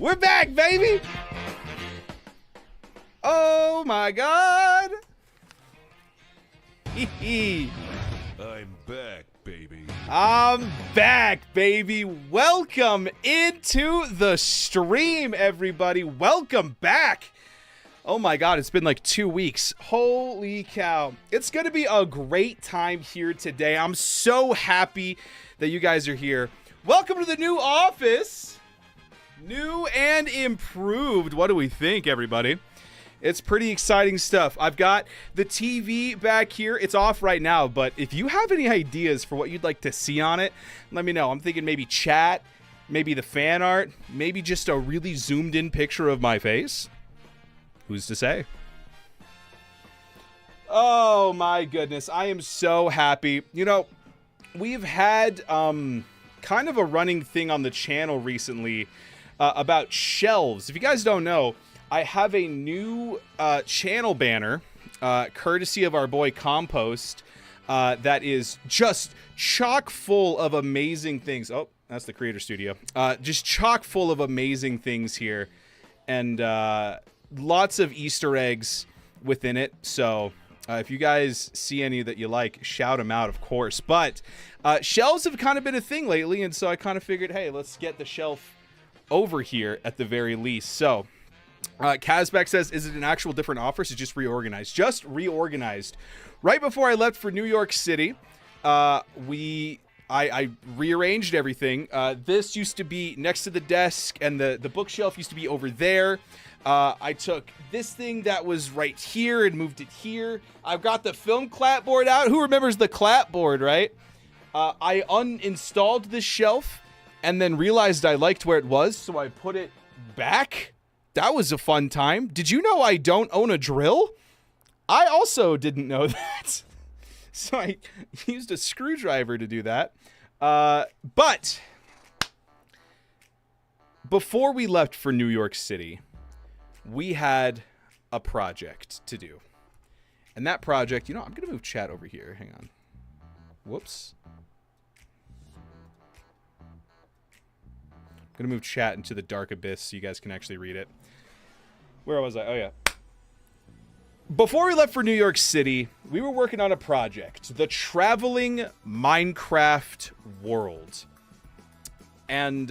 We're back, baby! Oh my god! I'm back, baby. I'm back, baby. Welcome into the stream, everybody. Welcome back. Oh my god, it's been like 2 weeks. Holy cow. It's going to be a great time here today. I'm so happy that you guys are here. Welcome to the new office. New and improved. What do we think, everybody? It's pretty exciting stuff. I've got the TV back here. It's off right now, but if you have any ideas for what you'd like to see on it, let me know. I'm thinking maybe chat, maybe the fan art, maybe just a really zoomed in picture of my face. Who's to say? Oh my goodness. I am so happy. You know, we've had kind of a running thing on the channel recently about shelves. If you guys don't know, I have a new channel banner, courtesy of our boy Compost, that is just chock full of amazing things. Oh, that's the Creator Studio. Just chock full of amazing things here, and lots of Easter eggs within it. So if you guys see any that you like, shout them out, of course. But shelves have kind of been a thing lately, and so I kind of figured, hey, let's get the shelf over here at the very least. So Kazbek says, is it an actual different office? It's just reorganized. Just reorganized. Right before I left for New York City, I rearranged everything. This used to be next to the desk, and the bookshelf used to be over there. I took this thing that was right here and moved it here. I've got the film clapboard out. Who remembers the clapboard, right? I uninstalled this shelf and then realized I liked where it was, so I put it back. That was a fun time. Did you know I don't own a drill? I also didn't know that. So I used a screwdriver to do that. But before we left for New York City, we had a project to do. And that project, you know, I'm going to move chat over here. Hang on. Whoops. I'm going to move chat into the dark abyss so you guys can actually read it. Where was I? Oh, yeah. Before we left for New York City, we were working on a project, the Traveling Minecraft World. And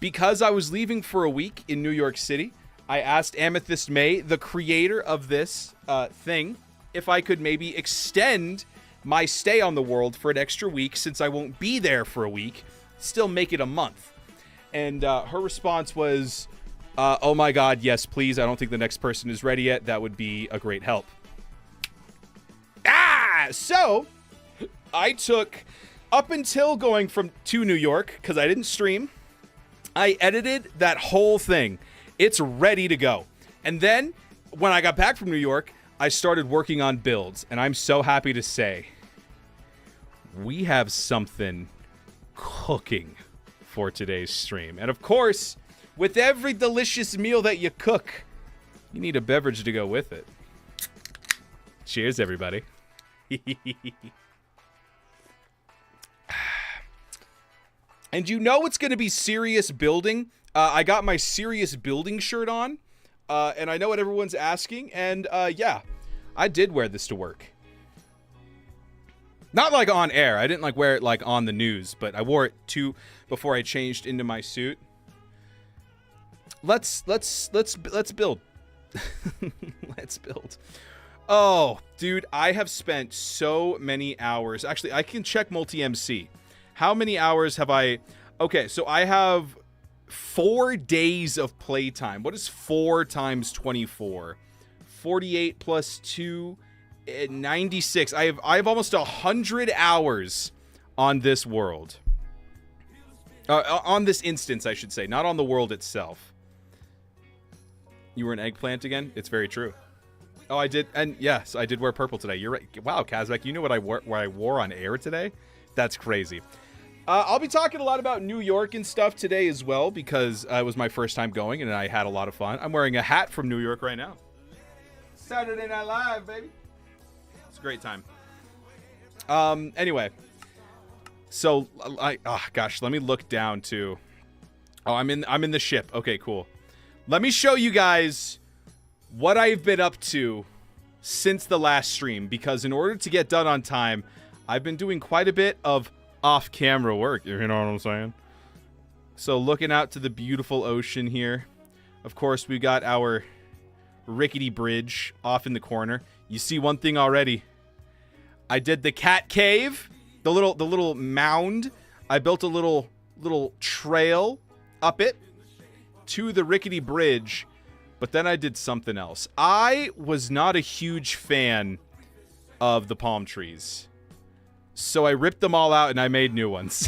because I was leaving for a week in New York City, I asked Amethyst May, the creator of this thing, if I could maybe extend my stay on the world for an extra week, since I won't be there for a week, still make it a month. And her response was, oh my god, yes, please. I don't think the next person is ready yet. That would be a great help. So I took, up until going to New York, because I didn't stream, I edited that whole thing. It's ready to go. And then when I got back from New York, I started working on builds. And I'm so happy to say we have something cooking for today's stream. And of course, with every delicious meal that you cook, you need a beverage to go with it. Cheers, everybody. And you know it's going to be serious building. I got my serious building shirt on, and I know what everyone's asking. And yeah, I did wear this to work. Not like on air. I didn't like wear it like on the news, but I wore it too before I changed into my suit. Let's build. Let's build. Oh, dude, I have spent so many hours. Actually, I can check multi-MC. How many hours have I? Okay, so I have 4 days of playtime. What is 4 times 24? 48 plus 2, 96. I have almost 100 hours on this world. On this instance, I should say, not on the world itself. You were an eggplant again? It's very true. Oh, I did, and yes, I did wear purple today. You're right. Wow, Kazbek, you know what I wore on air today? That's crazy. I'll be talking a lot about New York and stuff today as well, because it was my first time going, and I had a lot of fun. I'm wearing a hat from New York right now. Saturday Night Live, baby. It's a great time. Anyway, so oh gosh, let me look down too. Oh, I'm in the ship. Okay, cool. Let me show you guys what I've been up to since the last stream, because in order to get done on time, I've been doing quite a bit of off-camera work, if you know what I'm saying. So looking out to the beautiful ocean here. Of course, we got our rickety bridge off in the corner. You see one thing already. I did the cat cave, the little mound. I built a little trail up it to the rickety bridge, but then I did something else. I was not a huge fan of the palm trees, so I ripped them all out and I made new ones.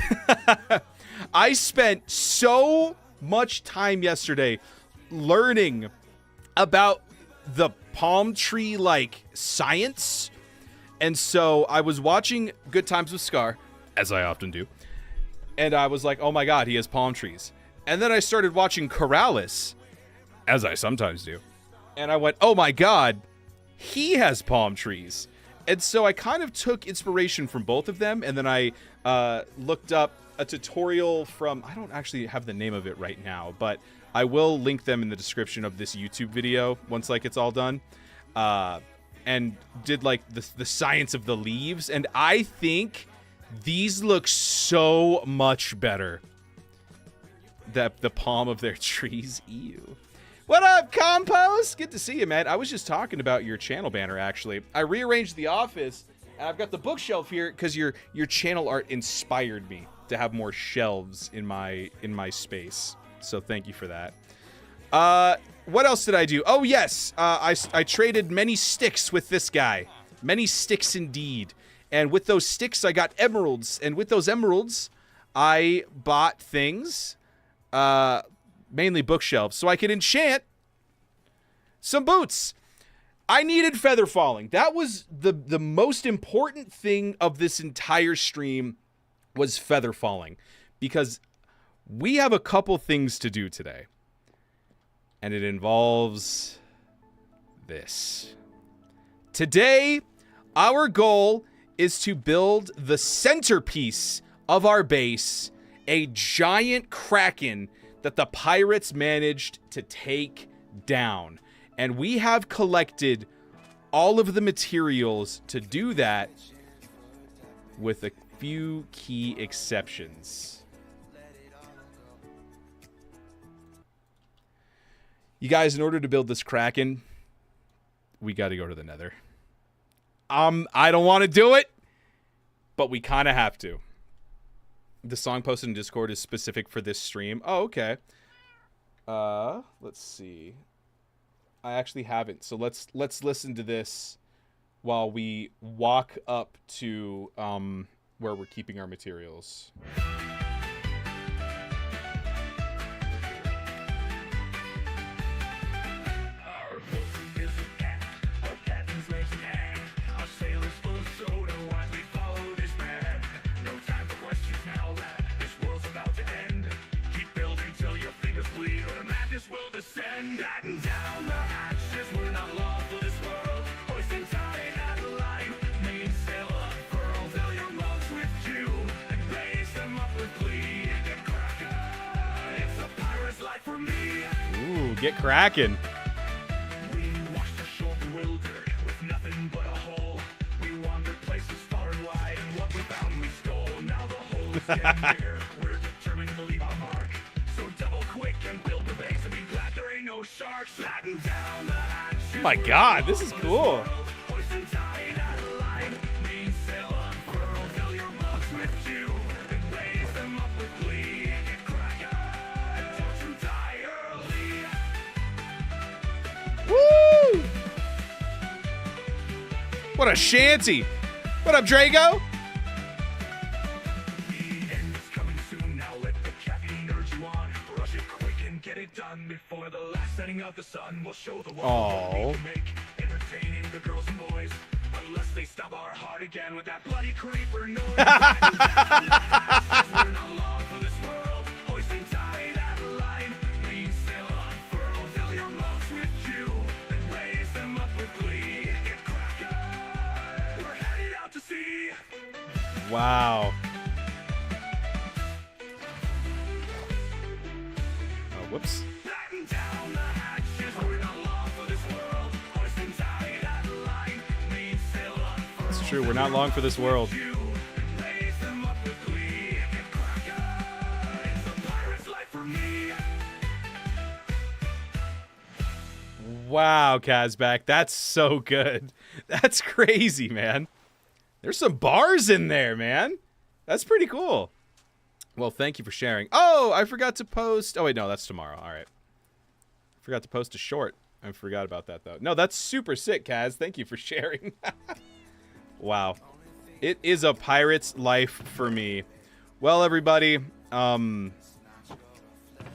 I spent so much time yesterday learning about the palm tree like science, and so I was watching Good Times with Scar, as I often do, and I was like, oh my god, he has palm trees. And then I started watching Corrales, as I sometimes do, and I went, oh my god, he has palm trees. And so I kind of took inspiration from both of them, and then I looked up a tutorial from, I don't actually have the name of it right now, but I will link them in the description of this YouTube video once like it's all done, and did like the science of the leaves, and I think these look so much better. The palm of their trees. Ew. What up, Compost? Good to see you, man. I was just talking about your channel banner, actually. I rearranged the office, and I've got the bookshelf here because your channel art inspired me to have more shelves in my space. So thank you for that. What else did I do? Oh, yes. I traded many sticks with this guy. Many sticks indeed. And with those sticks, I got emeralds. And with those emeralds, I bought things. Mainly bookshelves, so I could enchant some boots. I needed feather falling. That was the most important thing of this entire stream, was feather falling, because we have a couple things to do today, and it involves this. Today, our goal is to build the centerpiece of our base, a giant kraken that the pirates managed to take down. And we have collected all of the materials to do that, with a few key exceptions. You guys, in order to build this kraken, we got to go to the Nether. I don't want to do it, but we kind of have to. The song posted in Discord is specific for this stream. Oh, okay. Let's see. I actually haven't. So let's listen to this while we walk up to where we're keeping our materials. Ooh, get cracking. We washed ashore bewildered with nothing but a hole. We wandered places far and wide, and what we found we stole. Now the hole is getting bigger. We're determined to leave our mark. So double quick and build the base and be glad there ain't no sharks. Batten down the hatches. My God, this is cool. Woo! What a shanty! What up, Drago? The end is coming soon. Now let the caffeine urge you on. Rush it quick and get it done before the last setting of the sun will show the world what we can make, entertaining the girls and boys. Unless they stop our heart again with that bloody creeper noise. We're not long for this world. Hoisting tide at the line. Clean sail unfurl. Fill your mouths with dew and raise them up with glee. Get crackin'. We're headed out to sea. Wow. whoops. It's true, we're not long for this world. Wow, Kazbak, that's so good. That's crazy, man. There's some bars in there, man. That's pretty cool. Well, thank you for sharing. Oh, I forgot to post. Oh, wait, no, that's tomorrow. All right. Forgot to post a short. I forgot about that, though. No, that's super sick, Kaz. Thank you for sharing. Wow. It is a pirate's life for me. Well, everybody, I'm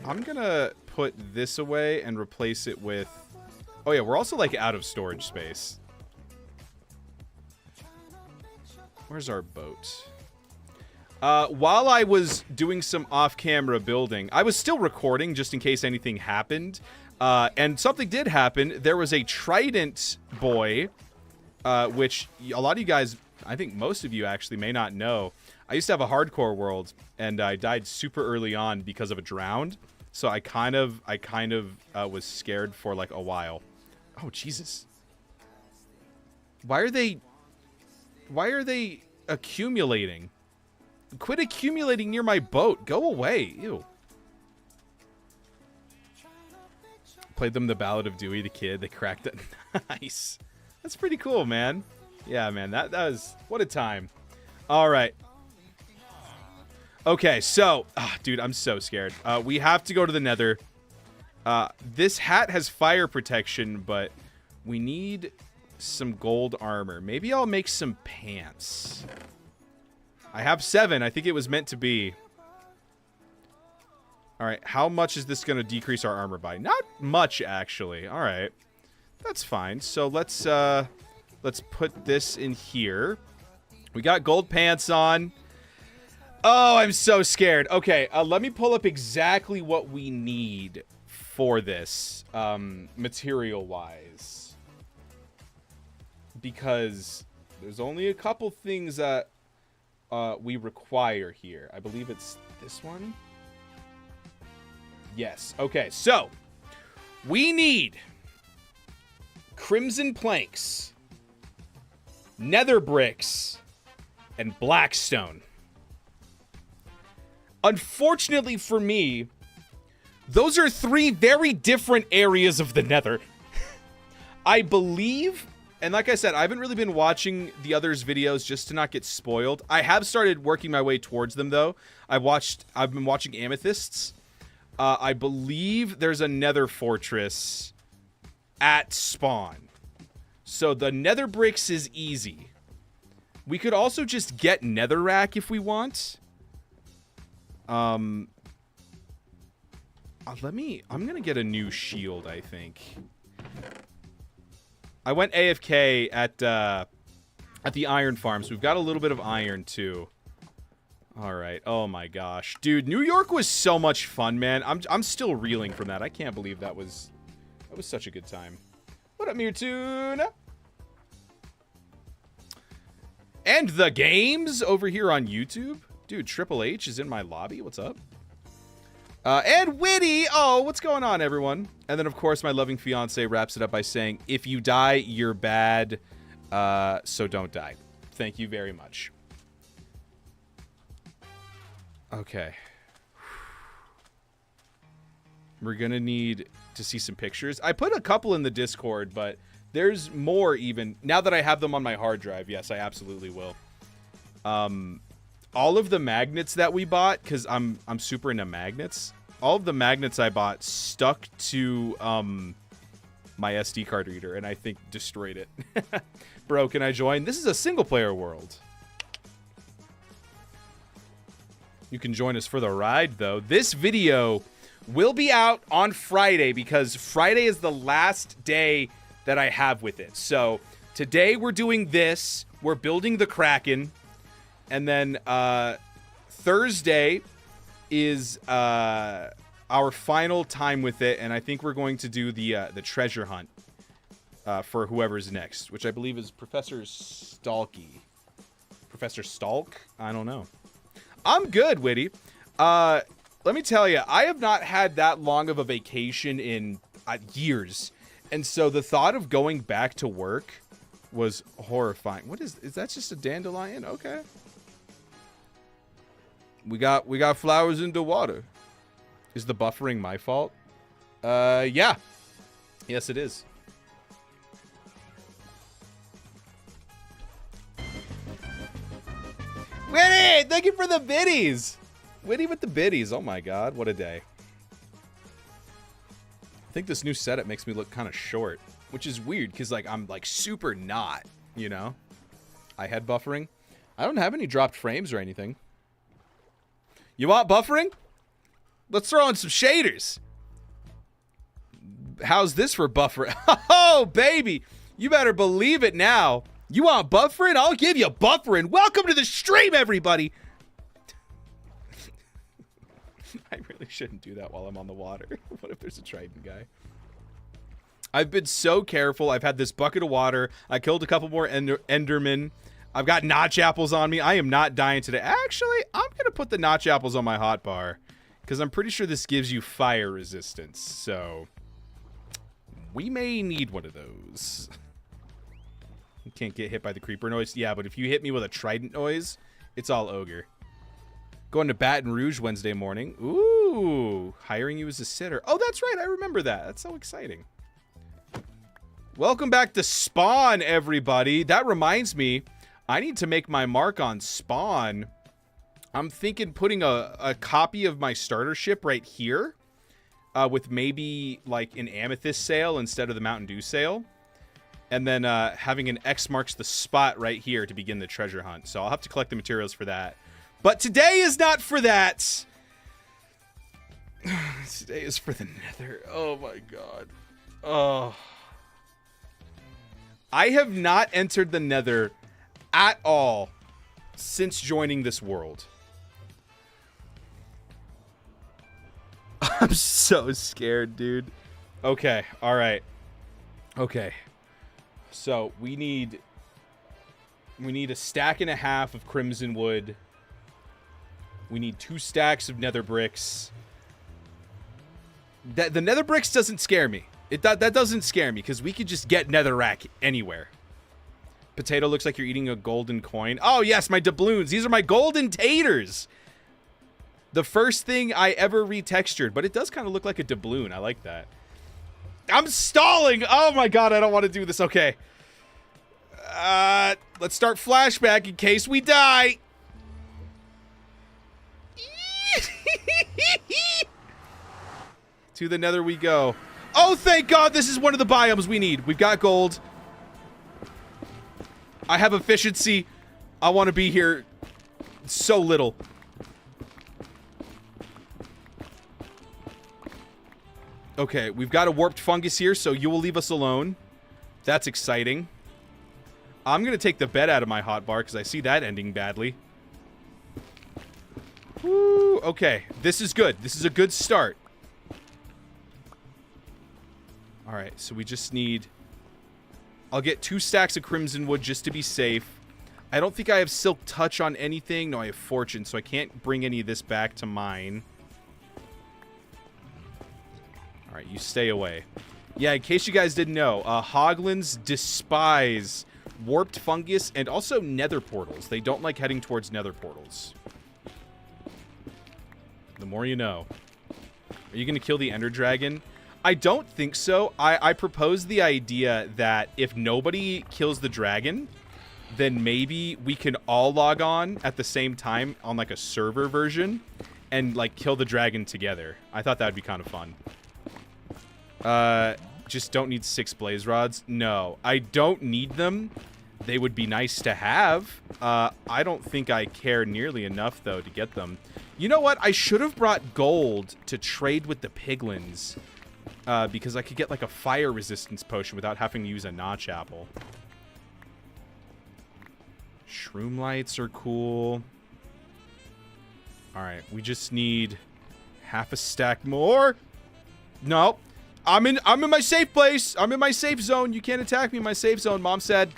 going to put this away and replace it with... Oh, yeah, we're also, like, out of storage space. Where's our boat? While I was doing some off-camera building, I was still recording just in case anything happened. And something did happen. There was a trident boy, which a lot of you guys, I think most of you actually may not know. I used to have a hardcore world, and I died super early on because of a drowned. So I kind of was scared for like a while. Oh, Jesus. Why are they accumulating? Quit accumulating near my boat. Go away. Ew. Played them the Ballad of Dewey the Kid. They cracked it. Nice. That's pretty cool, man. Yeah, man. That was... What a time. All right. Okay, so... dude, I'm so scared. We have to go to the Nether. This hat has fire protection, but we need some gold armor. Maybe I'll make some pants. I have 7. I think it was meant to be. All right, how much is this going to decrease our armor by? Not much, actually. All right, that's fine. So let's put this in here. We got gold pants on. Oh, I'm so scared. Okay, let me pull up exactly what we need for this, material-wise. Because there's only a couple things that we require here. I believe it's this one. Yes. Okay, so we need crimson planks, nether bricks, and blackstone. Unfortunately for me, those are 3 very different areas of the nether. I believe, and like I said, I haven't really been watching the others' videos just to not get spoiled. I have started working my way towards them, though. I've been watching Amethysts. I believe there's a nether fortress at spawn. So the nether bricks is easy. We could also just get netherrack if we want. I'm gonna get a new shield, I think. I went AFK at the iron farms. We've got a little bit of iron too. All right. Oh my gosh, dude, New York was so much fun, man. I'm still reeling from that. I can't believe that was such a good time. What up, Mirtune? And the games over here on YouTube. Dude, Triple H is in my lobby. What's up? And Witty. Oh, what's going on, everyone? And then, of course, my loving fiance wraps it up by saying, if you die, you're bad. So don't die. Thank you very much. Okay. We're going to need to see some pictures. I put a couple in the Discord, but there's more even. Now that I have them on my hard drive, yes, I absolutely will. All of the magnets that we bought, because I'm super into magnets, all of the magnets I bought stuck to my SD card reader, and I think destroyed it. Bro, can I join? This is a single-player world. You can join us for the ride, though. This video will be out on Friday, because Friday is the last day that I have with it. So today we're doing this. We're building the Kraken. And then Thursday is our final time with it, and I think we're going to do the treasure hunt for whoever's next, which I believe is Professor Stalky. Professor Stalk? I don't know. I'm good, Witty. let me tell you, I have not had that long of a vacation in years. And so the thought of going back to work was horrifying. What is that just a dandelion? Okay. We got flowers into water. Is the buffering my fault? Yeah. Yes, it is. Winnie, thank you for the biddies. Winnie with the biddies. Oh my god, what a day. I think this new setup makes me look kind of short, which is weird because like I'm like super not, you know. I had buffering. I don't have any dropped frames or anything. You want buffering? Let's throw in some shaders. How's this for buffering? Oh, baby. You better believe it now. You want buffering? I'll give you buffering. Welcome to the stream, everybody. I really shouldn't do that while I'm on the water. What if there's a trident guy? I've been so careful. I've had this bucket of water. I killed a couple more endermen. I've got notch apples on me. I am not dying today. Actually, I'm going to put the notch apples on my hotbar because I'm pretty sure this gives you fire resistance. So we may need one of those. You can't get hit by the creeper noise. Yeah, but if you hit me with a trident noise, it's all ogre. Going to Baton Rouge Wednesday morning. Ooh, hiring you as a sitter. Oh, that's right. I remember that. That's so exciting. Welcome back to Spawn, everybody. That reminds me, I need to make my mark on Spawn. I'm thinking putting a copy of my starter ship right here with maybe like an amethyst sail instead of the Mountain Dew sail. And then having an X marks the spot right here to begin the treasure hunt. So I'll have to collect the materials for that. But today is not for that. Today is for the nether. Oh my god. Oh. I have not entered the nether at all since joining this world. I'm so scared, dude. Okay, alright. Okay. So, we need a stack and a half of crimson wood. We need 2 stacks of nether bricks. The nether bricks doesn't scare me. That doesn't scare me because we could just get netherrack anywhere. Potato looks like you're eating a golden coin. Oh, yes, my doubloons. These are my golden taters. The first thing I ever retextured, but it does kind of look like a doubloon. I like that. I'm stalling. Oh, my God. I don't want to do this. Okay. Let's start flashback in case we die. To the nether we go. Oh, thank God, this is one of the biomes we need. We've got gold. I have efficiency. I want to be here so little. Okay, we've got a warped fungus here, so you will leave us alone. That's exciting. I'm going to take the bed out of my hotbar because I see that ending badly. Woo, okay, this is good. This is a good start. Alright, so we just need... I'll get 2 stacks of crimson wood just to be safe. I don't think I have silk touch on anything. No, I have fortune, so I can't bring any of this back to mine. Alright, you stay away. Yeah, in case you guys didn't know, hoglins despise warped fungus and also nether portals. They don't like heading towards nether portals. The more you know. Are you going to kill the ender dragon? I don't think so. I propose the idea that if nobody kills the dragon, then maybe we can all log on at the same time on like a server version and like kill the dragon together. I thought that would be kind of fun. Just don't need 6 blaze rods. No, I don't need them. They would be nice to have. I don't think I care nearly enough though to get them. You know what? I should have brought gold to trade with the piglins. Because I could get like a fire resistance potion without having to use a notch apple. Shroom lights are cool. Alright, we just need half a stack more. No. I'm in my safe place. I'm in my safe zone. You can't attack me in my safe zone, Mom said.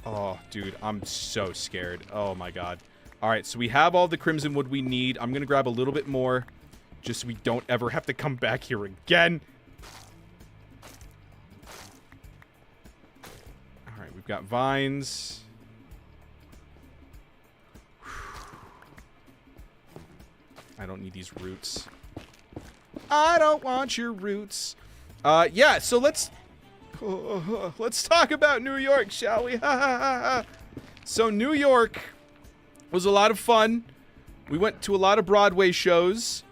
Oh, dude, I'm so scared. Oh my god. All right, so we have all the crimson wood we need. I'm going to grab a little bit more just so we don't ever have to come back here again. All right, we've got vines. I don't need these roots. I don't want your roots. Yeah, so let's talk about New York, shall we? So New York was a lot of fun. We went to a lot of Broadway shows.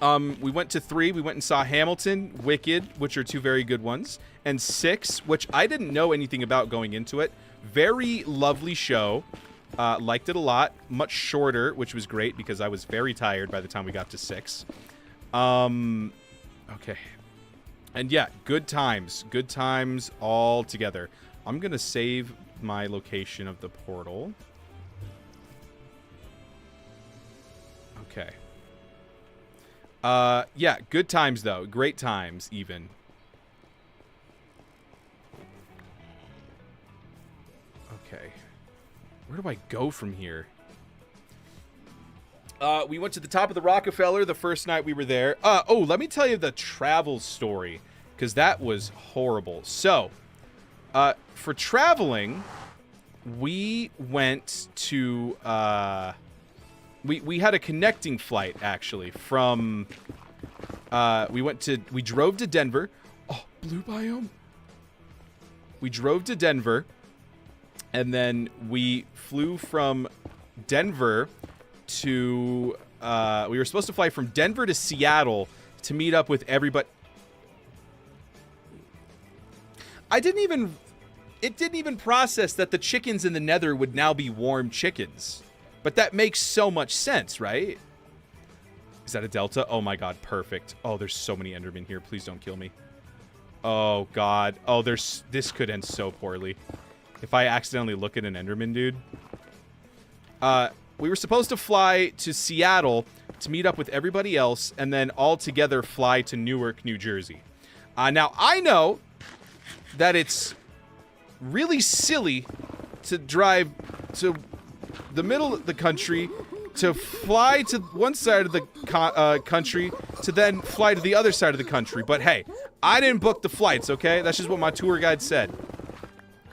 We went to 3. We went and saw Hamilton, Wicked, which are 2 very good ones, and 6, which I didn't know anything about going into it. Very lovely show. Liked it a lot. Much shorter, which was great because I was very tired by the time we got to 6. Okay. And yeah, good times. Good times all together. I'm going to save my location of the portal. Okay. Yeah, good times though. Great times even. Okay. Where do I go from here? We went to the top of the Rockefeller the first night we were there. Oh, let me tell you the travel story, because that was horrible. So, for traveling, we went to, we had a connecting flight, actually, from, we drove to Denver. Oh, blue biome. We drove to Denver, and then we flew from Denver to, we were supposed to fly from Denver to Seattle to meet up with everybody. It didn't even process that the chickens in the nether would now be warm chickens. But that makes so much sense, right? Is that a delta? Oh my god, perfect. Oh, there's so many endermen here. Please don't kill me. Oh god. Oh, this could end so poorly. If I accidentally look at an enderman, dude. We were supposed to fly to Seattle to meet up with everybody else and then all together fly to Newark, New Jersey. Now, I know that it's really silly to drive to the middle of the country, to fly to one side of the country, to then fly to the other side of the country. But hey, I didn't book the flights, okay? That's just what my tour guide said.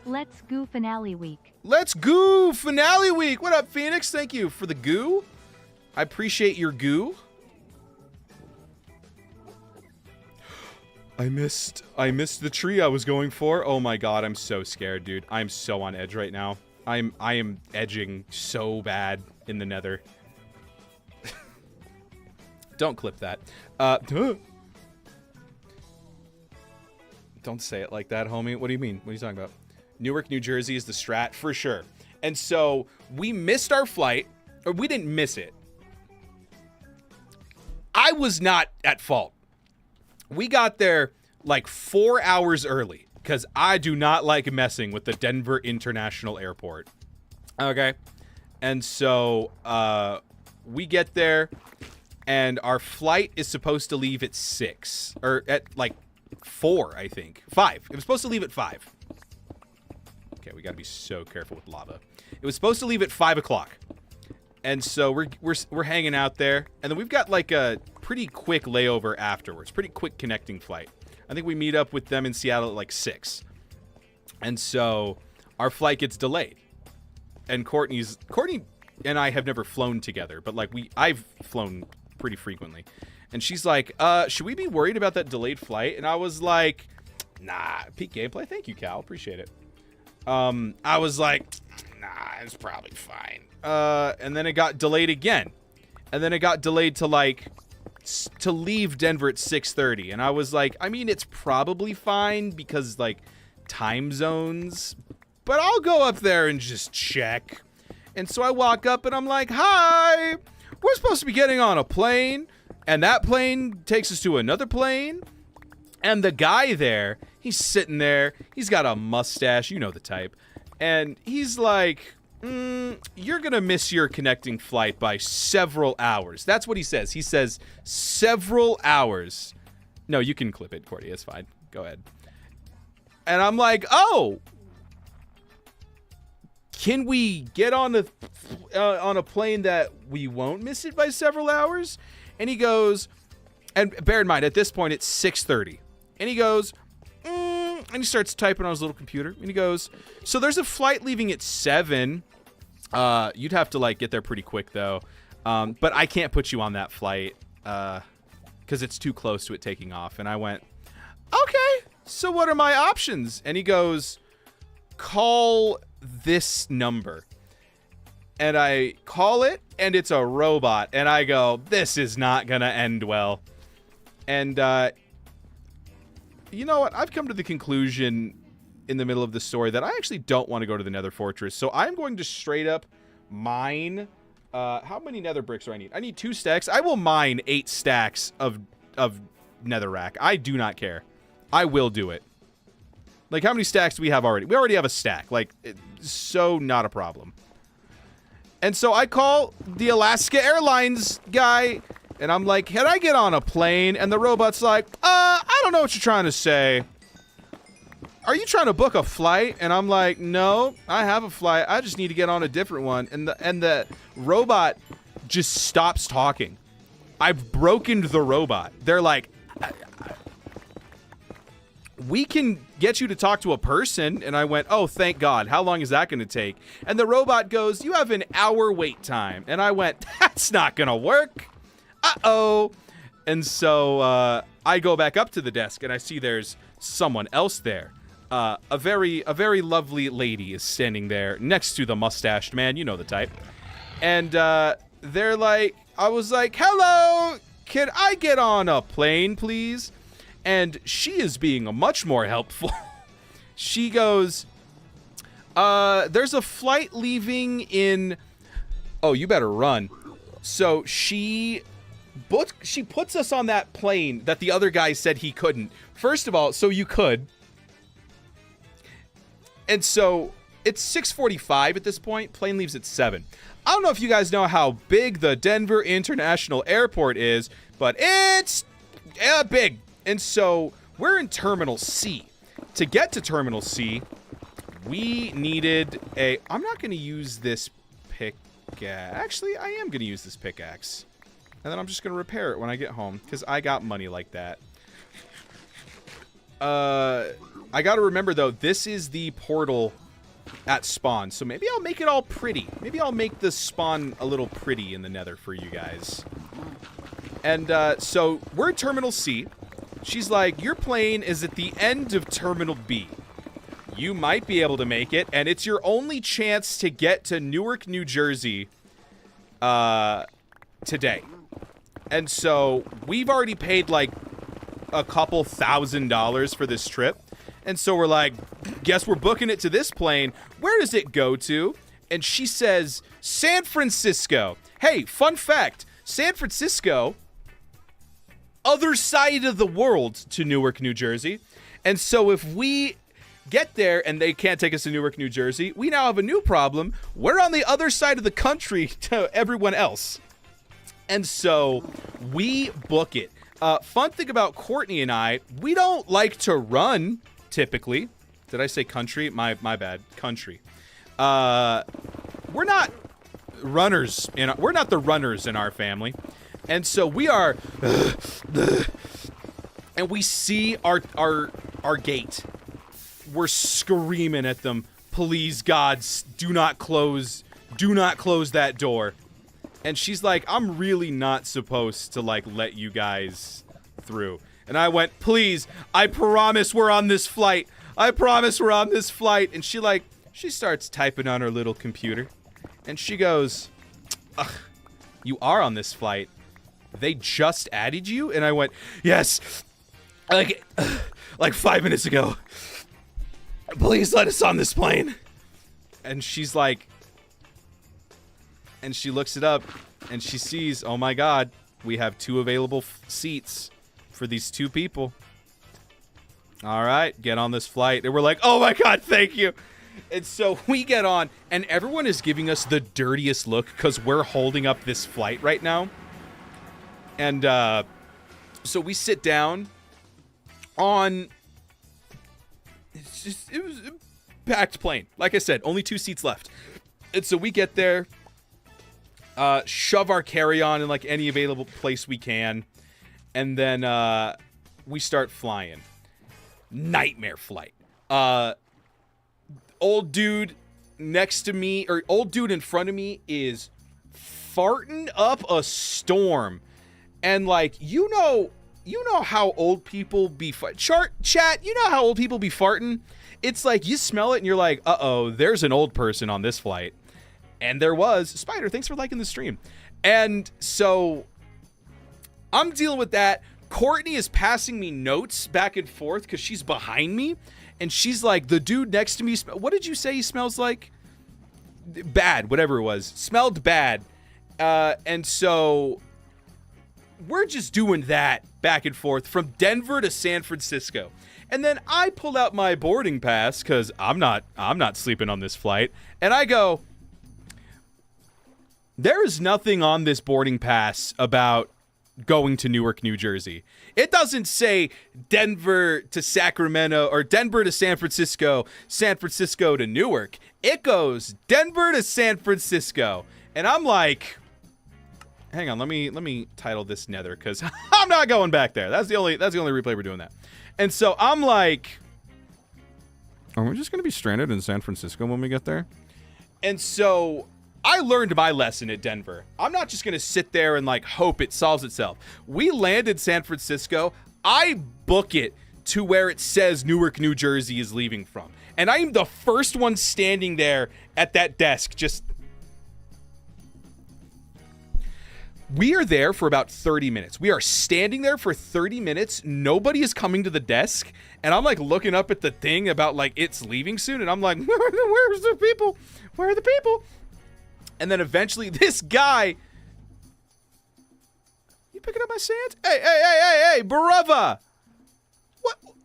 Let's go finale week. Let's go finale week. What up, Phoenix? Thank you for the goo. I appreciate your goo. I missed the tree I was going for. Oh my god, I'm so scared, dude. I'm so on edge right now. I am edging so bad in the nether. Don't clip that. Don't say it like that, homie. What do you mean? What are you talking about? Newark, New Jersey is the strat for sure. And so we missed our flight, or we didn't miss it. I was not at fault. We got there like 4 hours early because I do not like messing with the Denver International Airport. Okay. And so we get there and our flight is supposed to leave at 6 or at like 4, I think. 5. It was supposed to leave at 5. Okay, we got to be so careful with lava. It was supposed to leave at 5 o'clock. And so we're hanging out there, and then we've got like a pretty quick layover afterwards, pretty quick connecting flight. I think we meet up with them in Seattle at like 6. And so our flight gets delayed. And Courtney and I have never flown together, but like I've flown pretty frequently. And she's like, should we be worried about that delayed flight? And I was like, nah, peak gameplay. Thank you, Cal. Appreciate it. I was like, nah, it's probably fine. And then it got delayed again. And then it got delayed to like, to leave Denver at 6:30. And I was like, I mean, it's probably fine because like time zones, but I'll go up there and just check. And so I walk up and I'm like, hi, we're supposed to be getting on a plane. And that plane takes us to another plane. And the guy there, he's sitting there. He's got a mustache. You know the type. And he's like, you're going to miss your connecting flight by several hours. That's what he says. He says several hours. No, you can clip it, Cordy. It's fine. Go ahead. And I'm like, oh, can we get on the... on a plane that we won't miss it by several hours? And he goes, and bear in mind, at this point, it's 6:30. And he goes, and he starts typing on his little computer. And he goes, so there's a flight leaving at 7. You'd have to, like, get there pretty quick, though. But I can't put you on that flight because it's too close to it taking off. And I went, okay, so what are my options? And he goes, call this number. And I call it, and it's a robot. And I go, this is not going to end well. And, you know what? I've come to the conclusion in the middle of the story that I actually don't want to go to the Nether Fortress. So I'm going to straight up mine. How many nether bricks do I need? I need 2 stacks. I will mine 8 stacks of netherrack. I do not care. I will do it. Like, how many stacks do we have already? We already have a stack. Like, so not a problem. And so I call the Alaska Airlines guy, and I'm like, can I get on a plane? And the robot's like, I don't know what you're trying to say. Are you trying to book a flight? And I'm like, no, I have a flight. I just need to get on a different one. And the robot just stops talking. I've broken the robot. They're like, we can get you to talk to a person. And I went, oh, thank God. How long is that going to take? And the robot goes, you have an hour wait time. And I went, that's not going to work. Uh-oh. And so I go back up to the desk and I see there's someone else there. A very lovely lady is standing there next to the mustached man. You know the type. And they're like, I was like, hello, can I get on a plane, please? And she is being much more helpful. She goes, there's a flight leaving in... Oh, you better run. So she puts us on that plane that the other guy said he couldn't. First of all, so you could. And so it's 6:45 at this point. Plane leaves at 7. I don't know if you guys know how big the Denver International Airport is, but it's big. And so we're in Terminal C. To get to Terminal C, we needed a... I'm not going to use this pickaxe. Actually, I am going to use this pickaxe. And then I'm just going to repair it when I get home, because I got money like that. I got to remember, though, this is the portal at spawn. So maybe I'll make it all pretty. Maybe I'll make the spawn a little pretty in the nether for you guys. And so we're at Terminal C. She's like, your plane is at the end of Terminal B. You might be able to make it, and it's your only chance to get to Newark, New Jersey today. And so we've already paid like a couple $1,000s for this trip. And so we're like, guess we're booking it to this plane. Where does it go to? And she says, San Francisco. Hey, fun fact, San Francisco, other side of the world to Newark, New Jersey. And so if we get there and they can't take us to Newark, New Jersey, we now have a new problem. We're on the other side of the country to everyone else. And so we book it. Fun thing about Courtney and I, we don't like to run, typically. Did I say country? My bad. Country. We're not runners. We're not the runners in our family. And so we are... and we see our gate. We're screaming at them. Please, gods, do not close that door. And she's like, I'm really not supposed to, like, let you guys through. And I went, please, I promise we're on this flight. I promise we're on this flight. And she starts typing on her little computer. And she goes, ugh, you are on this flight. They just added you? And I went, yes, like 5 minutes ago. Please let us on this plane. And she's like, and she looks it up, and she sees, oh my God, we have 2 available seats for these 2 people. All right, get on this flight. And we're like, oh my God, thank you. And so we get on, and everyone is giving us the dirtiest look because we're holding up this flight right now. And so we sit down on... It was a packed plane. Like I said, only 2 seats left. And so we get there. shove our carry-on in like any available place we can, and then we start flying. Nightmare flight. Old dude next to me, or old dude in front of me is farting up a storm. And like, you know how old people be chat, you know how old people be farting? It's like you smell it and you're like, uh-oh, there's an old person on this flight. And there was. Spider, thanks for liking the stream. And so I'm dealing with that. Courtney is passing me notes back and forth because she's behind me. And she's like, the dude next to me, what did you say he smells like? Bad, whatever it was. Smelled bad. And so we're just doing that back and forth from Denver to San Francisco. And then I pull out my boarding pass because I'm not sleeping on this flight. And I go, there is nothing on this boarding pass about going to Newark, New Jersey. It doesn't say Denver to Sacramento or Denver to San Francisco to Newark. It goes Denver to San Francisco. And I'm like, hang on, let me title this Nether because I'm not going back there. That's the only replay we're doing that. And so I'm like, are we just going to be stranded in San Francisco when we get there? And so I learned my lesson at Denver. I'm not just going to sit there and like hope it solves itself. We landed San Francisco. I book it to where it says Newark, New Jersey is leaving from. And I'm the first one standing there at that desk just... We are there for about 30 minutes. We are standing there for 30 minutes. Nobody is coming to the desk. And I'm like looking up at the thing about like it's leaving soon. And I'm like, where's the people? Where are the people? And then eventually this guy, you picking up my sand? Hey, brother.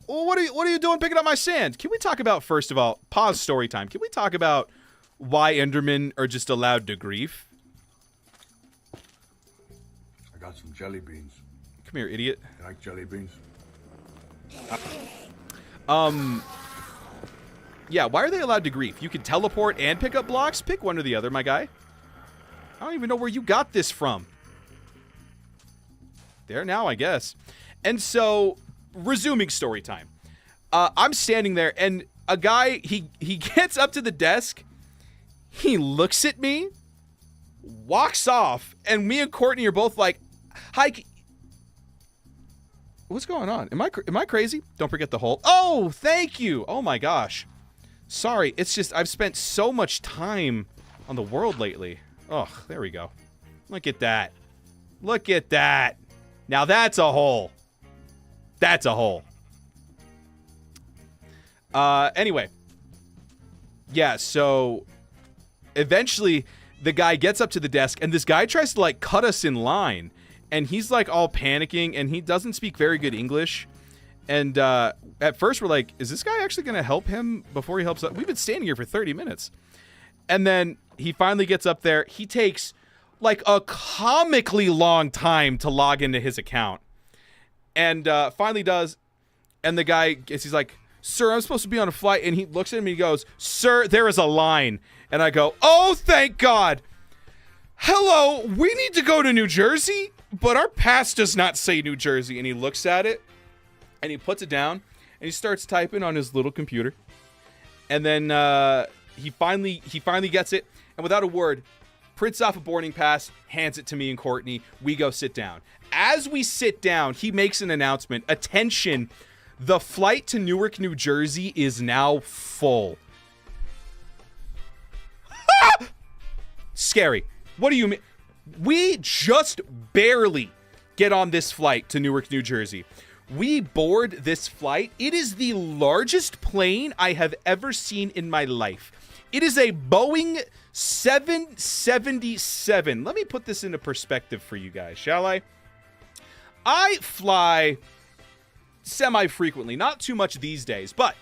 What are you doing picking up my sand? Can we talk about, first of all, pause story time. Can we talk about why Endermen are just allowed to grief? I got some jelly beans. Come here, idiot. You like jelly beans? Yeah, why are they allowed to grief? You can teleport and pick up blocks? Pick one or the other, my guy. I don't even know where you got this from. There now, I guess. And so, resuming story time. I'm standing there, and a guy, he gets up to the desk, he looks at me, walks off, and me and Courtney are both like, hi, what's going on? Am I crazy? Don't forget the hole. Oh, thank you. Oh my gosh. Sorry, it's just I've spent so much time on the world lately. Oh, there we go. Look at that. Look at that. Now that's a hole. That's a hole. Anyway. Yeah, so eventually the guy gets up to the desk and this guy tries to like cut us in line. And he's like all panicking and he doesn't speak very good English. And at first we're like, is this guy actually going to help him before he helps us? We've been standing here for 30 minutes. And then he finally gets up there. He takes like a comically long time to log into his account. And finally does. And the guy, he's like, sir, I'm supposed to be on a flight. And he looks at me and he goes, sir, there is a line. And I go, oh, thank God. Hello, we need to go to New Jersey, but our pass does not say New Jersey. And he looks at it. And he puts it down, and he starts typing on his little computer. And then he finally gets it, and without a word, prints off a boarding pass, hands it to me and Courtney. We go sit down. As we sit down, he makes an announcement. Attention, the flight to Newark, New Jersey is now full. Scary. What do you mean? We just barely get on this flight to Newark, New Jersey. We board this flight. It is the largest plane I have ever seen in my life. It is a Boeing 777. Let me put this into perspective for you guys, shall I? I fly semi-frequently, not too much these days, but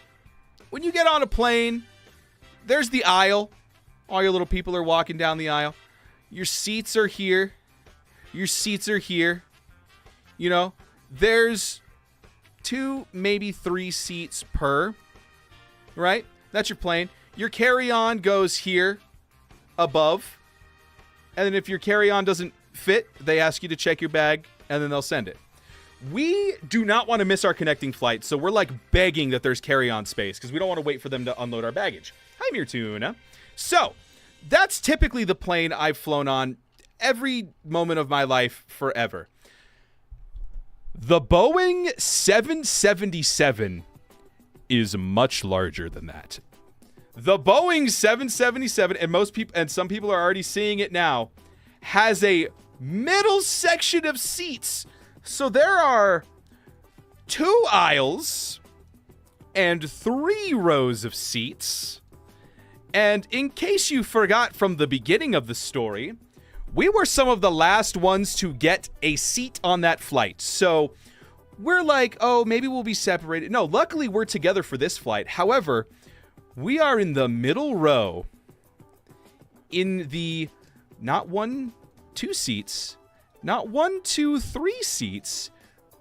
when you get on a plane, there's the aisle. All your little people are walking down the aisle. Your seats are here. Your seats are here. You know, there's 2, maybe 3 seats per, right? That's your plane. Your carry-on goes here above, And then if your carry-on doesn't fit, they ask you to check your bag, and then they'll send it. We do not want to miss our connecting flight, so we're like begging that there's carry-on space because we don't want to wait for them to unload our baggage. Hi, Mirtuna. So, that's typically the plane I've flown on every moment of my life forever. The Boeing 777 is much larger than that. The Boeing 777, and some people are already seeing it now, has a middle section of seats. So there are 2 aisles and 3 rows of seats. And in case you forgot from the beginning of the story, we were some of the last ones to get a seat on that flight. So we're like, oh, maybe we'll be separated. No, luckily we're together for this flight. However, we are in the middle row in the not 1, 2 seats, not 1, 2, 3 seats,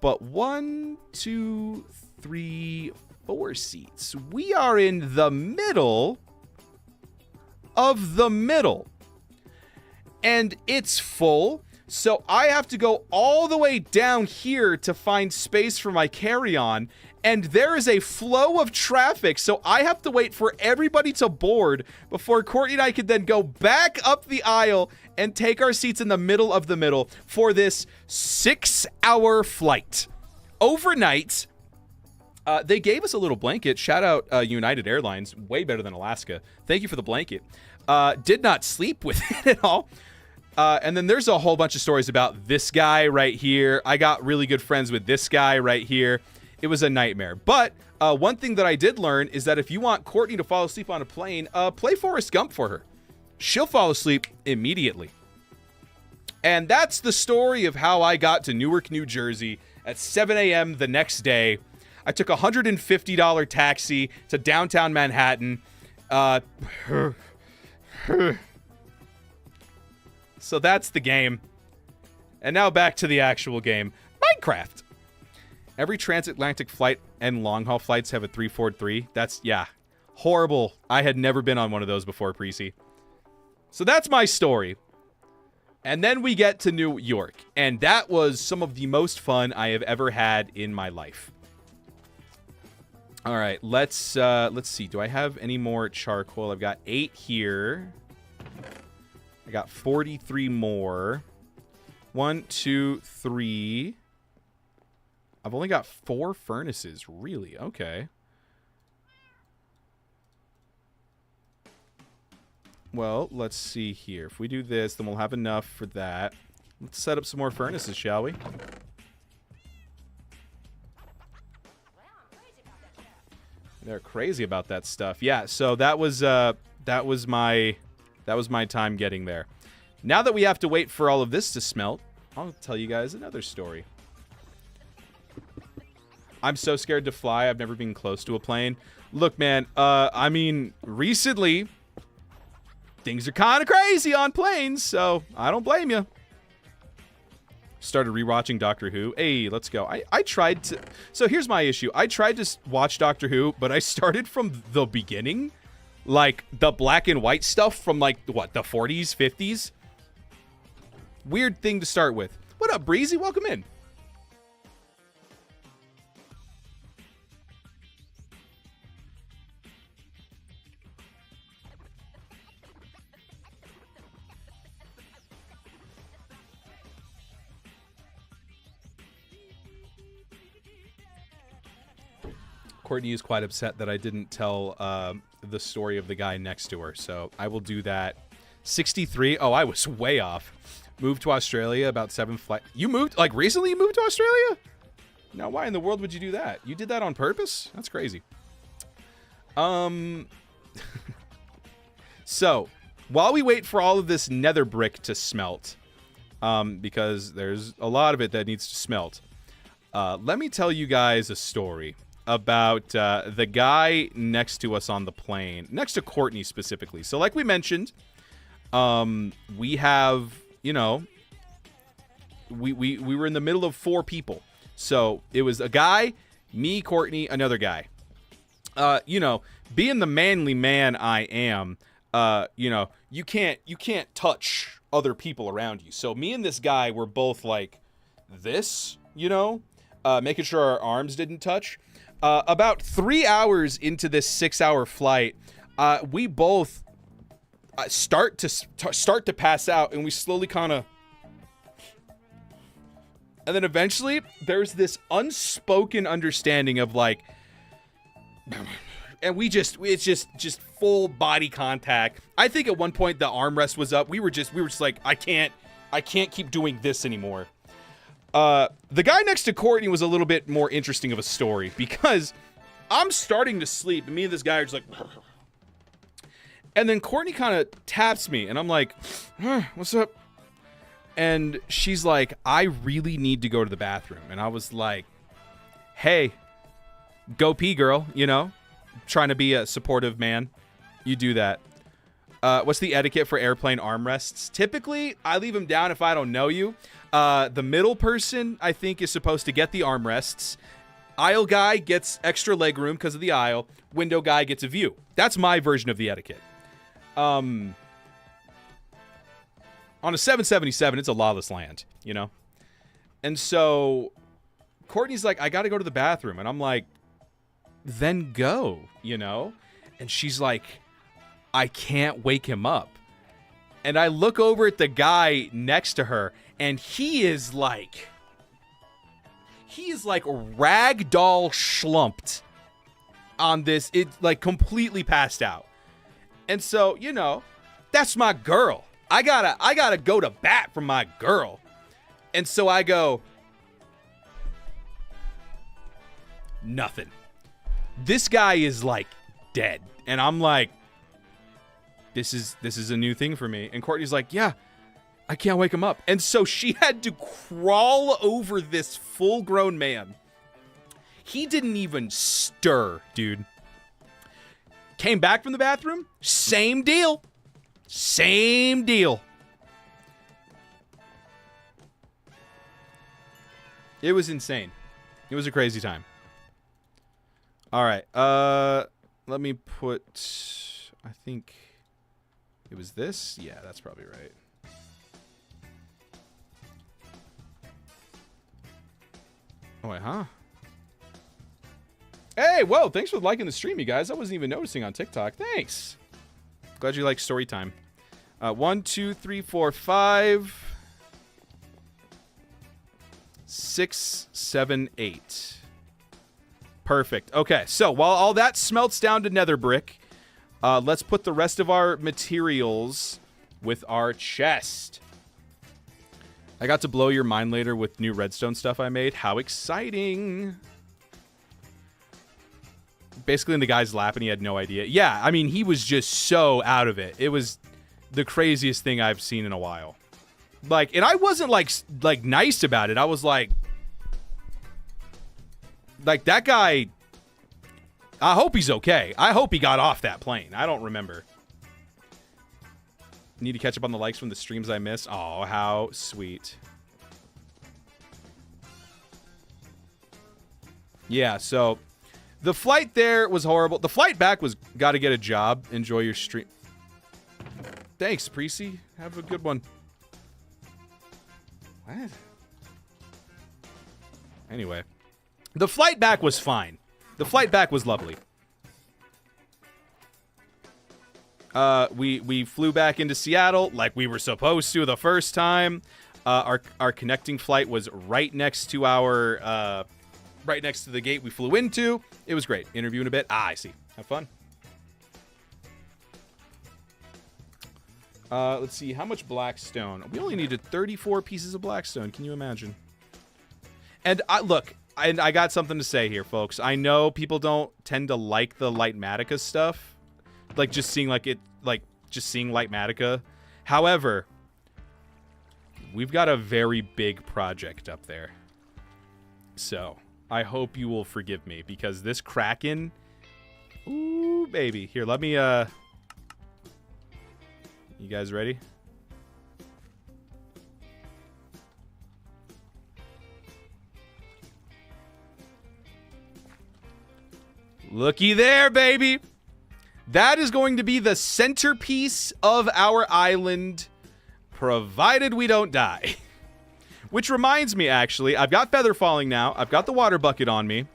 but 1, 2, 3, 4 seats. We are in the middle of the middle. And it's full, so I have to go all the way down here to find space for my carry-on, and there is a flow of traffic, so I have to wait for everybody to board before Courtney and I could then go back up the aisle and take our seats in the middle for this 6-hour flight. Overnight, they gave us a little blanket. Shout out United Airlines, way better than Alaska. Thank you for the blanket. Did not sleep with it at all. And then there's a whole bunch of stories about this guy right here. I got really good friends with this guy right here. It was a nightmare. But one thing that I did learn is that if you want Courtney to fall asleep on a plane, play Forrest Gump for her. She'll fall asleep immediately. And that's the story of how I got to Newark, New Jersey at 7 a.m. the next day. I took a $150 taxi to downtown Manhattan. So that's the game. And now back to the actual game. Minecraft. Every transatlantic flight and long-haul flights have a 343. That's, yeah, horrible. I had never been on one of those before, Precy. So that's my story. And then we get to New York. And that was some of the most fun I have ever had in my life. All right, let's see. Do I have any more charcoal? I've got 8 here. I got 43 more. 1, 2, 3. I've only got 4 furnaces. Really? Okay. Well, let's see here. If we do this, then we'll have enough for that. Let's set up some more furnaces, shall we? They're crazy about that stuff. Yeah, so that was my time getting there. Now that we have to wait for all of this to smelt, I'll tell you guys another story. I'm so scared to fly. I've never been close to a plane. Look, man, I mean, recently, things are kind of crazy on planes, so I don't blame you. Started rewatching Doctor Who. Hey, let's go. I tried to... So here's my issue. I tried to watch Doctor Who, but I started from the beginning. Like, the black and white stuff from, like, what, the 40s, 50s? Weird thing to start with. What up, Breezy? Welcome in. Courtney is quite upset that I didn't tell the story of the guy next to her, so I will do that. 63. Oh, I was way off. Moved to Australia about 7 flight. You moved, like, recently you moved to Australia? Now, why in the world would you do that? You did that on purpose? That's crazy. So, while we wait for all of this nether brick to smelt, because there's a lot of it that needs to smelt, let me tell you guys a story about the guy next to us on the plane, next to Courtney specifically. So like we mentioned, we have, you know, we were in the middle of 4 people. So it was a guy, me, Courtney, another guy. You know, being the manly man I am, you know, you can't touch other people around you. So me and this guy were both like this, you know, making sure our arms didn't touch. About 3 hours into this 6-hour flight, we both start to pass out, and we slowly kind of, and then eventually there's this unspoken understanding of like, and it's just full body contact. I think at one point the armrest was up. We were just like, I can't keep doing this anymore. The guy next to Courtney was a little bit more interesting of a story, because I'm starting to sleep and me and this guy are just like, and then Courtney kind of taps me and I'm like, what's up? And she's like, I really need to go to the bathroom. And I was like, hey, go pee, girl, you know, trying to be a supportive man. You do that. What's the etiquette for airplane armrests? Typically, I leave them down if I don't know you. The middle person, I think, is supposed to get the armrests. Aisle guy gets extra leg room because of the aisle. Window guy gets a view. That's my version of the etiquette. On a 777, it's a lawless land, you know? And so Courtney's like, I got to go to the bathroom. And I'm like, then go, you know? And she's like, I can't wake him up. And I look over at the guy next to her, and he is like ragdoll schlumped on this. It's like completely passed out. And so, you know, that's my girl. I gotta go to bat for my girl. And so I go, nothing. This guy is like dead. And I'm like, this is a new thing for me. And Courtney's like, yeah, I can't wake him up. And so she had to crawl over this full-grown man. He didn't even stir, dude. Came back from the bathroom, same deal. Same deal. It was insane. It was a crazy time. All right. Let me put, I think it was this. Yeah, that's probably right. Oh, wait, huh? Hey, whoa, thanks for liking the stream, you guys. I wasn't even noticing on TikTok. Thanks. Glad you like story time. 1, 2, 3, 4, 5, 6, 7, 8. Perfect. Okay, so while all that smelts down to nether brick, let's put the rest of our materials with our chest. I got to blow your mind later with new redstone stuff I made. How exciting. Basically in the guy's lap and he had no idea. Yeah, I mean, he was just so out of it. It was the craziest thing I've seen in a while. Like, and I wasn't like nice about it. I was like that guy, I hope he's okay. I hope he got off that plane. I don't remember. Need to catch up on the likes from the streams I missed. Oh, how sweet. Yeah, so the flight there was horrible. The flight back was got to get a job. Enjoy your stream. Thanks, Precy. Have a good one. What? Anyway. The flight back was fine. The flight back was lovely. We flew back into Seattle like we were supposed to the first time. Our connecting flight was right next to our right next to the gate we flew into. It was great. Interview in a bit. I see. Have fun. Let's see. How much blackstone? We only needed 34 pieces of blackstone. Can you imagine? And I got something to say here, folks. I know people don't tend to like the Lightmatica stuff. Like, just seeing, just seeing Lightmatica. However, we've got a very big project up there. So, I hope you will forgive me, because this Kraken... Ooh, baby. Here, let me, You guys ready? Looky there, baby. That is going to be the centerpiece of our island, provided we don't die. Which reminds me, actually, I've got feather falling now. I've got the water bucket on me.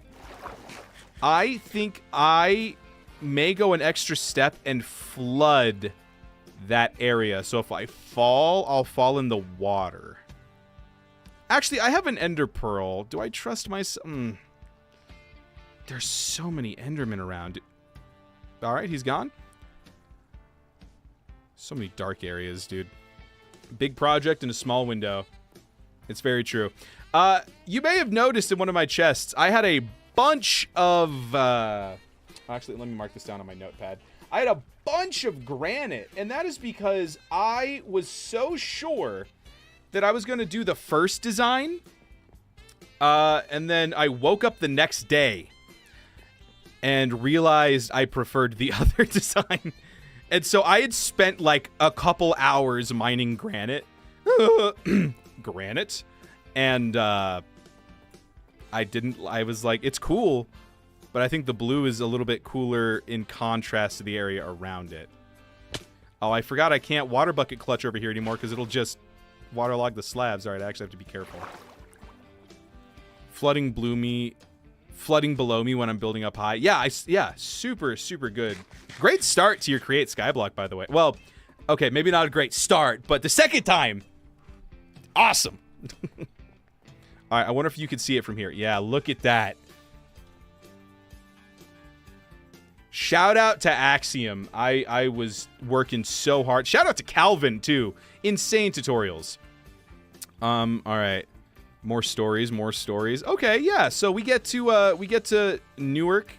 I think I may go an extra step and flood that area. So if I fall, I'll fall in the water. Actually, I have an ender pearl. Do I trust myself? There's so many endermen around. All right, he's gone. So many dark areas, dude. Big project in a small window. It's very true. You may have noticed in one of my chests, I had a bunch of... actually, let me mark this down on my notepad. I had a bunch of granite, and that is because I was so sure that I was going to do the first design, and then I woke up the next day and realized I preferred the other design. And so I had spent like a couple hours mining granite. Granite. And I was like, it's cool, but I think the blue is a little bit cooler in contrast to the area around it. Oh, I forgot I can't water bucket clutch over here anymore because it'll just waterlog the slabs. All right, I actually have to be careful. Flooding below me when I'm building up high. Yeah, super, super good. Great start to your create skyblock, by the way. Well, okay, maybe not a great start, but the second time, awesome. All right, I wonder if you could see it from here. Yeah, look at that. Shout out to Axiom. I was working so hard. Shout out to Calvin, too. Insane tutorials. All right. More stories. Okay, yeah. So we get to Newark,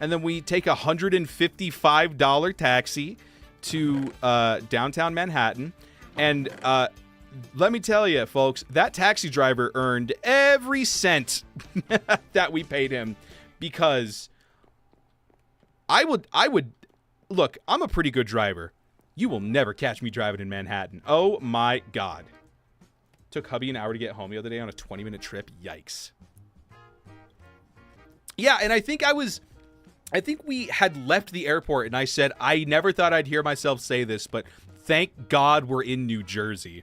and then we take a $155 taxi to downtown Manhattan, and let me tell you, folks, that taxi driver earned every cent that we paid him, because I would look, I'm a pretty good driver. You will never catch me driving in Manhattan. Oh my God. Took hubby an hour to get home the other day on a 20-minute trip. Yikes. Yeah, and I think we had left the airport, and I said, I never thought I'd hear myself say this, but thank God we're in New Jersey.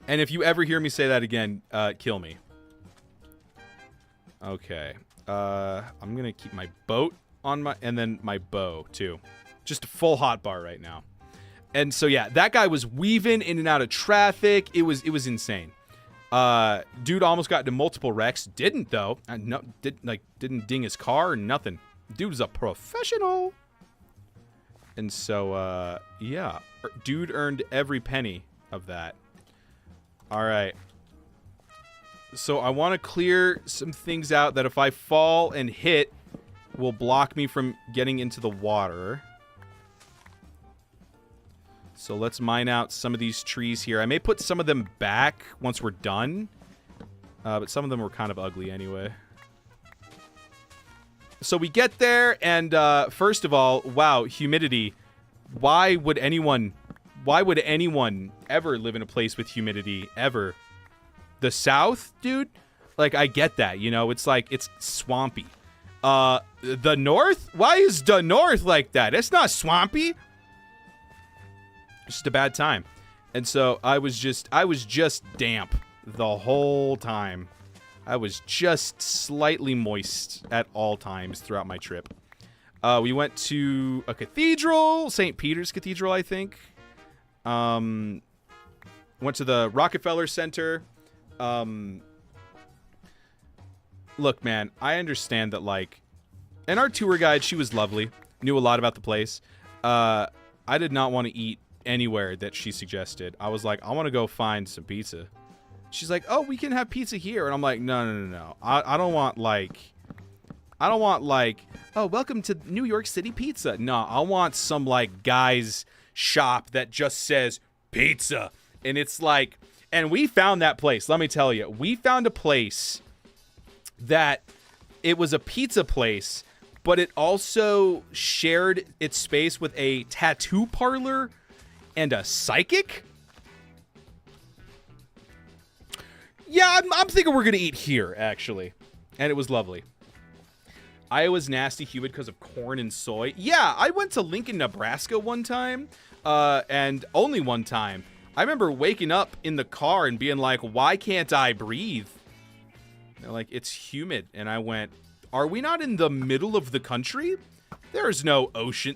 And if you ever hear me say that again, kill me. Okay. I'm going to keep my boat on and then my bow, too. Just a full hotbar right now. And so, yeah, that guy was weaving in and out of traffic. It was insane. Dude almost got into multiple wrecks. Didn't, though. Didn't ding his car or nothing. Dude was a professional. And so, yeah. Dude earned every penny of that. All right. So I want to clear some things out that if I fall and hit will block me from getting into the water. So let's mine out some of these trees here. I may put some of them back once we're done. But some of them were kind of ugly anyway. So we get there, and first of all, wow, humidity. Why would anyone ever live in a place with humidity, ever? The South, dude? Like, I get that, you know? It's like, it's swampy. The North? Why is the North like that? It's not swampy. Just a bad time. And so I was just damp the whole time. I was just slightly moist at all times throughout my trip. We went to a cathedral, St. Peter's Cathedral, I think. Went to the Rockefeller Center. Look, man, I understand that, like, and our tour guide, she was lovely, knew a lot about the place. I did not want to eat anywhere that she suggested. I was like, I want to go find some pizza. She's like, oh, we can have pizza here. And I'm like, no. I don't want like, oh, welcome to New York City Pizza. No, I want some like guy's shop that just says pizza. And it's like, and we found that place. Let me tell you, we found a place that it was a pizza place, but it also shared its space with a tattoo parlor and a psychic. Yeah, I'm thinking we're going to eat here, actually. And it was lovely. Iowa's nasty humid because of corn and soy. Yeah, I went to Lincoln, Nebraska one time, and only one time. I remember waking up in the car and being like, why can't I breathe? They're like, it's humid. And I went, are we not in the middle of the country? There is no ocean.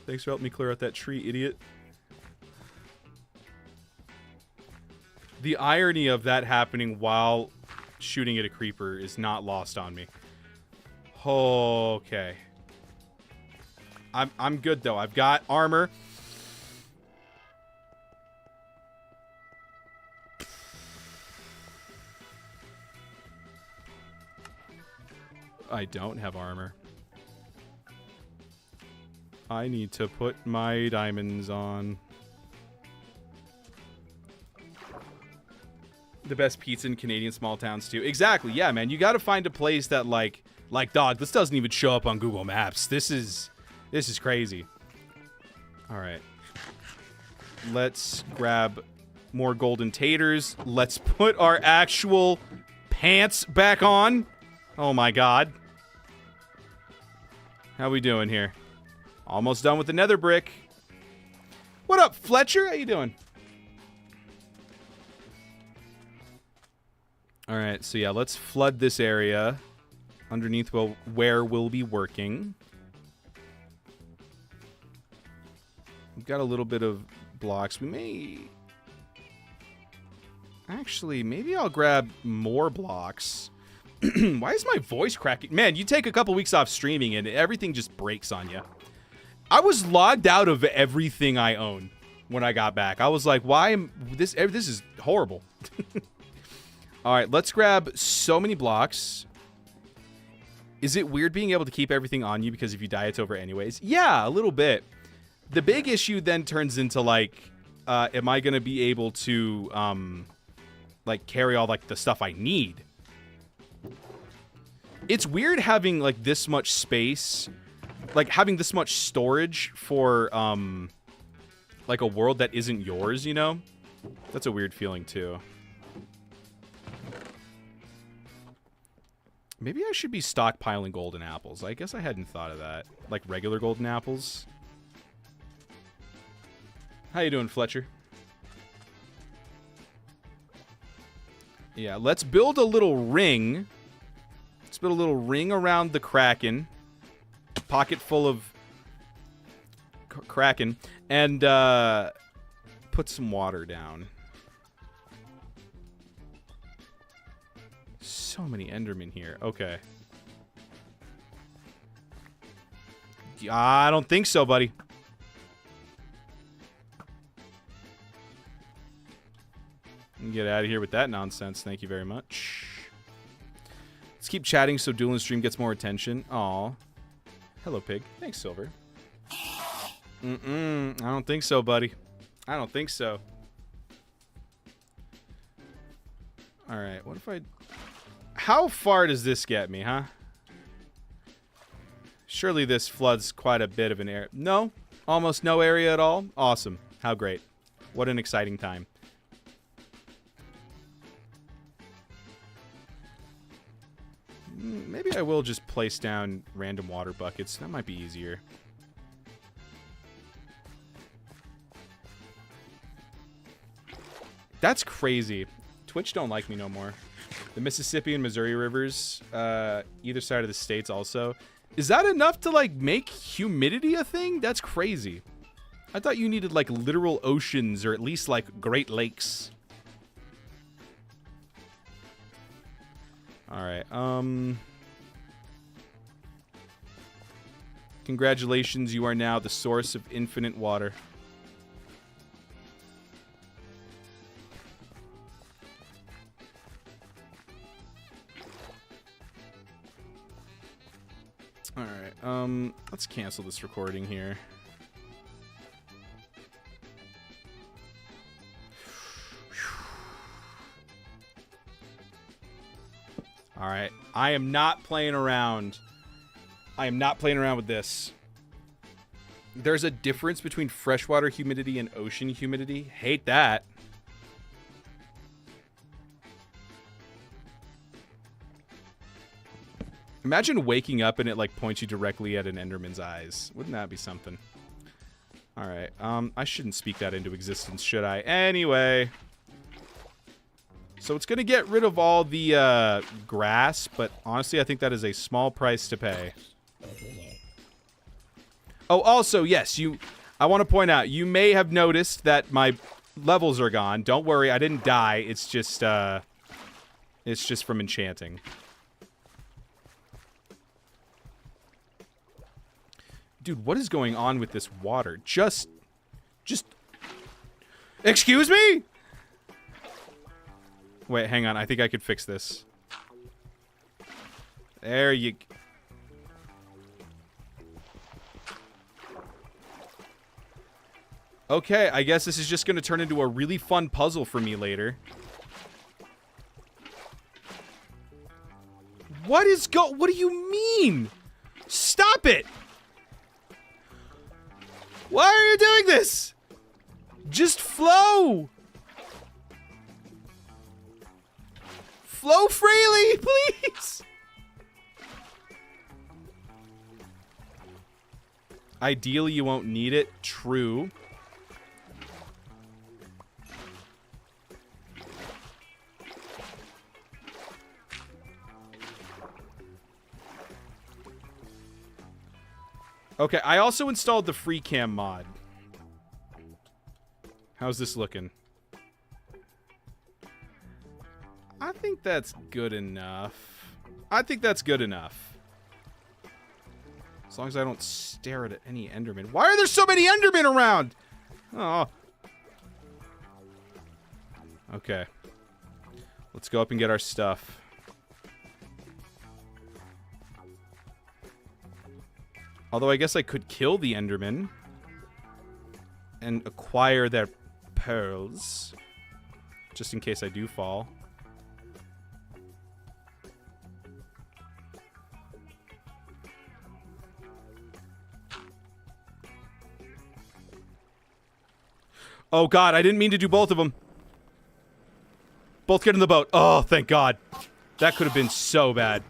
Thanks for helping me clear out that tree, idiot. The irony of that happening while shooting at a creeper is not lost on me. Okay. I'm good, though. I've got armor. I don't have armor. I need to put my diamonds on. The best pizza in Canadian small towns, too. Exactly. Yeah, man. You got to find a place that, like, dog, this doesn't even show up on Google Maps. This is crazy. All right. Let's grab more golden taters. Let's put our actual pants back on. Oh, my God. How we doing here? Almost done with the nether brick. What up, Fletcher? How you doing? All right, so yeah, let's flood this area underneath where we'll be working. We've got a little bit of blocks. We may... Actually, maybe I'll grab more blocks. Why is my voice cracking? Man, you take a couple weeks off streaming and everything just breaks on you. I was logged out of everything I own when I got back. I was like, why am this is horrible. All right, let's grab so many blocks. Is it weird being able to keep everything on you because if you die, it's over anyways? Yeah, a little bit. The big issue then turns into, like, am I going to be able to, like, carry all, like, the stuff I need? It's weird having, like, this much space, like, having this much storage for, like, a world that isn't yours, you know? That's a weird feeling, too. Maybe I should be stockpiling golden apples. I guess I hadn't thought of that. Like regular golden apples. How you doing, Fletcher? Yeah, let's build a little ring. Let's build a little ring around the Kraken. Pocket full of Kraken. And put some water down. So many Endermen here. Okay. I don't think so, buddy. Get out of here with that nonsense. Thank you very much. Let's keep chatting so Dewlan stream gets more attention. Aw. Hello, pig. Thanks, Silver. I don't think so, buddy. I don't think so. Alright, what if I... How far does this get me, huh? Surely this floods quite a bit of an area. No? Almost no area at all? Awesome. How great. What an exciting time. Maybe I will just place down random water buckets. That might be easier. That's crazy. Twitch don't like me no more. The Mississippi and Missouri rivers, either side of the states also. Is that enough to, like, make humidity a thing? That's crazy. I thought you needed, like, literal oceans or at least, like, Great Lakes. Alright, congratulations, you are now the source of infinite water. Alright, let's cancel this recording here. Alright, I am not playing around. I am not playing around with this. There's a difference between freshwater humidity and ocean humidity. Hate that. Imagine waking up and it like points you directly at an Enderman's eyes. Wouldn't that be something? All right. I shouldn't speak that into existence, should I? Anyway. So it's going to get rid of all the grass, but honestly, I think that is a small price to pay. Oh, also, yes, I want to point out, you may have noticed that my levels are gone. Don't worry, I didn't die. It's just from enchanting. Dude, what is going on with this water? Just... Excuse me? Wait, hang on. I think I could fix this. There you... Okay, I guess this is just going to turn into a really fun puzzle for me later. What do you mean? Stop it! Why are you doing this? Just flow! Flow freely, please! Ideally, you won't need it. True. Okay, I also installed the free cam mod. How's this looking? I think that's good enough. I think that's good enough. As long as I don't stare at any Enderman. Why are there so many Endermen around? Oh. Okay. Let's go up and get our stuff. Although I guess I could kill the Enderman and acquire their pearls, just in case I do fall. Oh god, I didn't mean to do both of them. Both get in the boat. Oh, thank god. That could have been so bad.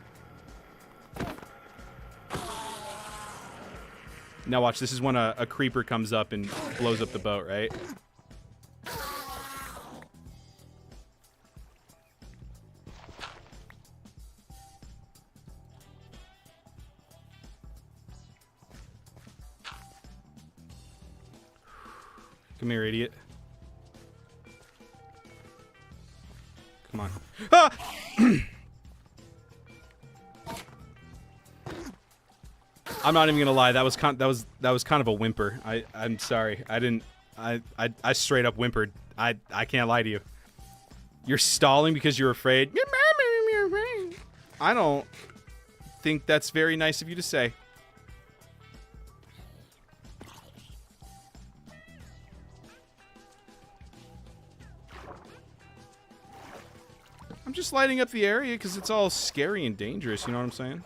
Now watch, this is when a creeper comes up and blows up the boat, right? Come here, idiot. Come on. Ah! I'm not even gonna lie. That was kind of a whimper. I'm sorry. I straight up whimpered. I can't lie to you. You're stalling because you're afraid. I don't think that's very nice of you to say. I'm just lighting up the area because it's all scary and dangerous. You know what I'm saying?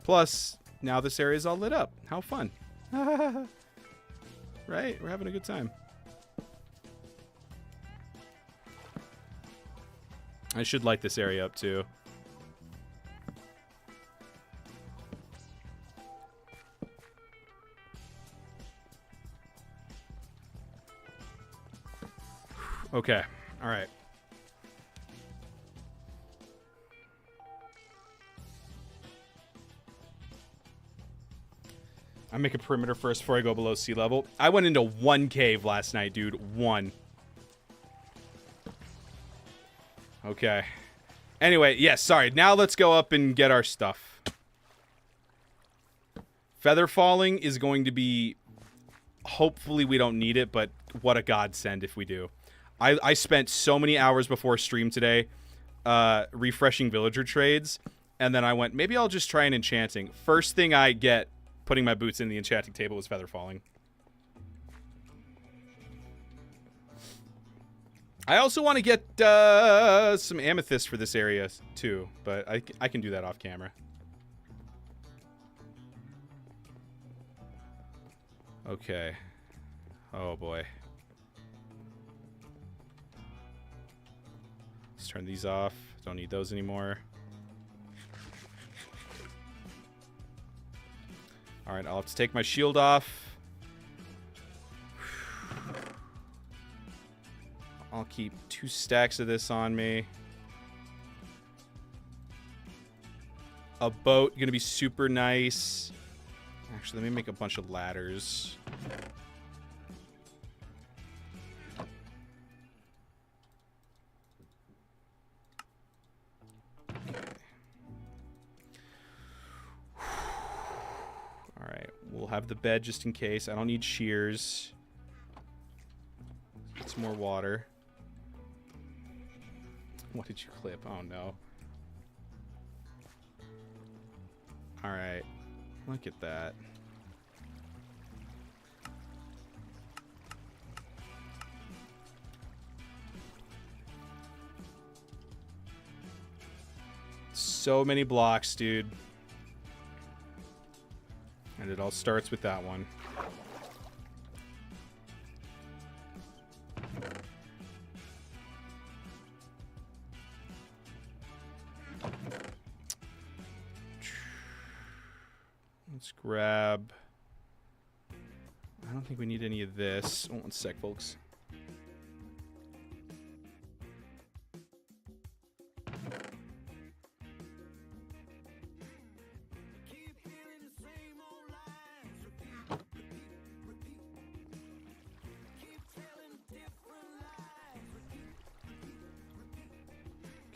Plus, now this area is all lit up. How fun. Right? We're having a good time. I should light this area up too. Okay. All right. I make a perimeter first before I go below sea level. I went into one cave last night, dude. One. Okay. Anyway, yes, sorry. Now let's go up and get our stuff. Feather falling is going to be... Hopefully we don't need it, but what a godsend if we do. I spent so many hours before stream today refreshing villager trades, and then I went, maybe I'll just try an enchanting. First thing I get putting my boots in the enchanting table was feather falling. I also want to get some amethyst for this area too, but I can do that off camera. Okay. Oh boy. Let's turn these off. Don't need those anymore. Alright, I'll have to take my shield off. I'll keep 2 stacks of this on me. A boat, gonna be super nice. Actually, let me make a bunch of ladders. Alright, we'll have the bed just in case. I don't need shears. Get some more water. What did you clip? Oh no. Alright. Look at that. So many blocks, dude. And it all starts with that one. Let's grab... I don't think we need any of this. Oh, one sec, folks.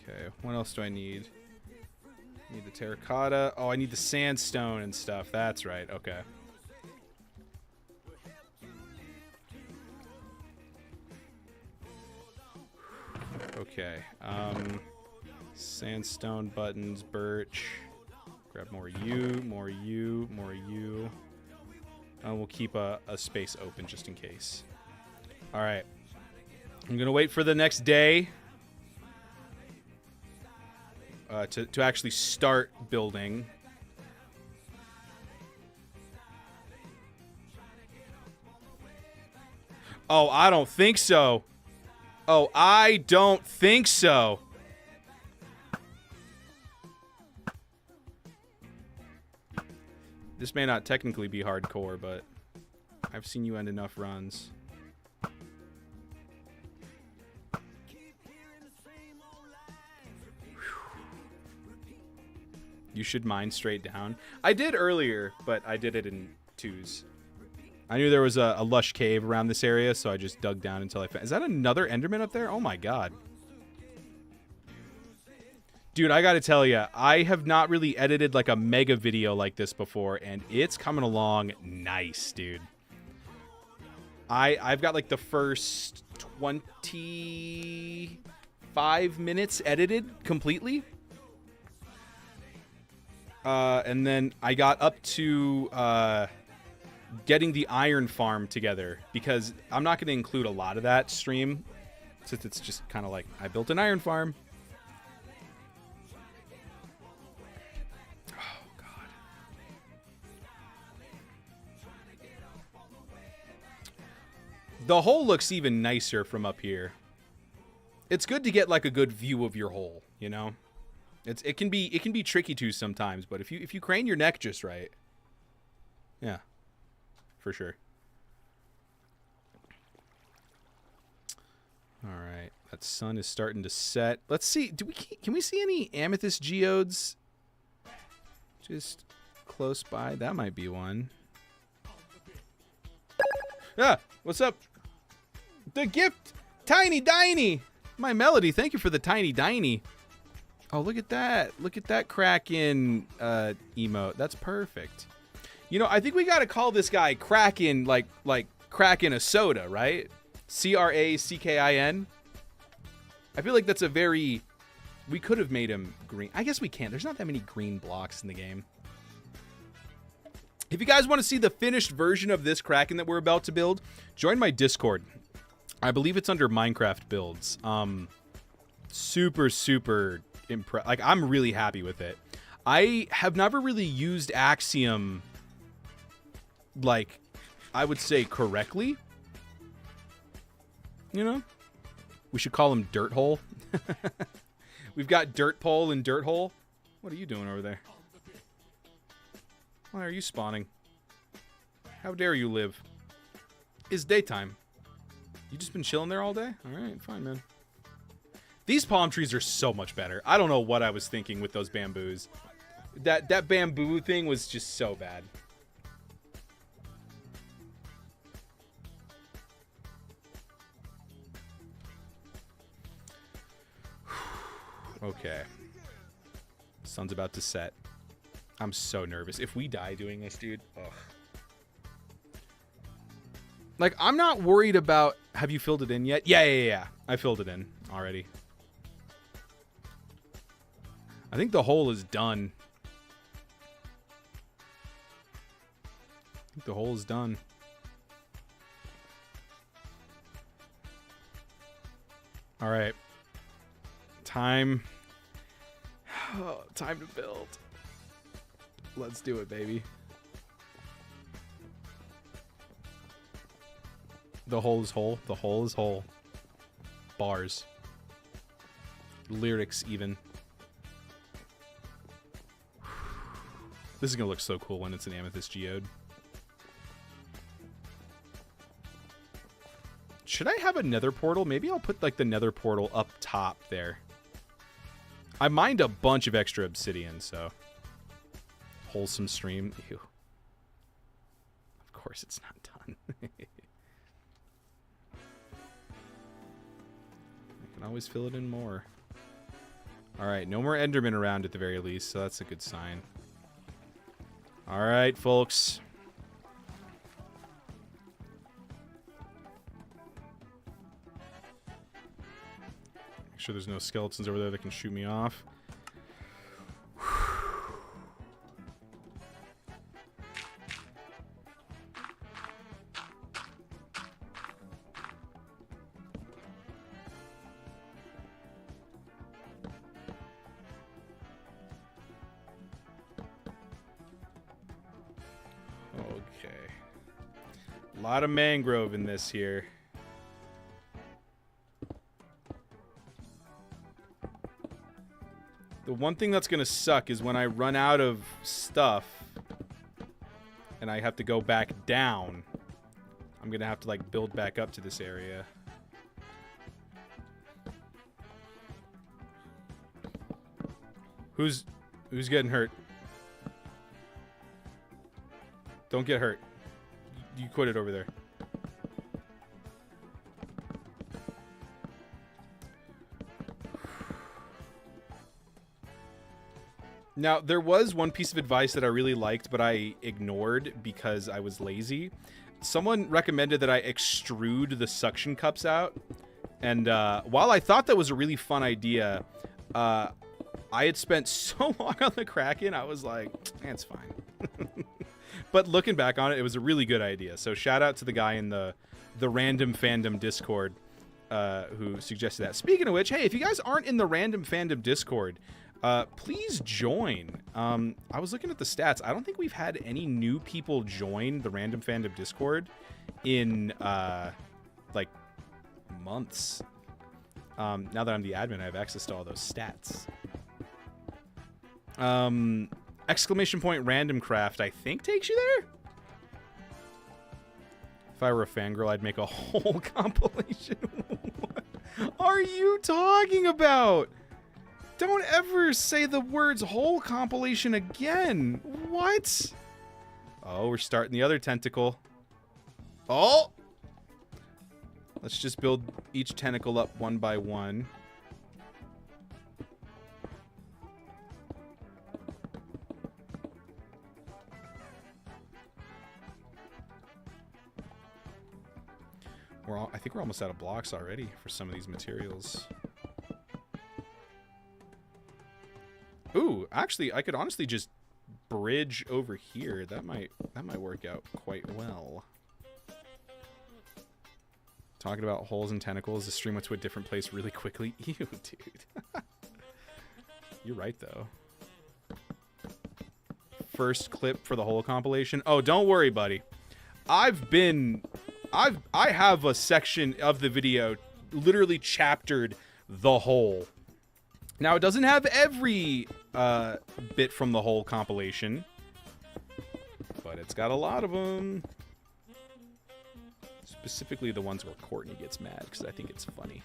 Okay, what else do I need? Need the terracotta. Oh, I need the sandstone and stuff. That's right. Okay. Okay. Sandstone, buttons, birch. Grab more you, more you, more you. And we'll keep a space open just in case. All right. I'm going to wait for the next day. To actually start building. Oh, I don't think so. Oh, I don't think so. This may not technically be hardcore, but I've seen you end enough runs. You should mine straight down. I did earlier, but I did it in 2s. I knew there was a lush cave around this area, so I just dug down until I found... Is that another Enderman up there? Oh my god. Dude, I gotta tell you, I have not really edited like a mega video like this before, and it's coming along nice, dude. I've got like the first 25 minutes edited completely. And then I got up to getting the iron farm together, because I'm not going to include a lot of that stream, since it's just kind of like, I built an iron farm. Oh, God. The hole looks even nicer from up here. It's good to get like a good view of your hole, you know? It can be tricky too sometimes, but if you crane your neck just right, yeah, for sure. All right, that sun is starting to set. Let's see. Can we see any amethyst geodes just close by? That might be one. Ah, what's up? The gift, Tiny Diny. My Melody, thank you for the Tiny Diny. Oh, look at that. Look at that Kraken emote. That's perfect. You know, I think we got to call this guy Kraken, like Kraken a soda, right? Krakin. I feel like that's a very... We could have made him green. I guess we can't. There's not that many green blocks in the game. If you guys want to see the finished version of this Kraken that we're about to build, join my Discord. I believe it's under Minecraft builds. Super like, I'm really happy with it. I have never really used Axiom, like, I would say correctly. You know? We should call him Dirt Hole. We've got Dirt Pole and Dirt Hole. What are you doing over there? Why are you spawning? How dare you live? It's daytime. You just been chilling there all day? Alright, fine, man. These palm trees are so much better. I don't know what I was thinking with those bamboos. That bamboo thing was just so bad. Okay. Sun's about to set. I'm so nervous. If we die doing this, dude, ugh. Like, I'm not worried about... Have you filled it in yet? Yeah. I filled it in already. I think the hole is done. I think the hole is done. All right. Time to build. Let's do it, baby. The hole is whole. The hole is whole. Bars. Lyrics, even. This is going to look so cool when it's an amethyst geode. Should I have a nether portal? Maybe I'll put like the nether portal up top there. I mined a bunch of extra obsidian, so. Wholesome stream. Ew. Of course it's not done. I can always fill it in more. Alright, no more endermen around at the very least, so that's a good sign. Alright, folks. Make sure there's no skeletons over there that can shoot me off. A lot of mangrove in this here. The one thing that's gonna suck is when I run out of stuff and I have to go back down. I'm gonna have to like build back up to this area. Who's getting hurt? Don't get hurt. You quit it over there. Now, there was one piece of advice that I really liked, but I ignored because I was lazy. Someone recommended that I extrude the suction cups out. And while I thought that was a really fun idea, I had spent so long on the Kraken, I was like, it's fine. But looking back on it, it was a really good idea. So shout out to the guy in the Random Fandom Discord who suggested that. Speaking of which, hey, if you guys aren't in the Random Fandom Discord, please join. I was looking at the stats. I don't think we've had any new people join the Random Fandom Discord in like months. Now that I'm the admin, I have access to all those stats. Exclamation point random craft, I think, takes you there? If I were a fangirl, I'd make a whole compilation. What are you talking about? Don't ever say the words whole compilation again. What? Oh, we're starting the other tentacle. Oh! Let's just build each tentacle up one by one. I think we're almost out of blocks already for some of these materials. Ooh, actually, I could honestly just bridge over here. That might work out quite well. Talking about holes and tentacles, the stream went to a different place really quickly. Ew, dude. You're right, though. First clip for the whole compilation. Oh, don't worry, buddy. I've been I have a section of the video literally chaptered the hole. Now, it doesn't have every bit from the whole compilation, but it's got a lot of them. Specifically the ones where Courtney gets mad, because I think it's funny.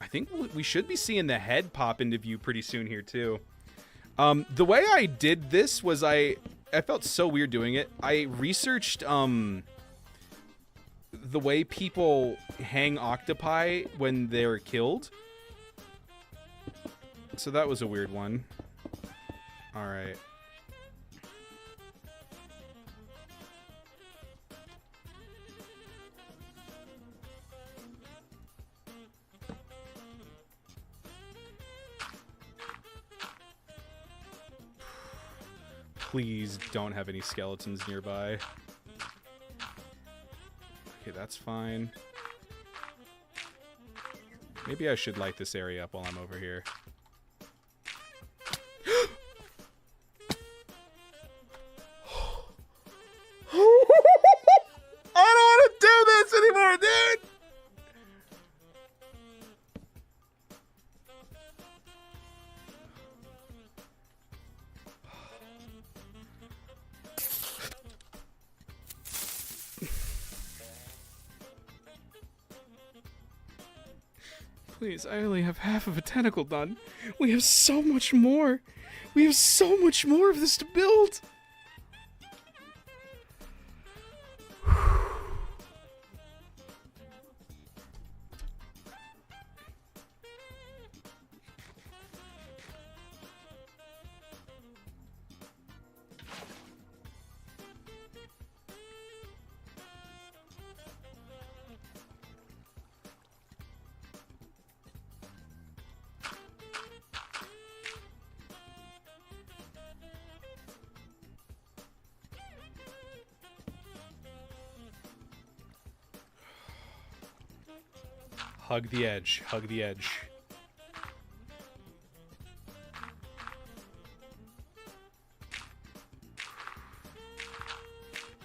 I think we should be seeing the head pop into view pretty soon here, too. The way I did this was I felt so weird doing it. I researched the way people hang octopi when they're killed. So that was a weird one. All right. Please don't have any skeletons nearby. Okay, that's fine. Maybe I should light this area up while I'm over here. I don't want to do this anymore, dude! Please, I only have half of a tentacle done. We have so much more. We have so much more of this to build. Hug the edge. Hug the edge.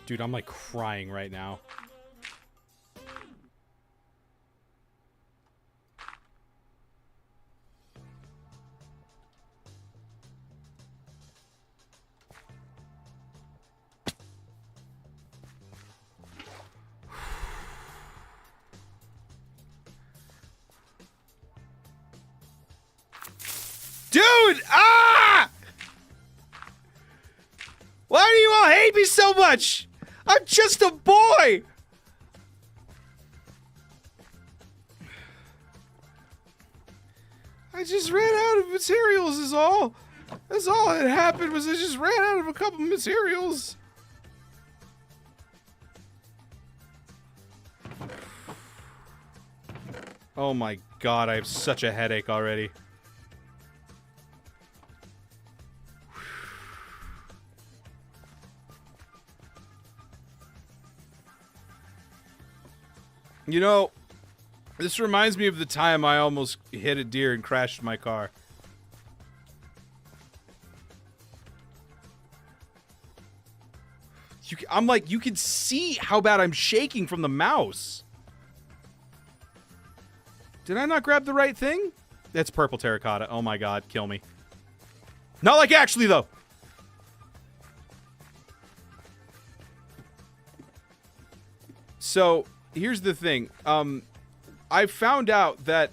Dude, I'm like crying right now. Dude! Ah! Why do you all hate me so much? I'm just a boy! I just ran out of materials is all. That's all that happened was I just ran out of a couple materials. Oh my god, I have such a headache already. You know, this reminds me of the time I almost hit a deer and crashed my car. I'm like, you can see how bad I'm shaking from the mouse. Did I not grab the right thing? That's purple terracotta. Oh my god, kill me. Not like actually, though. So, here's the thing. I found out that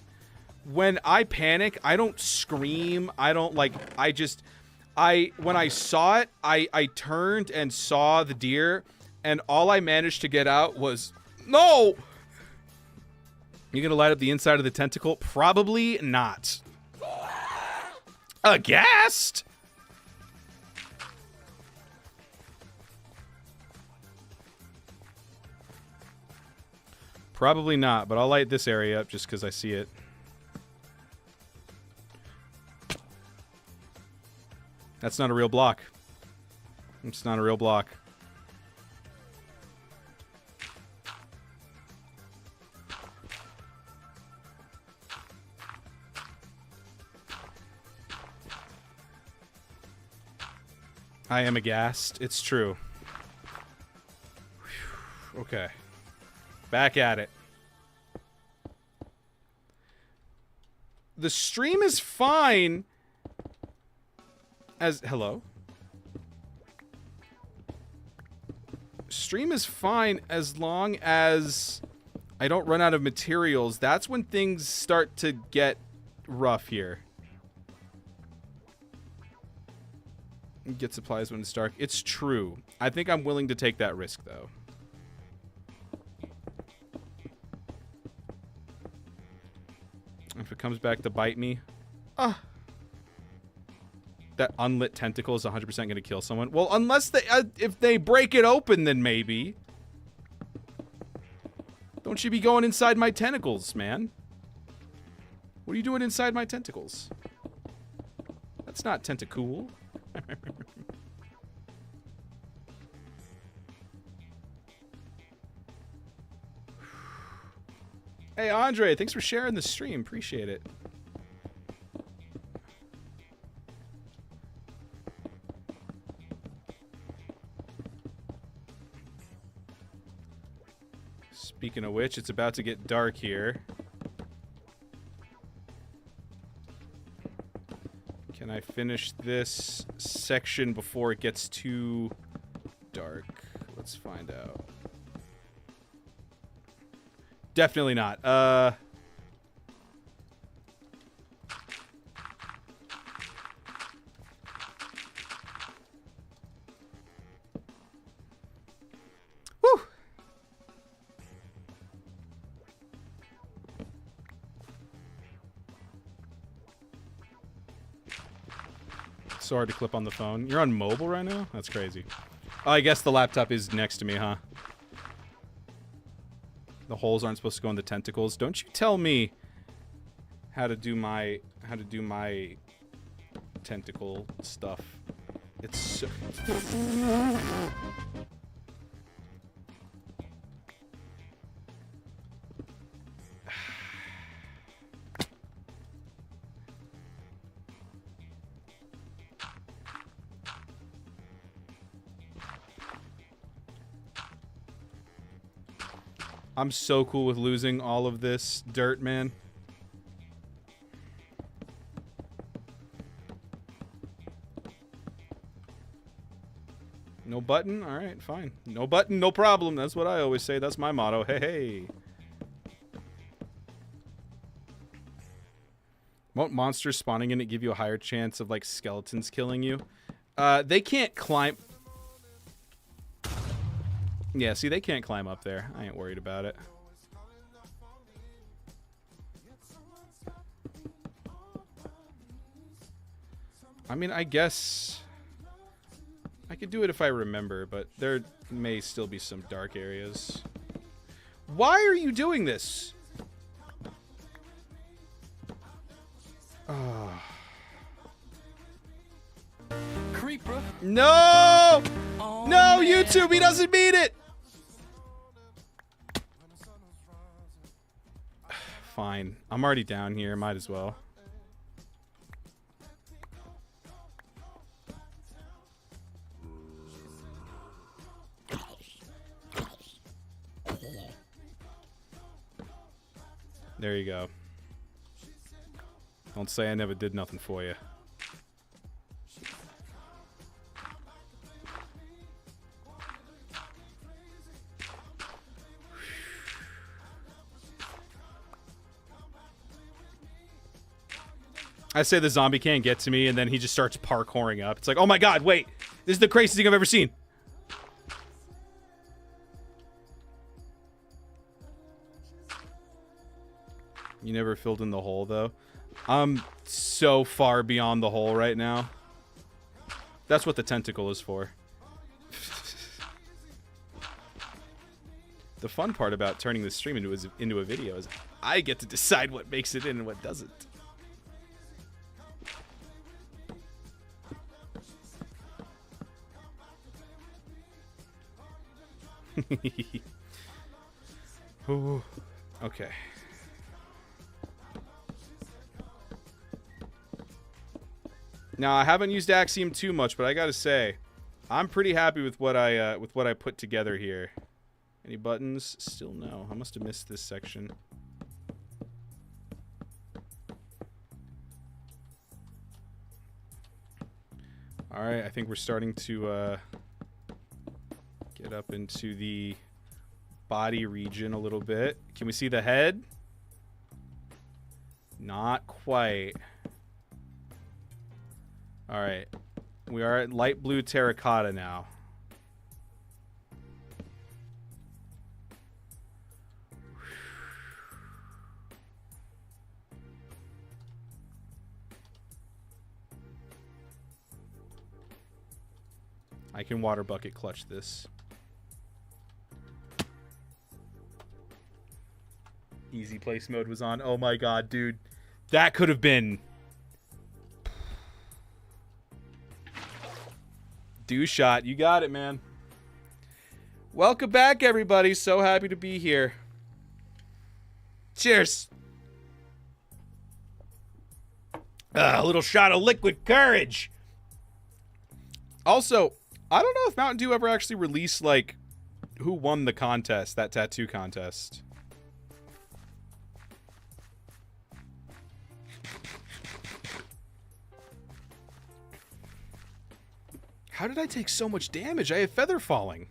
when I panic, I don't scream. I don't, like, when I saw it, I turned and saw the deer, and all I managed to get out was, no! You gonna light up the inside of the tentacle? Probably not. Aghast? Probably not, but I'll light this area up just because I see it. That's not a real block. It's not a real block. I am aghast. It's true. Whew. Okay. Back at it. The stream is fine as... Hello? Stream is fine as long as I don't run out of materials. That's when things start to get rough here. Get supplies when it's dark. It's true. I think I'm willing to take that risk, though. If it comes back to bite me... That unlit tentacle is 100% going to kill someone. Well, unless they... if they break it open, then maybe. Don't you be going inside my tentacles, man. What are you doing inside my tentacles? That's not tentacool. Hey, Andre, thanks for sharing the stream. Appreciate it. Speaking of which, it's about to get dark here. Can I finish this section before it gets too dark? Let's find out. Definitely not. Whew. So hard to clip on the phone. You're on mobile right now? That's crazy. Oh, I guess the laptop is next to me, huh? The holes aren't supposed to go in the tentacles. Don't you tell me how to do my tentacle stuff. It's so... I'm so cool with losing all of this dirt, man. No button? Alright, fine. No button, no problem. That's what I always say. That's my motto. Hey, hey. Won't monsters spawning in it give you a higher chance of, like, skeletons killing you? They can't climb... Yeah, see, they can't climb up there. I ain't worried about it. I mean, I guess I could do it if I remember, but there may still be some dark areas. Why are you doing this? Oh. Creeper. No! No, YouTube, he doesn't mean it! Fine. I'm already down here. Might as well. There you go. Don't say I never did nothing for you. I say the zombie can't get to me, and then he just starts parkouring up. It's like, oh my god, wait! This is the craziest thing I've ever seen! You never filled in the hole, though. I'm so far beyond the hole right now. That's what the tentacle is for. The fun part about turning the stream into a video is I get to decide what makes it in and what doesn't. Ooh, okay. Now, I haven't used Axiom too much, but I gotta say, I'm pretty happy with what I put together here. Any buttons? Still no. I must have missed this section. All right, I think we're starting to get up into the body region a little bit. Can we see the head? Not quite. All right. We are at light blue terracotta now. I can water bucket clutch this. Easy place mode was on. Oh my god, dude. That could have been... Do shot. You got it, man. Welcome back, everybody. So happy to be here. Cheers. A little shot of liquid courage. Also, I don't know if Mountain Dew ever actually released, like, who won the contest, that tattoo contest. How did I take so much damage? I have feather falling.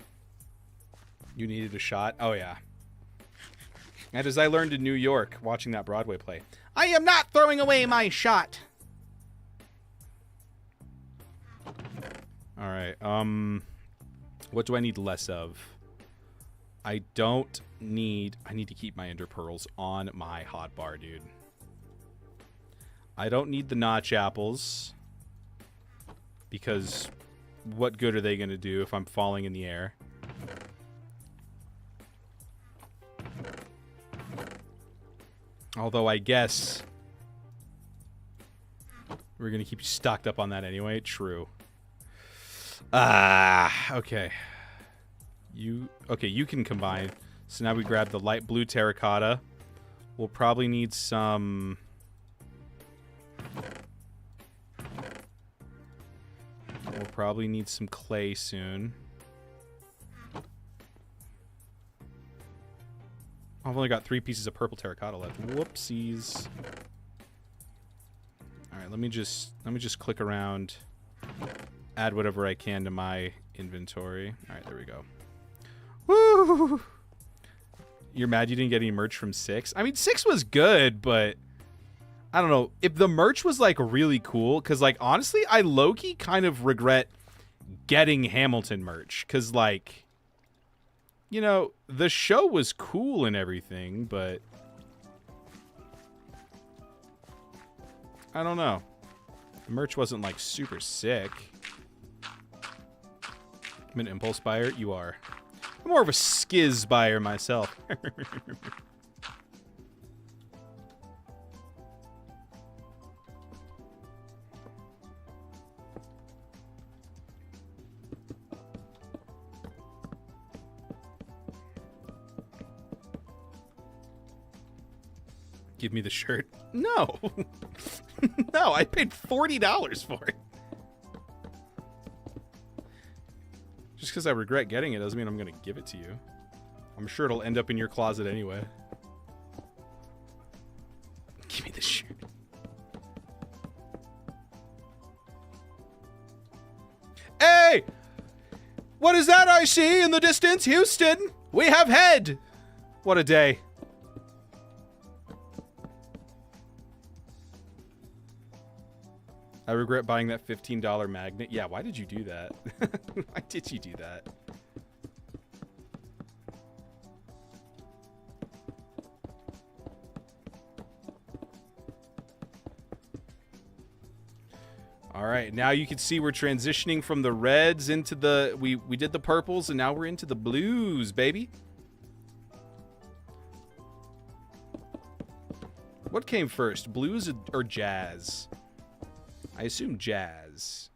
You needed a shot? Oh, yeah. And as I learned in New York, watching that Broadway play, I am not throwing away my shot. All right. What do I need less of? I need to keep my ender pearls on my hotbar, dude. I don't need the notch apples because what good are they going to do if I'm falling in the air? Although I guess we're going to keep you stocked up on that anyway. True. Okay. You can combine. So now we grab the light blue terracotta. We'll probably need some... We'll probably need some clay soon. I've only got 3 pieces of purple terracotta left. Whoopsies. All right, let me just click around, add whatever I can to my inventory. All right, there we go. Woo! You're mad you didn't get any merch from 6? I mean, 6 was good, but I don't know. If the merch was, like, really cool, because, like, honestly, I low-key kind of regret getting Hamilton merch, because, like, you know, the show was cool and everything, but I don't know. The merch wasn't, like, super sick. I'm an impulse buyer. You are. I'm more of a skiz buyer myself. Give me the shirt. No. No, I paid $40 for it. Just because I regret getting it doesn't mean I'm going to give it to you. I'm sure it'll end up in your closet anyway. Give me the shirt. Hey! What is that I see in the distance, Houston? We have head! What a day. I regret buying that $15 magnet. Yeah, why did you do that? Why did you do that? All right, now you can see we're transitioning from the reds into the... We did the purples, and now we're into the blues, baby. What came first, blues or jazz? I assume jazz.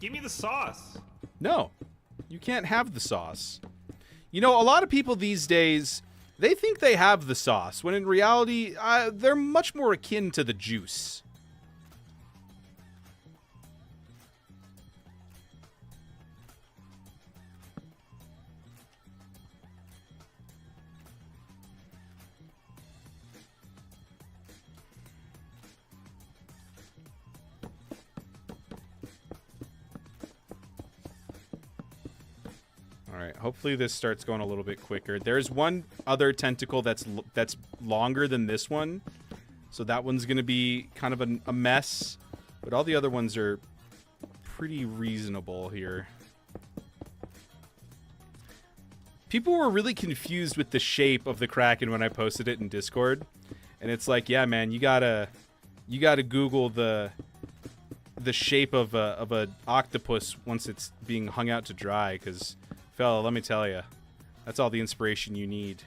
Give me the sauce. No, you can't have the sauce. You know, a lot of people these days, They think they have the sauce, when in reality, they're much more akin to the juice. Alright, hopefully this starts going a little bit quicker. There's one other tentacle that's longer than this one. So that one's going to be kind of a mess. But all the other ones are pretty reasonable here. People were really confused with the shape of the Kraken when I posted it in Discord. And it's like, yeah, man, you gotta Google the shape of a octopus once it's being hung out to dry, because... Fella, let me tell you, that's all the inspiration you need.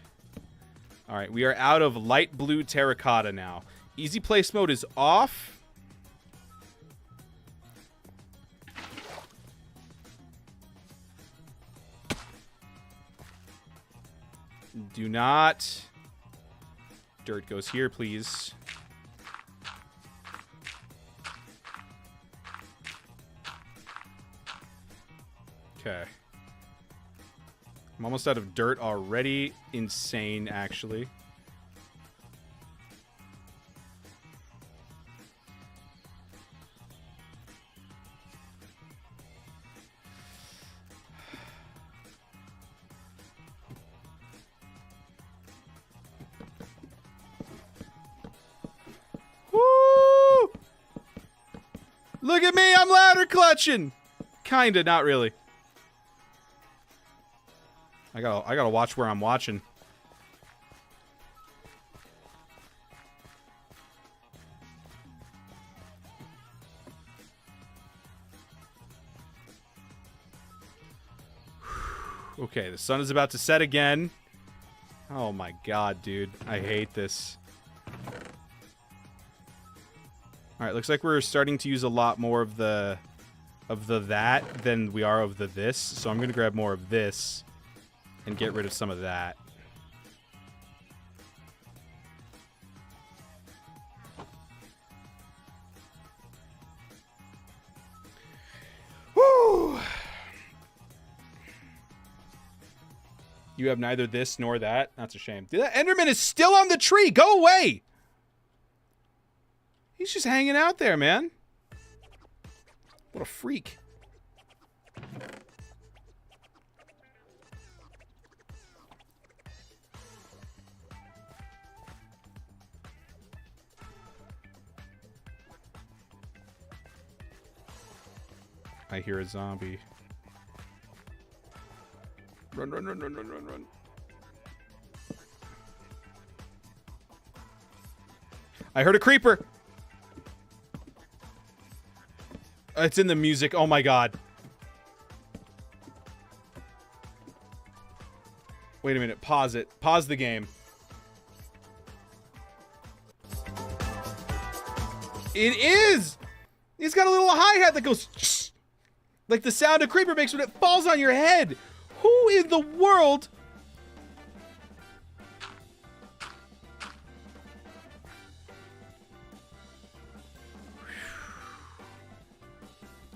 All right, we are out of light blue terracotta now. Easy place mode is off. Do not. Dirt goes here, please. Okay. I'm almost out of dirt already. Insane, actually. Woo! Look at me, I'm ladder clutching! Kinda, not really. I gotta watch where I'm watching. Okay, the sun is about to set again. Oh my god, dude. I hate this. Alright, looks like we're starting to use a lot more of the that than we are of the this. So I'm gonna grab more of this and get rid of some of that. Woo! You have neither this nor that? That's a shame. Dude, that Enderman is still on the tree! Go away! He's just hanging out there, man. What a freak. I hear a zombie. Run, run, run, run, run, run, run. I heard a creeper. It's in the music. Oh my god. Wait a minute. Pause it. Pause the game. It is! He's got a little hi-hat that goes... like the sound a creeper makes when it falls on your head. Who in the world...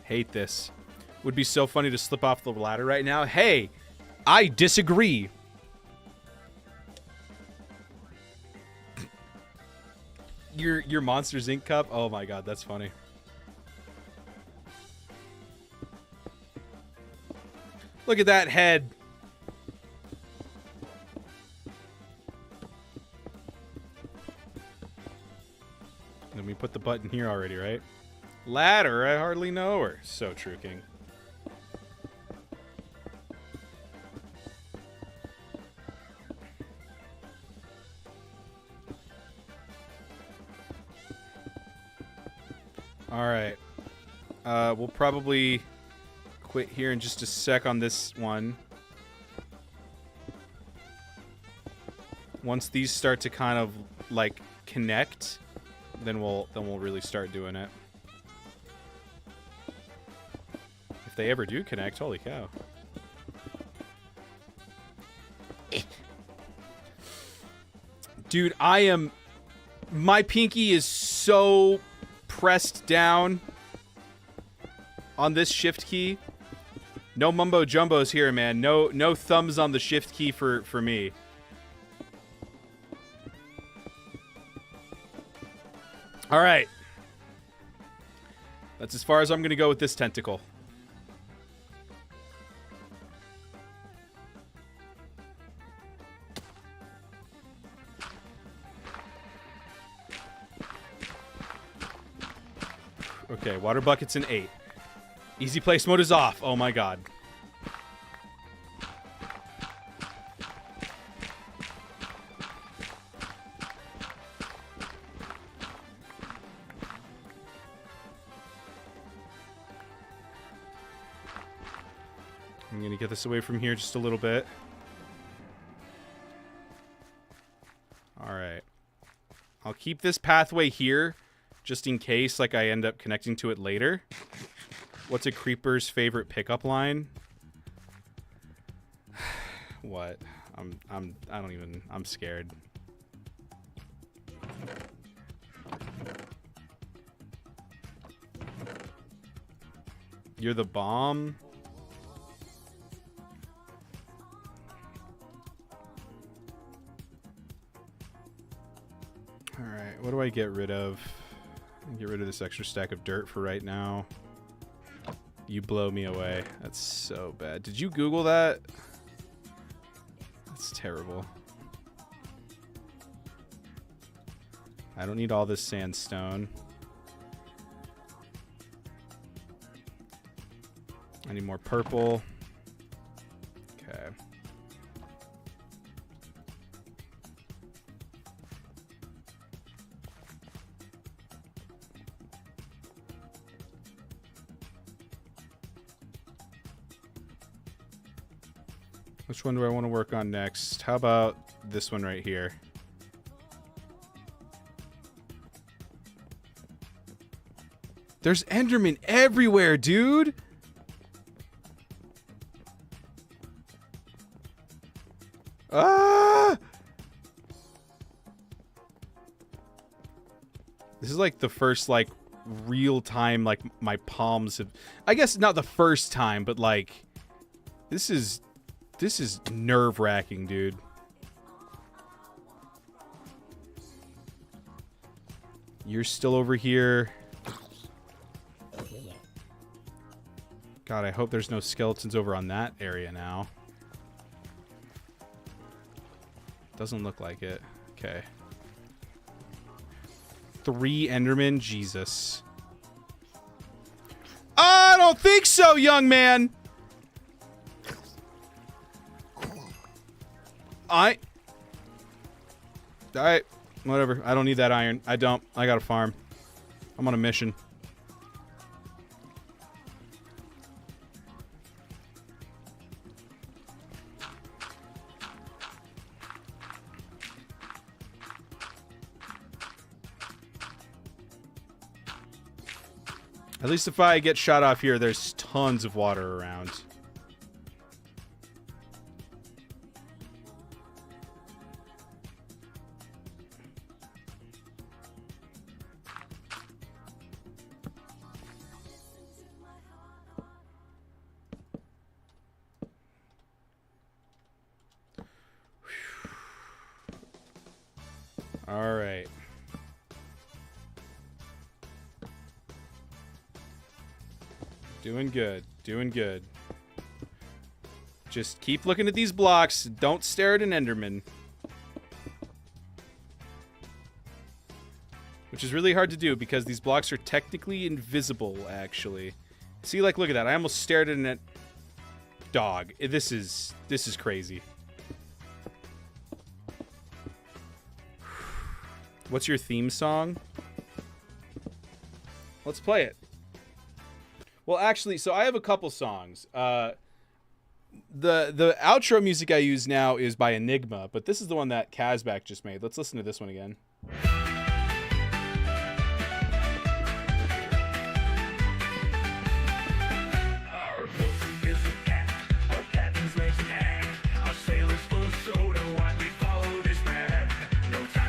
Hate this. Would be so funny to slip off the ladder right now. Hey, I disagree. Your Monsters Inc. cup? Oh my god, that's funny. Look at that head. Then we put the button here already, right? Ladder, I hardly know her. So true, King. Alright. We'll probably quit here in just a sec on this one. Once these start to kind of like connect, then we'll really start doing it. If they ever do connect, holy cow. Dude, my pinky is so pressed down on this shift key. No mumbo jumbos here, man. No thumbs on the shift key for me. All right. That's as far as I'm going to go with this tentacle. Okay, water bucket's an 8. Easy place mode is off. Oh my god. I'm gonna get this away from here just a little bit. Alright. I'll keep this pathway here just in case like I end up connecting to it later. What's a creeper's favorite pickup line? What? I'm scared. You're the bomb? Alright, what do I get rid of? Get rid of this extra stack of dirt for right now. You blow me away. That's so bad. Did you Google that? That's terrible. I don't need all this sandstone. I need more purple. Okay. Which one do I want to work on next? How about this one right here? There's Enderman everywhere, dude! Ah! This is like the first, like, real time, like, my palms have... I guess not the first time, but, like... This is nerve-wracking, dude. You're still over here. God, I hope there's no skeletons over on that area now. Doesn't look like it. Okay. 3 Endermen? Jesus. I don't think so, young man! Alright, whatever. I don't need that iron. I don't. I got a farm. I'm on a mission. At least if I get shot off here, there's tons of water around. All right. Doing good. Doing good. Just keep looking at these blocks. Don't stare at an Enderman. Which is really hard to do because these blocks are technically invisible, actually. See, like, look at that. I almost stared at a dog. This is crazy. What's your theme song? Let's play it. Well, actually, so I have a couple songs. The outro music I use now is by Enigma, but this is the one that Kazbak just made. Let's listen to this one again. No time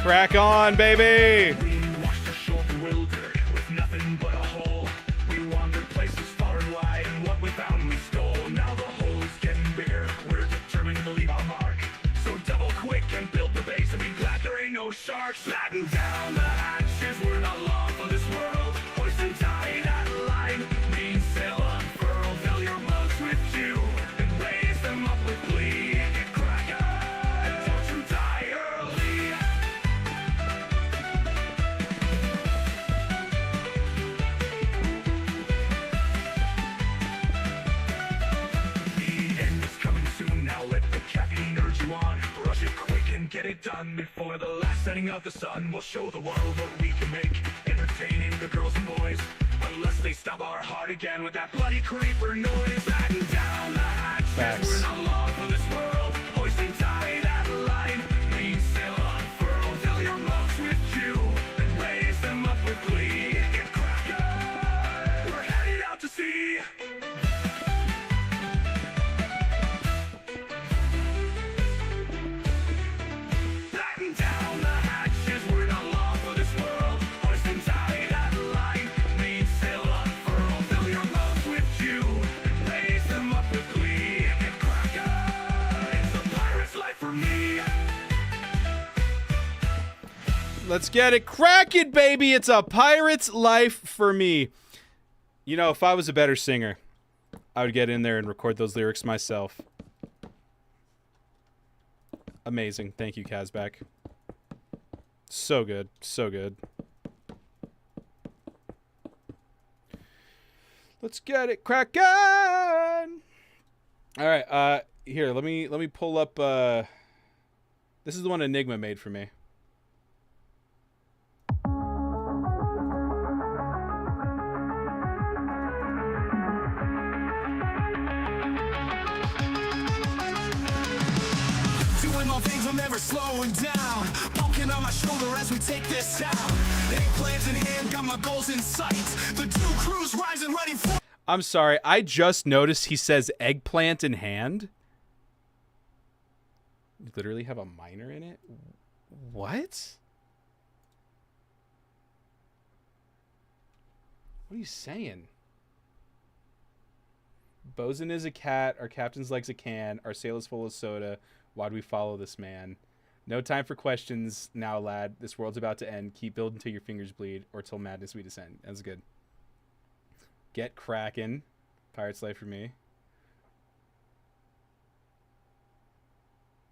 Crack on, baby. We washed ashore bewildered with nothing but a hole. We wandered places far and wide, and what we found we stole. Now the hole's getting bigger. We're determined to leave our mark. So double quick and build the base, and be glad there ain't no sharks. Batten down the hatches, we're not long for this world. Hoist and tie that line, main sail unfurl. Fill your mugs with dew, and raise them up with glee. Get crackin', and don't you die early. The end is coming soon, now let the caffeine urge you on. Rush it quick and get it done before the last setting of the sun. We'll show the world what we can make, entertaining the girls and boys. Unless they stop our heart again with that bloody creeper noise. Batten down the hatches, Facts. we're not long for this world. Hoist and tie that line, main sail unfurl. Fill your mugs with dew, and raise them up with glee. Get crackin', we're headed out to sea. Batten down the hatches, we're not long for this world. Hoist and tie that line, main sail unfurl. Fill your mugs with dew, and raise them up with glee. Get crackin', it's a pirate's life for me. Let's get it. Crack it, baby. It's a pirate's life for me. You know, if I was a better singer, I would get in there and record those lyrics myself. Amazing. Thank you, Kazbak. So good. So good. Let's get it crackin'. All right. Here, let me pull up. This is the one Enigma made for me. Doing my things, I'm never slowing down. Poking on my shoulder as we take this out. Eggplants in hand, got my goals in sight. The two crews rising, ready for. I'm sorry. I just noticed he says eggplant in hand. You literally have a minor in it? What? What are you saying? Bosun is a cat. Our captain's leg's a can. Our sail is full of soda. Why'd we follow this man? No time for questions now, lad. This world's about to end. Keep building till your fingers bleed, or till madness we descend. That's good. Get crackin'. Pirate's life for me.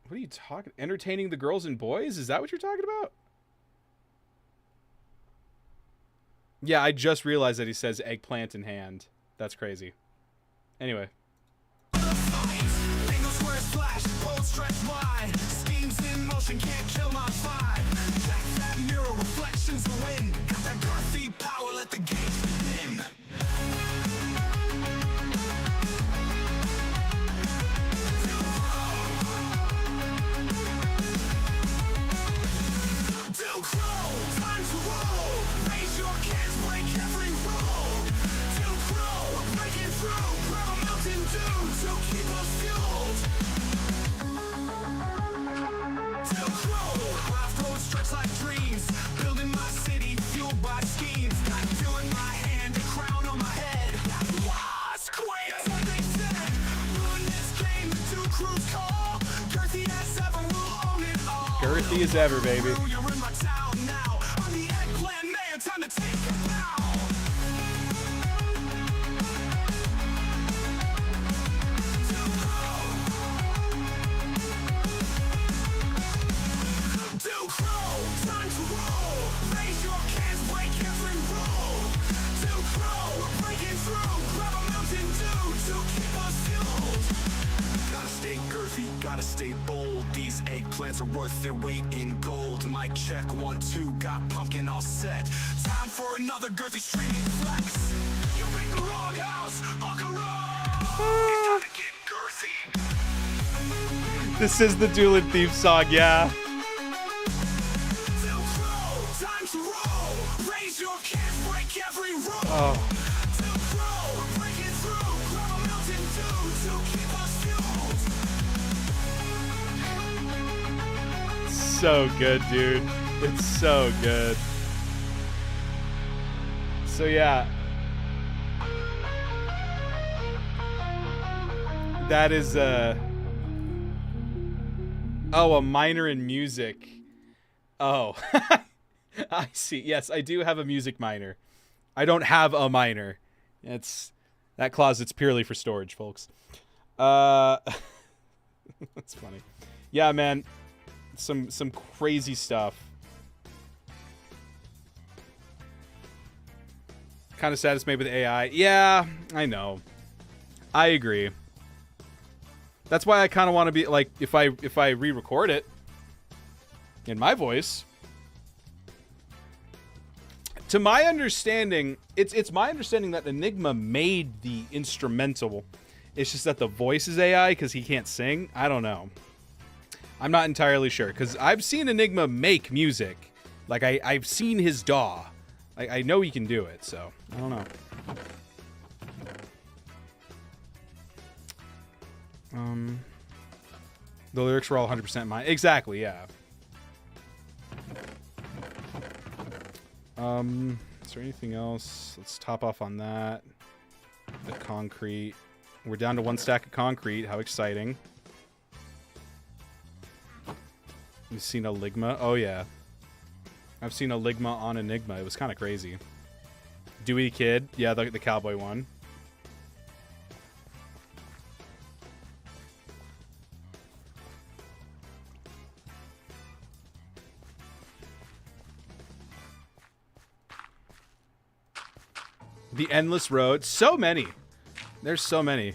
What are you talking? Entertaining the girls and boys? Is that what you're talking about? Yeah, I just realized that he says eggplant in hand. That's crazy. Anyway. Angles where it's flash, bold stretch wide. Schemes in motion can't kill my vibe. Check that mirror, reflections of wind. Got that girthy power, let the games begin. Till crow, time to roll. Raise your cans, break every rule. Till crow, we're breaking through. Grab a Mountain Dew to keep us fueled. Till crow, craft roads stretch like dreams. Building my city, fueled by schemes. Got dew in my hand, a crown on my head. Squeak, that's what they said. Ruin this game, the two crews call. Girthy as ever, we'll own it all. Girthy as ever, baby. You're in my town now. I'm the eggplant man, time to take it now. Till crow, time to roll. Raise your cans, break every rule. Till crow, we're breaking through. Grab a Mountain Dew to keep us fueled. Gotta stay girthy, gotta stay bold. These eggplants are worth their weight in gold. Mic check, 1, 2, got pumpkin all set. Time for another girthy streaming flex. You picked the wrong house, Buckaroo. It's time to get girthy. This is the Dewlan theme song, yeah. Till crow, time to roll. Raise your cans, break every rule. Oh. Till crow, we're breaking through. Grab a Mountain Dew to keep us fueled. So good, dude. It's so good. So yeah. That is oh, a minor in music. Oh. I see. Yes, I do have a music minor. I don't have a minor. That closet's purely for storage, folks. That's funny. Yeah, man. Some crazy stuff. Kind of satisfied with AI. Yeah, I know. I agree. That's why I kind of want to be like, if I re-record it in my voice. To my understanding, it's my understanding that Enigma made the instrumental. It's just that the voice is AI because he can't sing. I don't know. I'm not entirely sure because I've seen Enigma make music. Like I've seen his DAW. I know he can do it, so I don't know. The lyrics were all 100% mine. Exactly, yeah. Is there anything else? Let's top off on that. The concrete. We're down to 1 stack of concrete. How exciting. You've seen a Ligma? Oh, yeah. I've seen a Ligma on Enigma. It was kind of crazy. Dewey Kid. Yeah, the cowboy one. The Endless Road. So many. There's so many.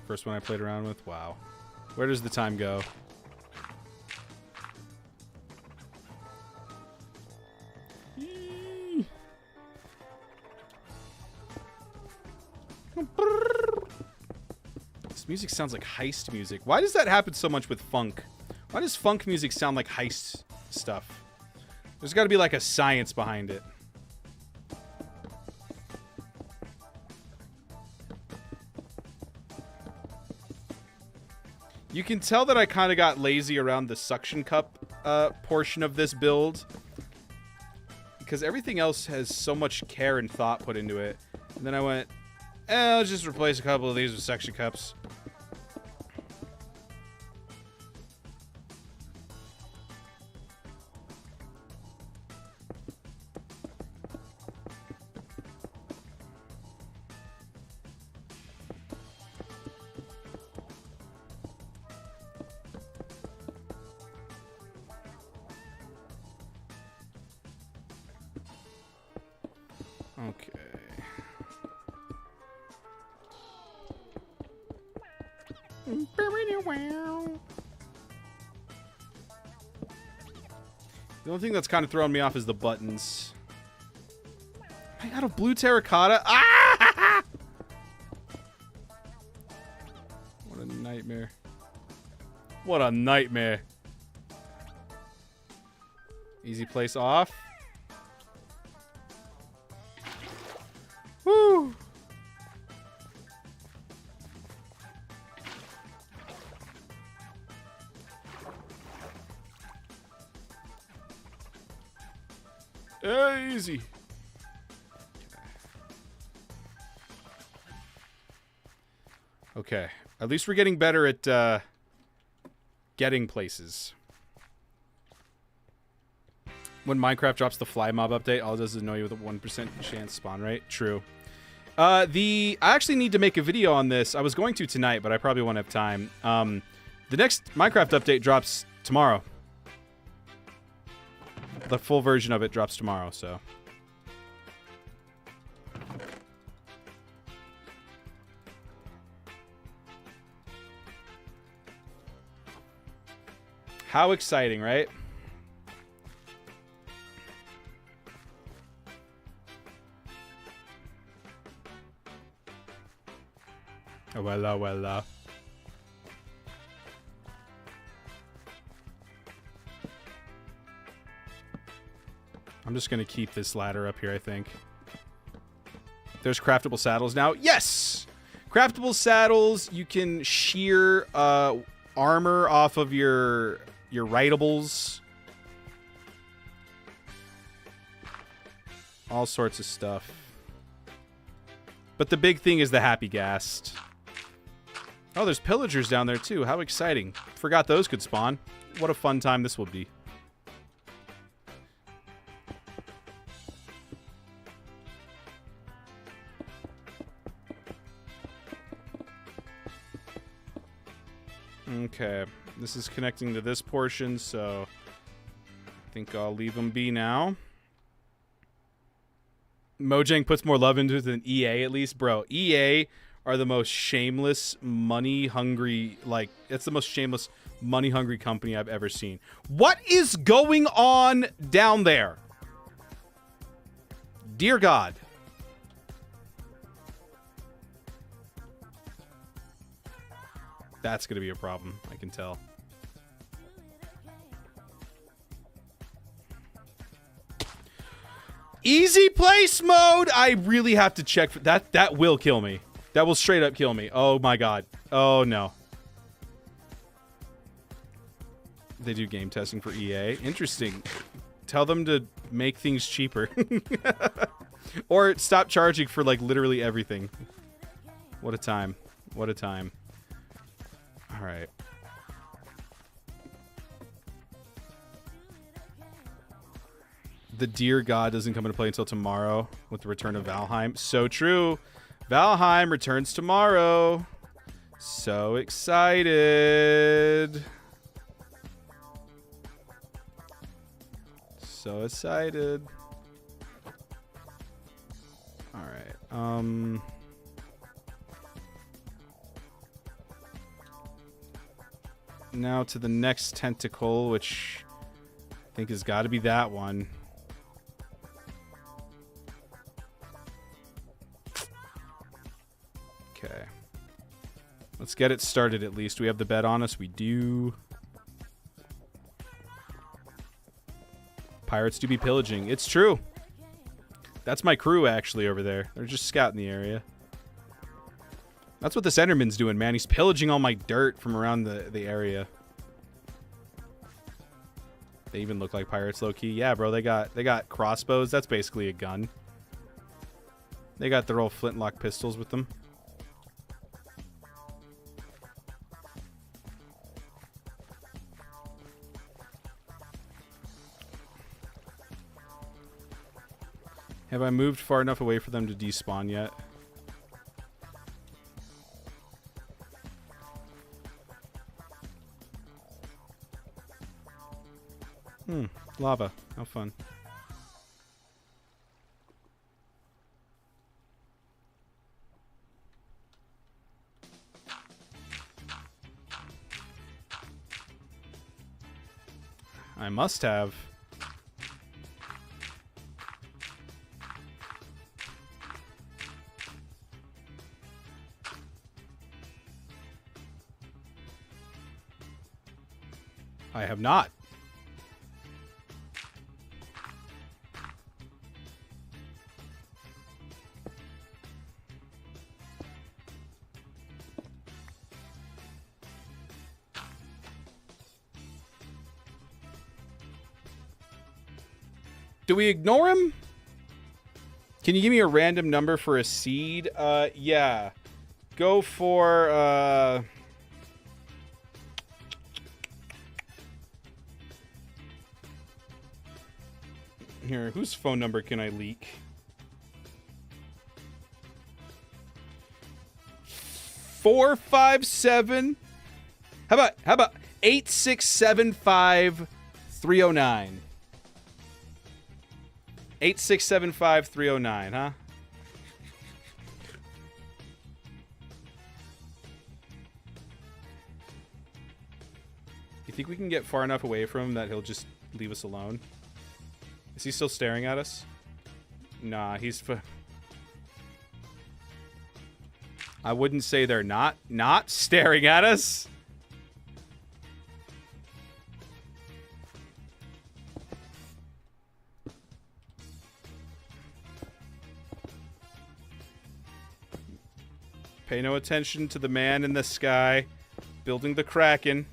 First one I played around with. Wow. Where does the time go? This music sounds like heist music. Why does that happen so much with funk? Why does funk music sound like heist stuff? There's got to be like a science behind it. You can tell that I kind of got lazy around the suction cup portion of this build. Because everything else has so much care and thought put into it. And then I went, let's just replace a couple of these with suction cups. The only thing that's kind of throwing me off is the buttons. Am I out of blue terracotta? Ah! What a nightmare. What a nightmare. Easy place off. Woo! Easy. Okay. At least we're getting better at getting places. When Minecraft drops the fly mob update, all it does is annoy you with a 1% chance spawn rate. True. I actually need to make a video on this. I was going to tonight, but I probably won't have time. The next Minecraft update drops tomorrow. The full version of it drops tomorrow, so. How exciting, right? Oh, well. I'm just going to keep this ladder up here, I think. There's craftable saddles now. Yes! Craftable saddles, you can shear armor off of your writables. All sorts of stuff. But the big thing is the Happy Ghast. Oh, there's pillagers down there too. How exciting. Forgot those could spawn. What a fun time this will be. Okay, this is connecting to this portion, so I think I'll leave them be now. Mojang puts more love into it than EA, at least. Bro, EA are the most shameless, money-hungry, like, it's the most shameless, money-hungry company I've ever seen. What is going on down there? Dear God. That's going to be a problem, I can tell. Easy place mode! I really have to check for that. That will kill me. That will straight up kill me. Oh my God. Oh no. They do game testing for EA. Interesting. Tell them to make things cheaper. Or stop charging for like literally everything. What a time. What a time. All right. The Dear God doesn't come into play until tomorrow with the return of Valheim. So true. Valheim returns tomorrow. So excited. So excited. All right. Now to the next tentacle, which I think has got to be that one. Okay. Let's get it started at least. We have the bed on us. We do. Pirates do be pillaging. It's true. That's my crew actually over there. They're just scouting the area. That's what this Enderman's doing, man. He's pillaging all my dirt from around the area. They even look like pirates low-key. Yeah, bro, they got crossbows. That's basically a gun. They got their old flintlock pistols with them. Have I moved far enough away for them to despawn yet? Lava. How fun. I must have. I have not. Do we ignore him? Can you give me a random number for a seed? Yeah. Go for, Here, whose phone number can I leak? 457. How about 8675-309? 8675-309, huh? You think we can get far enough away from him that he'll just leave us alone? Is he still staring at us? Nah, he's... I wouldn't say they're not staring at us. Pay no attention to the man in the sky. building the Kraken.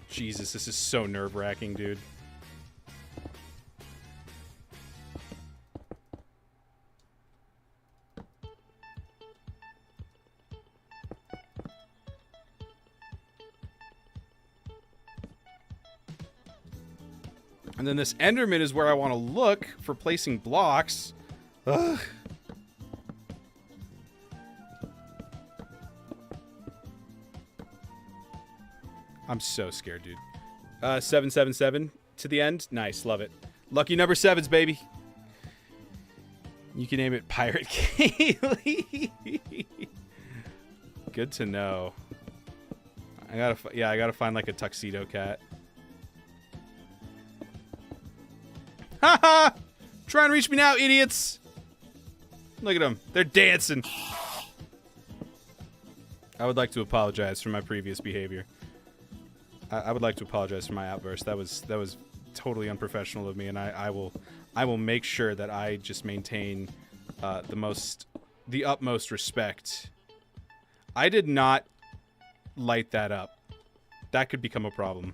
Jesus, this is so nerve-wracking, dude. And then this Enderman is where I want to look for placing blocks. Ugh. I'm so scared, dude. 777 to the end. Nice, love it. Lucky number 7s, baby. You can name it Pirate Kaylee. Good to know. I gotta find like a tuxedo cat. Haha! Try and reach me now, idiots! Look at them. They're dancing. I would like to apologize for my previous behavior. I would like to apologize for my outburst. That was totally unprofessional of me, and I will make sure that I just maintain the utmost respect. I did not light that up. That could become a problem.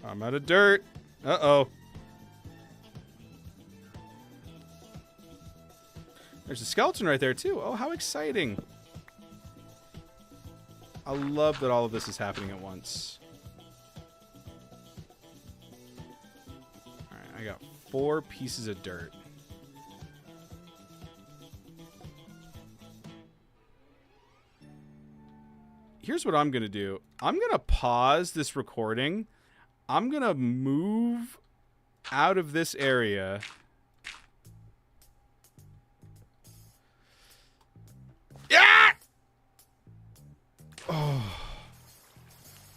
I'm out of dirt. Uh-oh. There's a skeleton right there, too. Oh, how exciting. I love that all of this is happening at once. Alright, I got 4 pieces of dirt. Here's what I'm going to do. I'm going to pause this recording. I'm going to move out of this area. Yeah! Oh.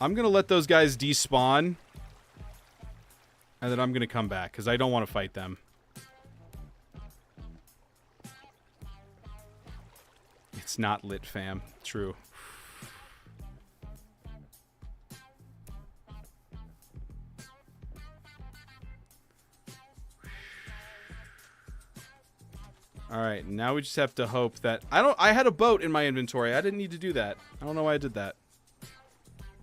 I'm going to let those guys despawn. And then I'm going to come back because I don't want to fight them. It's not lit, fam. True. All right, now we just have to hope that I had a boat in my inventory. I didn't need to do that. I don't know why I did that.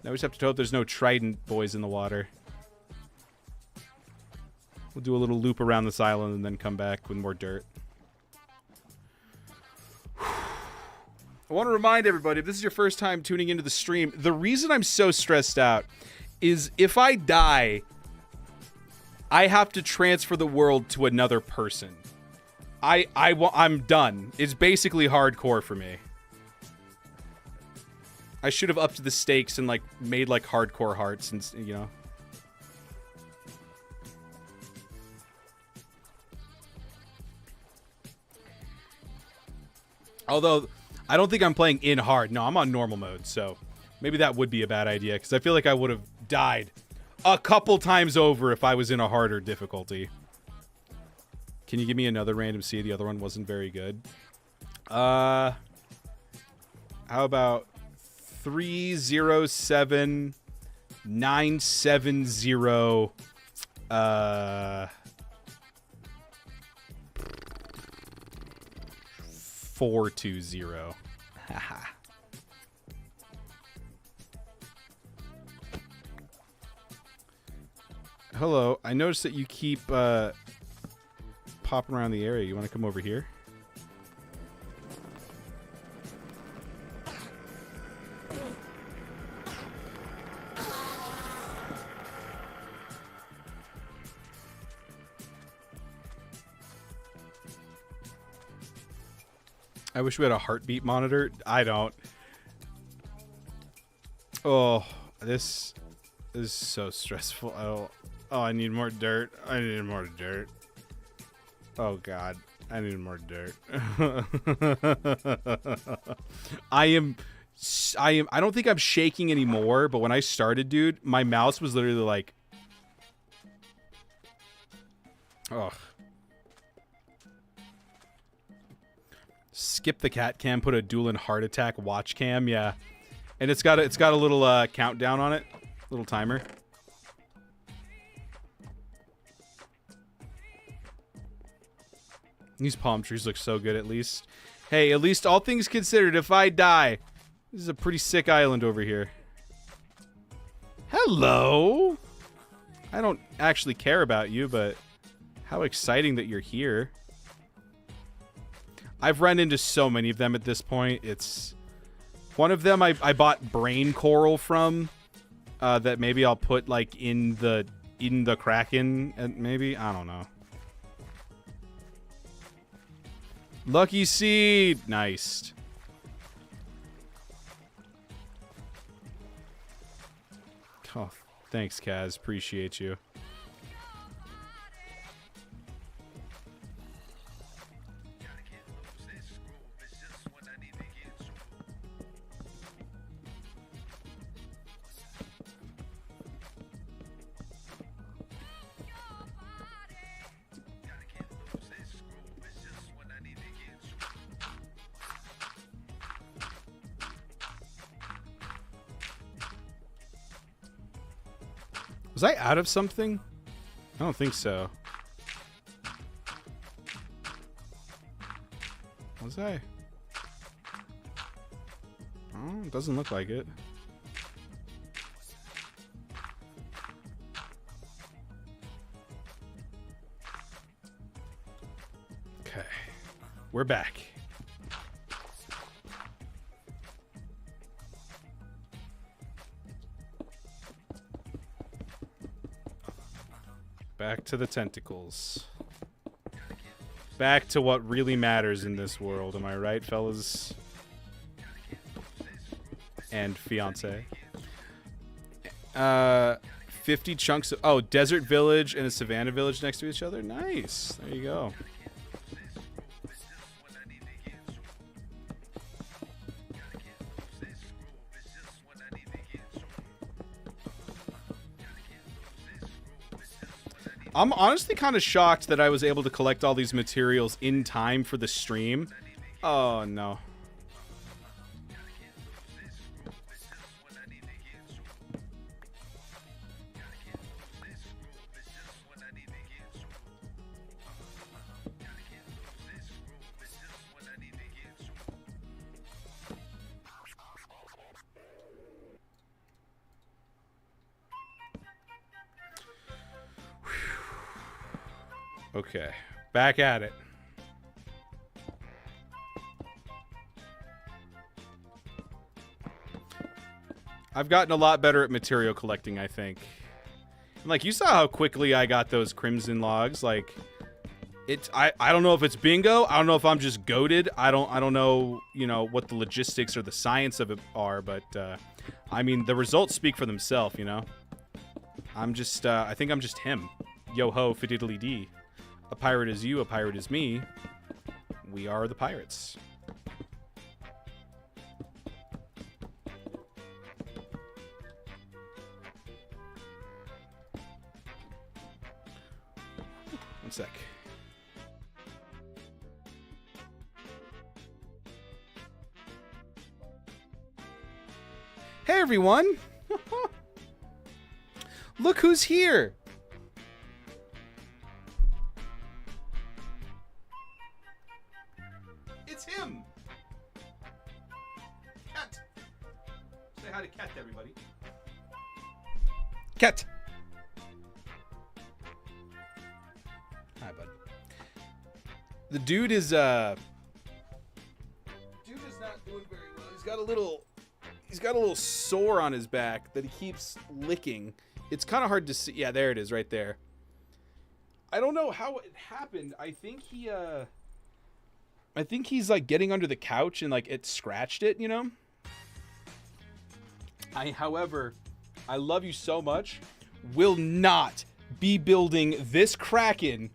Now we just have to hope there's no trident boys in the water. We'll do a little loop around this island and then come back with more dirt. I want to remind everybody, if this is your first time tuning into the stream, the reason I'm so stressed out is if I die, I have to transfer the world to another person. I'm done. It's basically hardcore for me. I should have upped the stakes and like made like hardcore hearts and you know. Although I don't think I'm playing in hard. No, I'm on normal mode, so maybe that would be a bad idea because I feel like I would have died a couple times over if I was in a harder difficulty. Can you give me another random C? The other one wasn't very good. How about 307970 420. Haha. Hello, I noticed that you keep popping around the area. You want to come over here? I wish we had a heartbeat monitor. I don't. Oh, this is so stressful. Oh, I need more dirt. I need more dirt. Oh God, I need more dirt. I don't think I'm shaking anymore, but when I started, dude, my mouse was literally like, ugh. Skip the cat cam, put a Dewlan heart attack watch cam, yeah. And it's got a little countdown on it, little timer. These palm trees look so good, at least. Hey, at least all things considered, if I die, this is a pretty sick island over here. Hello! I don't actually care about you, but how exciting that you're here. I've run into so many of them at this point. It's... One of them I bought brain coral from, that maybe I'll put, like, in the Kraken, and maybe? I don't know. Lucky seed! Nice. Oh, thanks, Kaz. Appreciate you. Was I out of something? I don't think so. Was I? Oh, it doesn't look like it. Okay. We're back. Back to the tentacles. Back to what really matters in this world. Am I right, fellas? And fiance. 50 chunks of... Oh, desert village and a savannah village next to each other? Nice. There you go. I'm honestly kind of shocked that I was able to collect all these materials in time for the stream. Oh, no. Okay, back at it. I've gotten a lot better at material collecting, I think. And like, you saw how quickly I got those crimson logs. Like, I don't know if it's bingo. I don't know if I'm just goated. I don't know, you know, what the logistics or the science of it are, but I mean, the results speak for themselves, you know. I'm just I think I'm just him. Yo ho, fiddly dee. A pirate is you, a pirate is me. We are the pirates. One sec. Hey everyone! Look who's here! It's him! Cat! Say hi to Cat, everybody. Cat! Hi, bud. The dude is not doing very well. He's got a little sore on his back that he keeps licking. It's kind of hard to see. Yeah, there it is right there. I don't know how it happened. I think he's like getting under the couch and like it scratched it, you know? However, I love you so much, will not be building this Kraken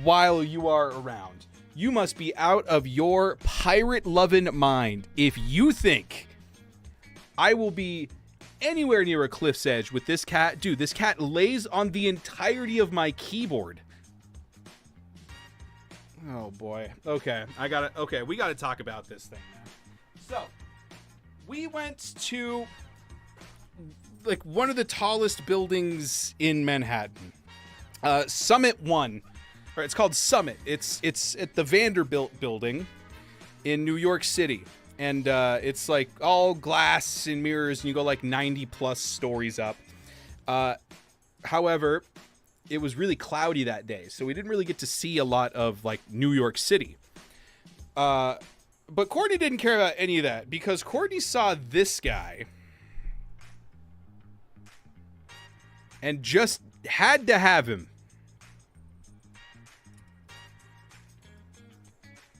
while you are around. You must be out of your pirate-loving mind if you think I will be anywhere near a cliff's edge with this cat. Dude, this cat lays on the entirety of my keyboard. Oh boy. Okay, we gotta talk about this thing now. So, we went to like one of the tallest buildings in Manhattan. Summit 1. Or it's called Summit. It's at the Vanderbilt building in New York City. And it's like all glass and mirrors, and you go like 90 plus stories up. However, it was really cloudy that day, so we didn't really get to see a lot of like New York City. But Courtney didn't care about any of that because Courtney saw this guy and just had to have him.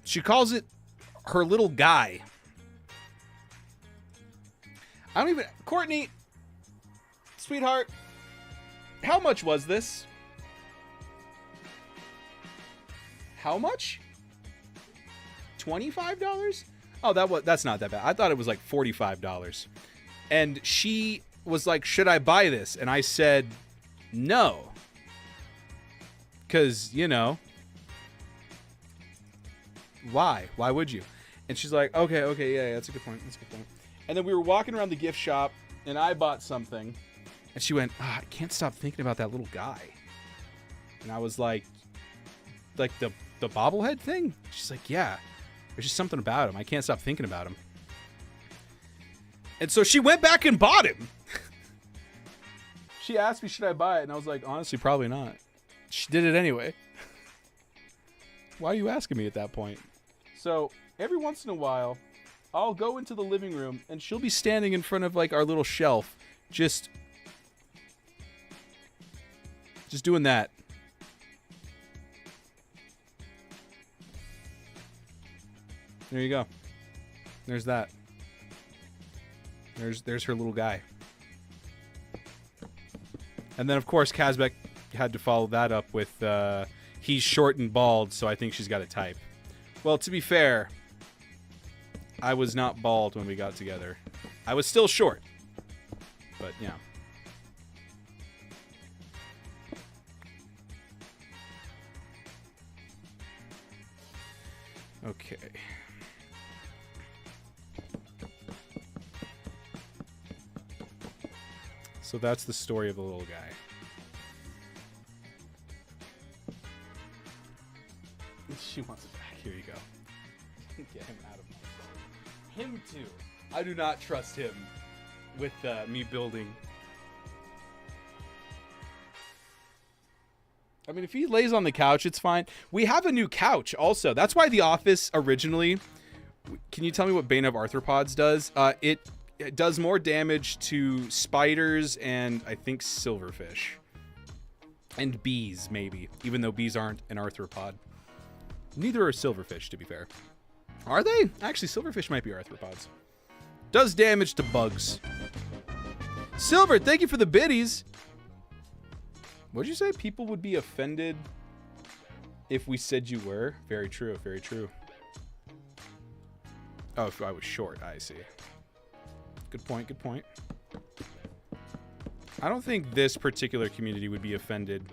She calls it her little guy. Courtney, sweetheart, how much was this? How much? $25? Oh, that's not that bad. I thought it was like $45. And she was like, should I buy this? And I said, no. Because, you know, why? Why would you? And she's like, okay, yeah, that's a good point. And then we were walking around the gift shop, and I bought something. And she went, I can't stop thinking about that little guy. And I was like the bobblehead thing? She's like, yeah. There's just something about him. I can't stop thinking about him. And so she went back and bought him. She asked me, should I buy it? And I was like, honestly, probably not. She did it anyway. Why are you asking me at that point? So every once in a while, I'll go into the living room and she'll be standing in front of like our little shelf, just doing that. There you go. There's that. There's her little guy. And then of course Kazbek had to follow that up with he's short and bald, so I think she's got to type. Well, to be fair, I was not bald when we got together. I was still short. But yeah. Okay. So that's the story of the little guy. She wants it back. Here you go. Get him out of my phone. Him too. I do not trust him with me building. I mean, if he lays on the couch, it's fine. We have a new couch also. That's why The Office originally... Can you tell me what Bane of Arthropods does? It does more damage to spiders and I think silverfish. And bees, maybe. Even though bees aren't an arthropod. Neither are silverfish, to be fair. Are they? Actually, silverfish might be arthropods. Does damage to bugs. Silver, thank you for the biddies. What'd you say? People would be offended if we said you were? Very true, very true. Oh, if I was short, I see. Good point, good point. I don't think this particular community would be offended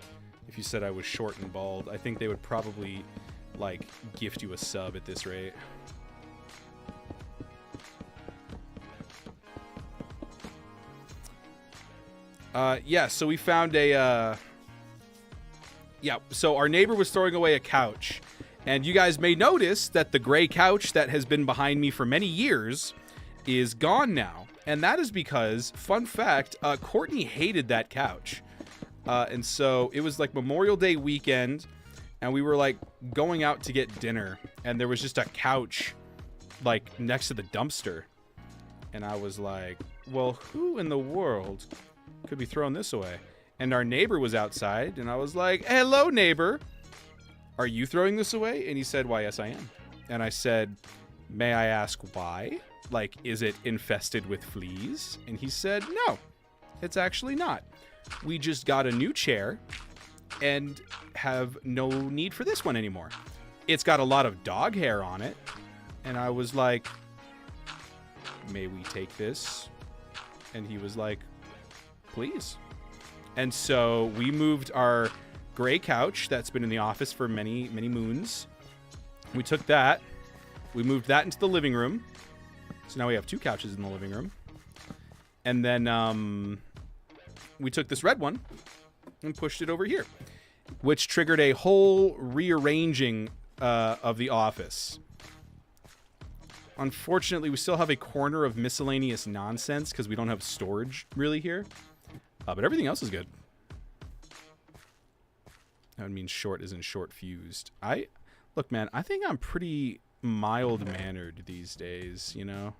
if you said I was short and bald. I think they would probably, like, gift you a sub at this rate. Yeah, so we found a, yeah, so our neighbor was throwing away a couch. And you guys may notice that the gray couch that has been behind me for many years is gone now. And that is because, fun fact, Courtney hated that couch. And so it was like Memorial Day weekend, and we were like going out to get dinner, and there was just a couch like next to the dumpster. And I was like, well, who in the world could be throwing this away? And our neighbor was outside, and I was like, hello, neighbor. Are you throwing this away? And he said, why, yes, I am. And I said, may I ask why? Like, is it infested with fleas? And he said, no, it's actually not. We just got a new chair and have no need for this one anymore. It's got a lot of dog hair on it. And I was like, may we take this? And he was like, please. And so we moved our gray couch that's been in the office for many, many moons. We took that. We moved that into the living room. So now we have 2 couches in the living room. And then we took this red one and pushed it over here, which triggered a whole rearranging of the office. Unfortunately, we still have a corner of miscellaneous nonsense because we don't have storage really here. But everything else is good. That would mean short isn't short fused. Look, man, I think I'm pretty mild-mannered these days, you know?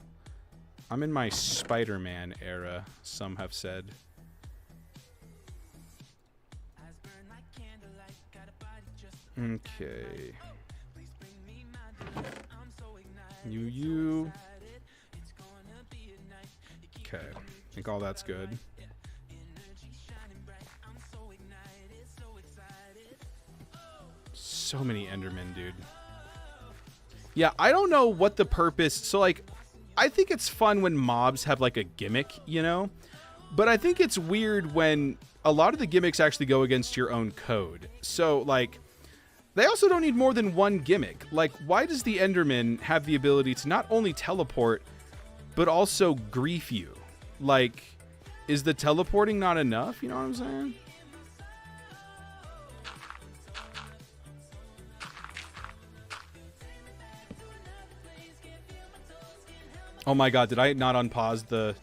I'm in my Spider-Man era, some have said. Okay. You. Okay. I think all that's good. So many Endermen, dude. Yeah, I don't know what the purpose... So, like, I think it's fun when mobs have, like, a gimmick, you know? But I think it's weird when a lot of the gimmicks actually go against your own code. So, like, they also don't need more than one gimmick. Like, why does the Enderman have the ability to not only teleport, but also grief you? Like, is the teleporting not enough? You know what I'm saying? Oh my god, did I not unpause the...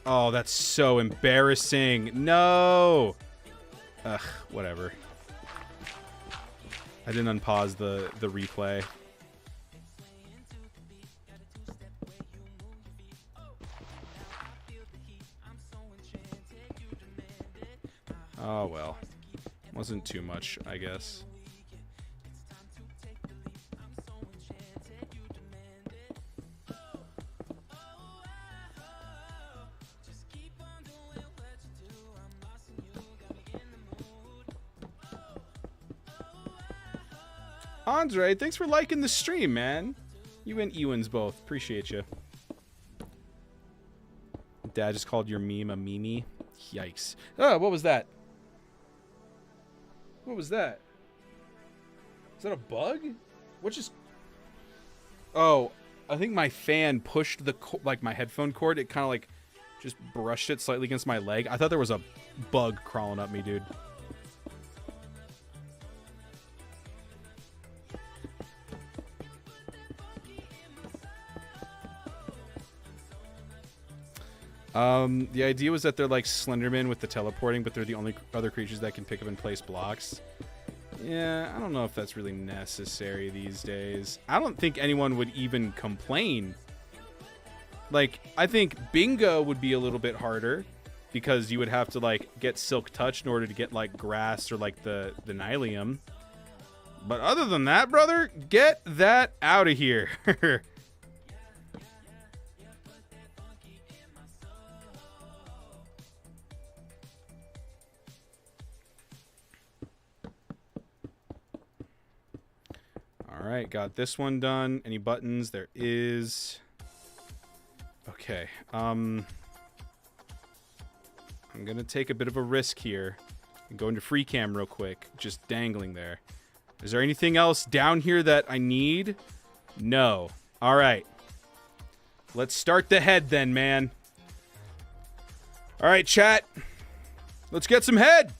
Oh, that's so embarrassing. No! Ugh, whatever. I didn't unpause the replay. Oh well. Wasn't too much, I guess. Andre, thanks for liking the stream, man. You and Ewans both. Appreciate you. Dad just called your meme a meme. Yikes. Oh, what was that? What was that? Is that a bug? What just... Oh, I think my fan pushed the like my headphone cord. It kind of like just brushed it slightly against my leg. I thought there was a bug crawling up me, dude. The idea was that they're like Slenderman with the teleporting, but they're the only other creatures that can pick up and place blocks. Yeah, I don't know if that's really necessary these days. I don't think anyone would even complain. Like, I think Bingo would be a little bit harder because you would have to like get Silk Touch in order to get like grass or like the Nylium. But other than that, brother, get that out of here. Alright, got this one done. Any buttons? There is. Okay. I'm gonna take a bit of a risk here and go into free cam real quick. Just dangling there. Is there anything else down here that I need? No. Alright. Let's start the head then, man. Alright, chat. Let's get some head.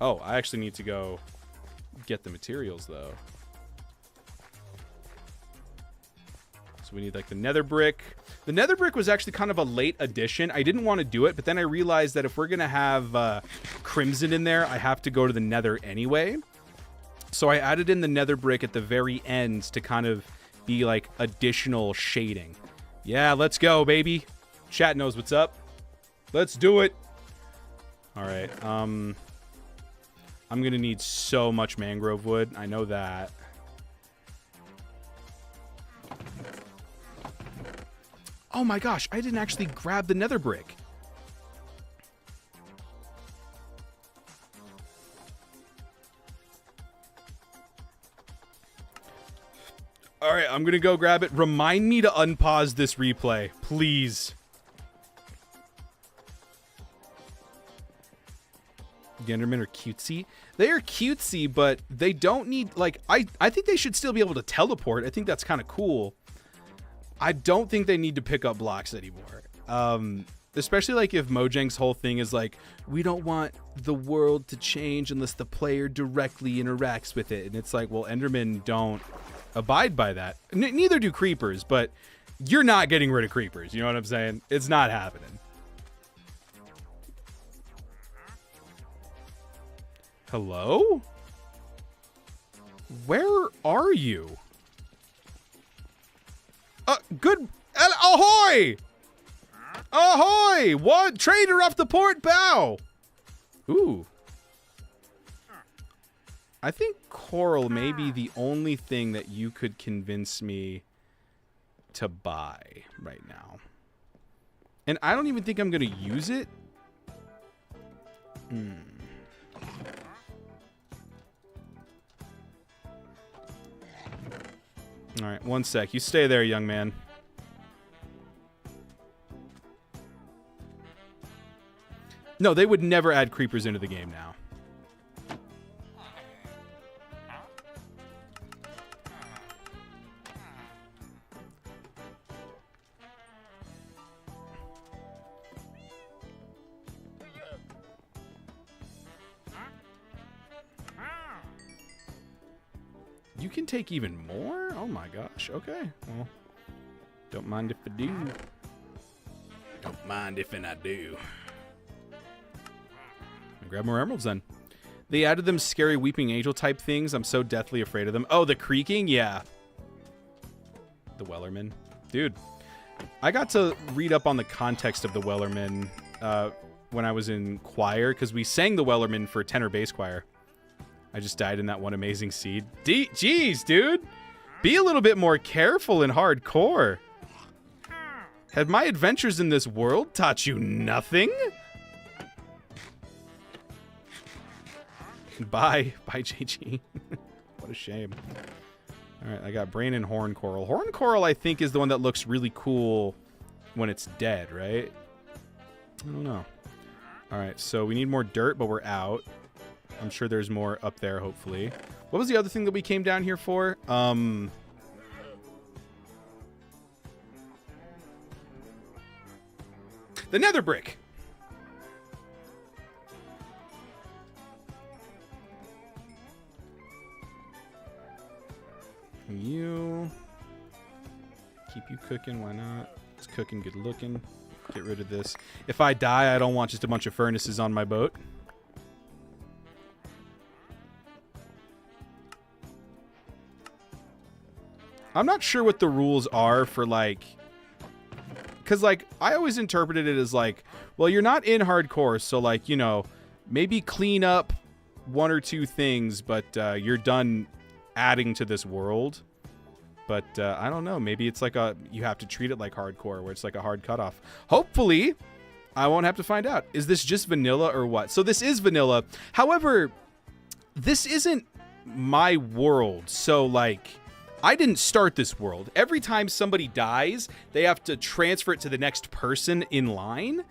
Oh, I actually need to go get the materials, though. So we need, like, the nether brick. The nether brick was actually kind of a late addition. I didn't want to do it, but then I realized that if we're going to have crimson in there, I have to go to the nether anyway. So I added in the nether brick at the very end to kind of be, like, additional shading. Yeah, let's go, baby. Chat knows what's up. Let's do it. All right. I'm going to need so much mangrove wood. I know that. Oh my gosh, I didn't actually grab the nether brick. All right, I'm going to go grab it. Remind me to unpause this replay, please. The Endermen are cutesy. They are cutesy, but they don't need, like, I think they should still be able to teleport. I think that's kind of cool. I don't think they need to pick up blocks anymore. Especially, like, if Mojang's whole thing is, like, we don't want the world to change unless the player directly interacts with it. And it's like, well, Endermen don't abide by that. Neither do creepers, but you're not getting rid of creepers. You know what I'm saying? It's not happening. Hello? Where are you? Good. Ahoy! Ahoy! What? Trader off the port bow! Ooh. I think coral may be the only thing that you could convince me to buy right now. And I don't even think I'm going to use it. All right, one sec. You stay there, young man. No, they would never add creepers into the game now. You can take even more? Oh my gosh. Okay. Well, don't mind if I do. Don't mind if I do. I'll grab more emeralds then. They added them scary weeping angel type things. I'm so deathly afraid of them. Oh, the creaking? Yeah. The Wellerman. Dude, I got to read up on the context of the Wellerman when I was in choir, because we sang the Wellerman for tenor bass choir. I just died in that one amazing seed. Jeez, dude. Be a little bit more careful in hardcore. Have my adventures in this world taught you nothing? Bye. Bye, JG. What a shame. All right, I got brain and horn coral. Horn coral, I think, is the one that looks really cool when it's dead, right? I don't know. All right, so we need more dirt, but we're out. I'm sure there's more up there, hopefully. What was the other thing that we came down here for? The nether brick. You. Keep you cooking, why not? It's cooking, good looking. Get rid of this. If I die, I don't want just a bunch of furnaces on my boat. I'm not sure what the rules are for, like, because, like, I always interpreted it as, like, well, you're not in hardcore, so, like, you know, maybe clean up one or two things, but you're done adding to this world. But I don't know. Maybe it's like you have to treat it like hardcore, where it's like a hard cutoff. Hopefully, I won't have to find out. Is this just vanilla or what? So this is vanilla. However, this isn't my world. So, like, I didn't start this world. Every time somebody dies, they have to transfer it to the next person in line.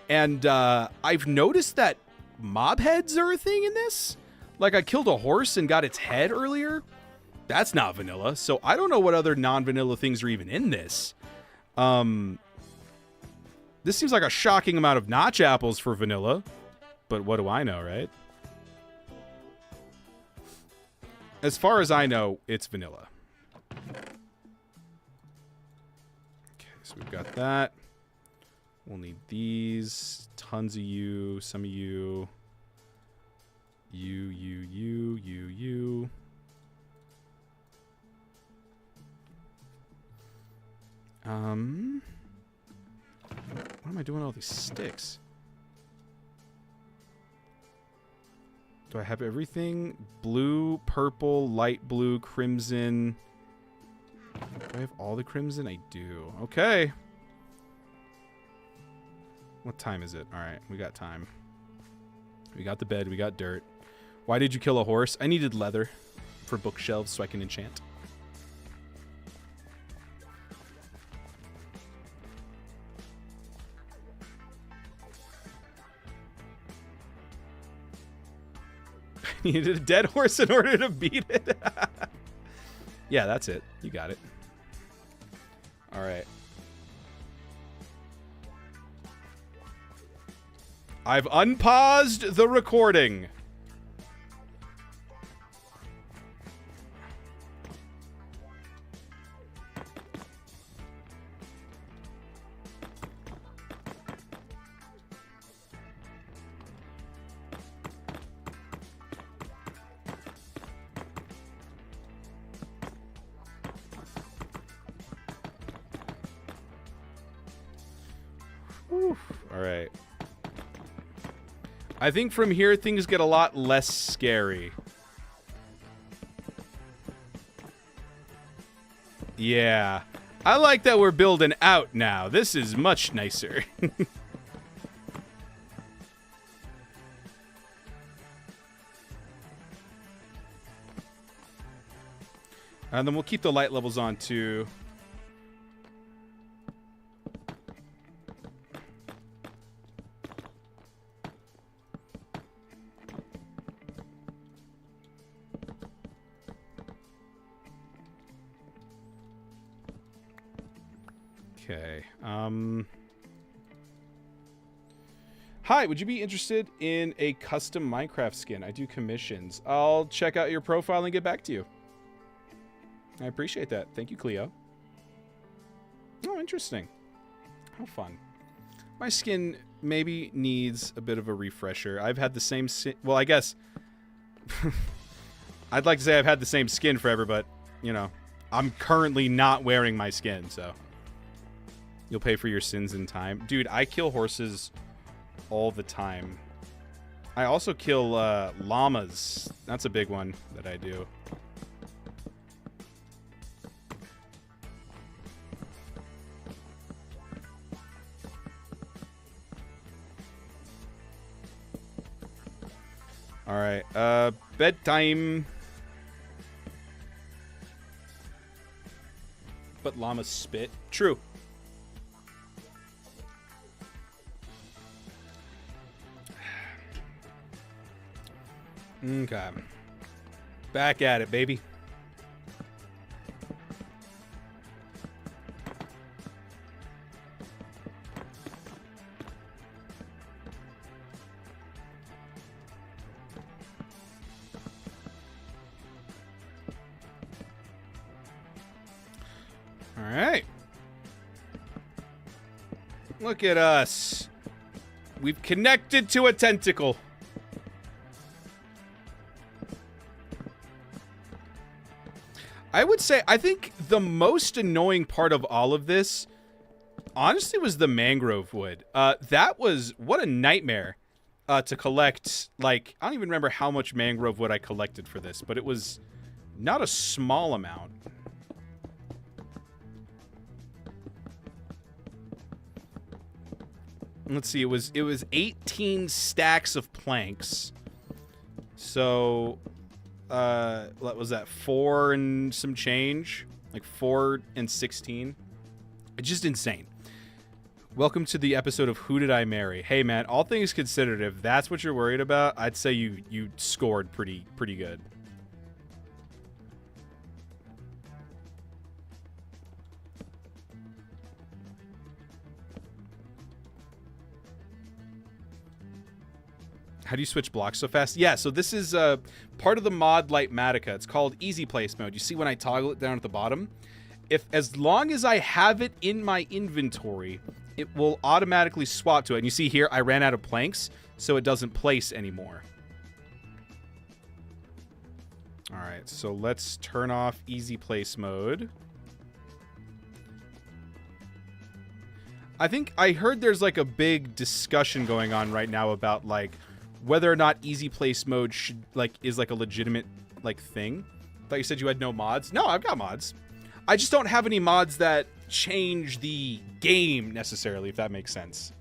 And I've noticed that mob heads are a thing in this. Like, I killed a horse and got its head earlier. That's not vanilla. So I don't know what other non-vanilla things are even in this. This seems like a shocking amount of notch apples for vanilla. But what do I know, right? As far as I know, it's vanilla. Okay, so we've got that. We'll need these. Tons of you. Some of you. You. What am I doing with all these sticks? Do I have everything? Blue, purple, light blue, crimson. Do I have all the crimson? I do. Okay. What time is it? All right, we got time. We got the bed. We got dirt. Why did you kill a horse? I needed leather for bookshelves so I can enchant. I needed a dead horse in order to beat it. Yeah, that's it. You got it. All right. I've unpaused the recording. Whew. All right. I think from here things get a lot less scary. Yeah. I like that we're building out now. This is much nicer. And then we'll keep the light levels on too. Okay. Hi, would you be interested in a custom Minecraft skin? I do commissions. I'll check out your profile and get back to you. I appreciate that. Thank you, Cleo. Oh, interesting. How fun. My skin maybe needs a bit of a refresher. I've had the same well, I guess I'd like to say I've had the same skin forever, but, you know, I'm currently not wearing my skin, so you'll pay for your sins in time. Dude, I kill horses all the time. I also kill llamas. That's a big one that I do. All right, bedtime. But llamas spit. True. Okay. Back at it, baby. All right. Look at us. We've connected to a tentacle. I would say, I think the most annoying part of all of this, honestly, was the mangrove wood. That was, what a nightmare to collect. Like, I don't even remember how much mangrove wood I collected for this, but it was not a small amount. Let's see, it was 18 stacks of planks. So, what was that? 4 and some change? Like 4 and 16? It's just insane. Welcome to the episode of Who Did I Marry? Hey man, all things considered, if that's what you're worried about, I'd say you scored pretty good. How do you switch blocks so fast? Yeah, so this is part of the mod Lightmatica. It's called Easy Place Mode. You see when I toggle it down at the bottom? As long as I have it in my inventory, it will automatically swap to it. And you see here, I ran out of planks, so it doesn't place anymore. All right, so let's turn off Easy Place Mode. I think I heard there's like a big discussion going on right now about like whether or not easy place mode should is like a legitimate thing. I thought you said you had no mods. No, I've got mods. I just don't have any mods that change the game necessarily, if that makes sense.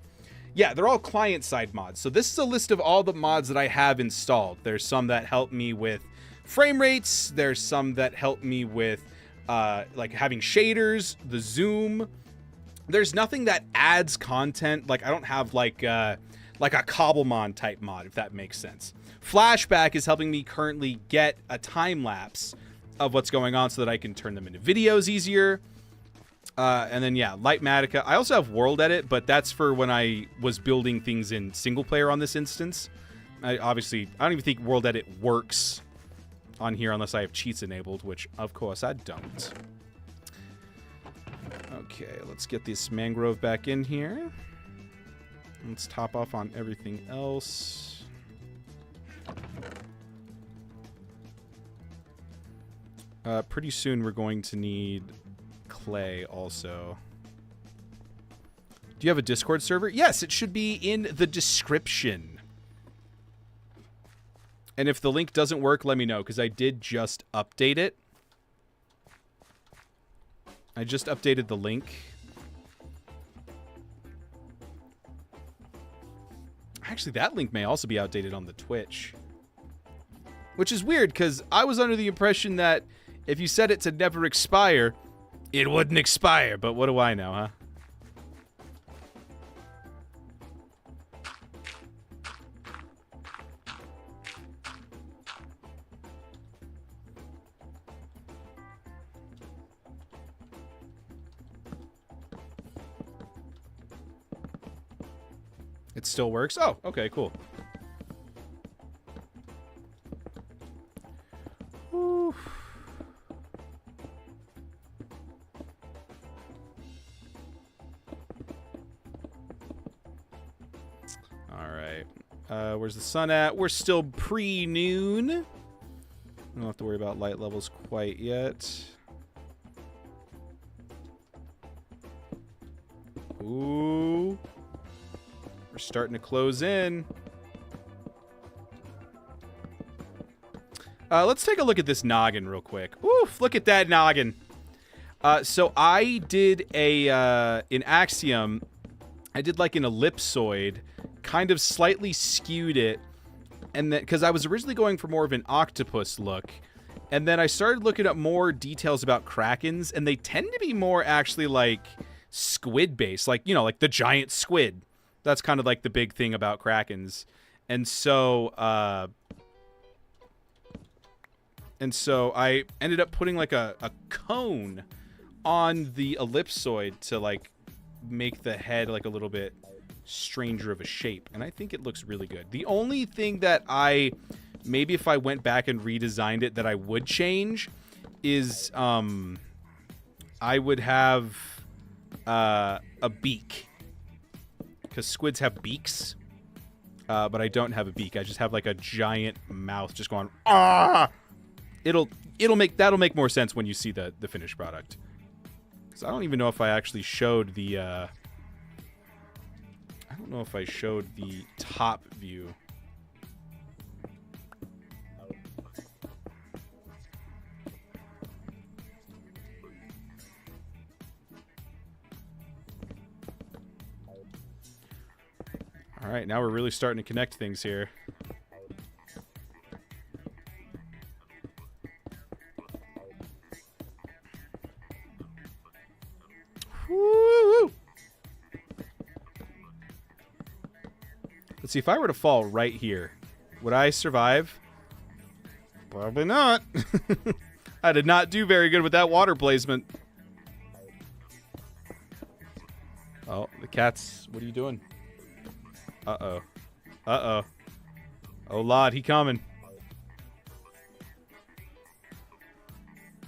Yeah, they're all client-side mods. So this is a list of all the mods that I have installed. There's some that help me with frame rates. There's some that help me with like having shaders, the zoom. There's nothing that adds content. Like I don't have like a Cobblemon type mod, if that makes sense. Flashback is helping me currently get a time lapse of what's going on so that I can turn them into videos easier. And then, yeah, Lightmatica. I also have World Edit, but that's for when I was building things in single player on this instance. I don't even think World Edit works on here unless I have cheats enabled, which, of course, I don't. Okay, let's get this mangrove back in here. Let's top off on everything else. Pretty soon we're going to need clay also. Do you have a Discord server? Yes, it should be in the description. And if the link doesn't work, let me know, because I did just update it. I just updated the link. Actually, that link may also be outdated on the Twitch. Which is weird, because I was under the impression that if you set it to never expire, it wouldn't expire. But what do I know, huh? It still works? Oh, okay, cool. Whew. All right. Where's the sun at? We're still pre-noon. I don't have to worry about light levels quite yet. Ooh. We're starting to close in. Let's take a look at this noggin real quick. Oof, look at that noggin. So I did in Axiom, I did like an ellipsoid, kind of slightly skewed it, and then because I was originally going for more of an octopus look, and then I started looking up more details about krakens, and they tend to be more actually like squid based, like, you know, like the giant squid. That's kind of like the big thing about krakens. And so I ended up putting like a cone on the ellipsoid to like make the head like a little bit stranger of a shape. And I think it looks really good. The only thing that maybe if I went back and redesigned it that I would change is I would have a beak. Because squids have beaks, but I don't have a beak. I just have like a giant mouth just going, ah! That'll make more sense when you see the finished product. Because I don't even know if I actually showed the I don't know if I showed the top view. All right, now we're really starting to connect things here. Woo! Let's see, if I were to fall right here, would I survive? Probably not. I did not do very good with that water placement. Oh, the cats, what are you doing? Uh-oh. Uh-oh. Oh, Lord, he coming.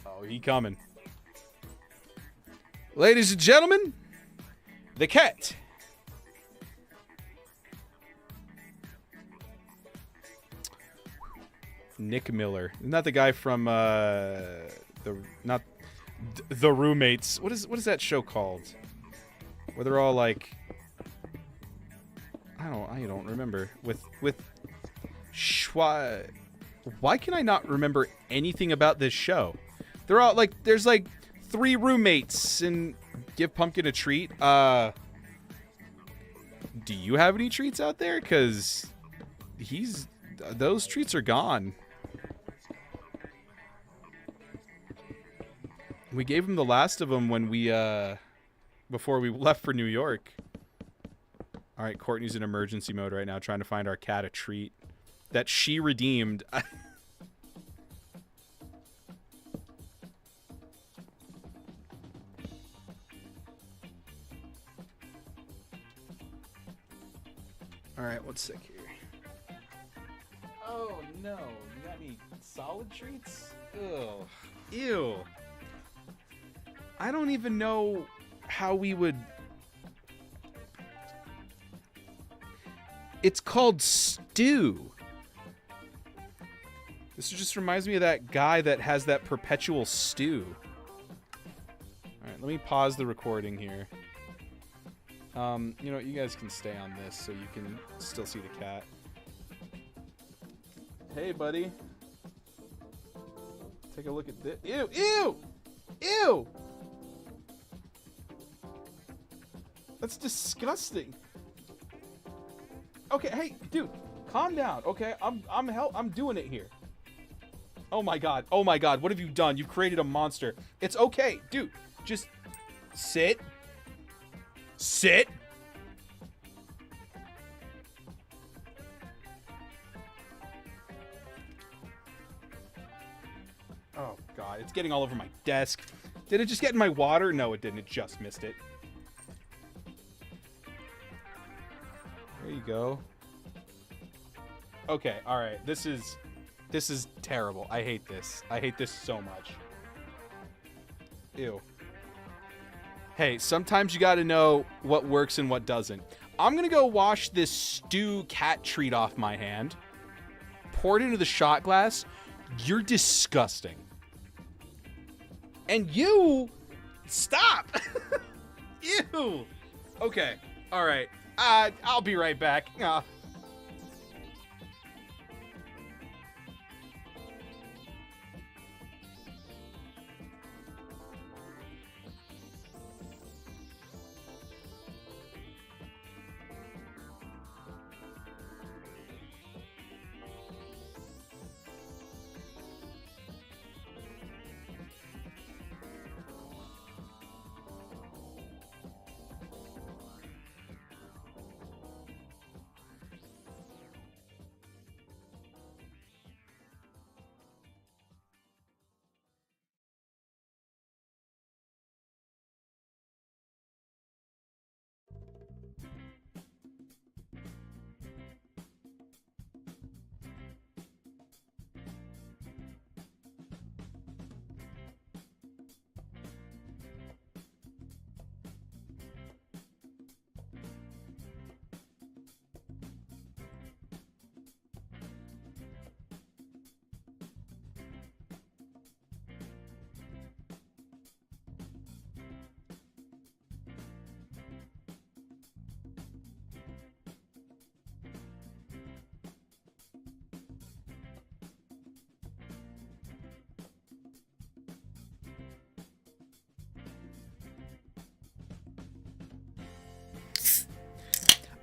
Oh, he coming. Ladies and gentlemen, the cat. Nick Miller. Not the guy from, the Roommates. What is that show called? Where they're all like... I don't remember. With Why can I not remember anything about this show? They're all like, there's like 3 roommates and give Pumpkin a treat. Do you have any treats out there? Because those treats are gone. We gave him the last of them when we, before we left for New York. All right, Courtney's in emergency mode right now, trying to find our cat a treat that she redeemed. All right, what's sick here? Oh no, you got any solid treats? Ugh. Ew. I don't even know how we would... It's called stew. This just reminds me of that guy that has that perpetual stew. Alright, let me pause the recording here. You know what, you guys can stay on this so you can still see the cat. Hey, buddy. Take a look at this. Ew! Ew! Ew! That's disgusting. Okay, hey, dude, calm down. Okay, I'm doing it here. Oh my god. Oh my god. What have you done? You've created a monster. It's okay, dude. Just sit. Sit. Oh god, it's getting all over my desk. Did it just get in my water? No, it didn't. It just missed it. There you go. Okay, all right. This is terrible. I hate this. I hate this so much. Ew. Hey, sometimes you got to know what works and what doesn't. I'm going to go wash this stew cat treat off my hand. Pour it into the shot glass. You're disgusting. And you stop. Ew. Okay. All right. I'll be right back.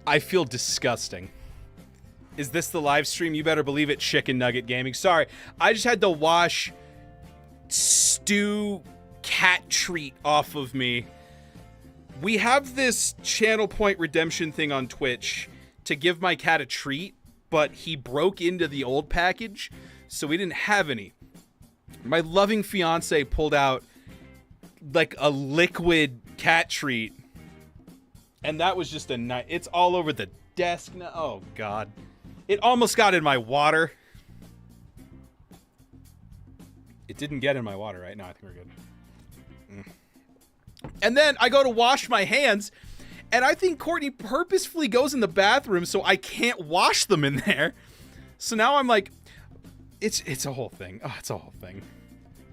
I feel disgusting. Is this the live stream? You better believe it, Chicken Nugget Gaming. Sorry, I just had to wash stew cat treat off of me. We have this channel point redemption thing on Twitch to give my cat a treat, but he broke into the old package, so we didn't have any. My loving fiance pulled out like a liquid cat treat. And that was just a night. It's all over the desk now. Oh, God. It almost got in my water. It didn't get in my water, right? No, I think we're good. And then I go to wash my hands, and I think Courtney purposefully goes in the bathroom so I can't wash them in there. So now I'm like, it's a whole thing. Oh, it's a whole thing.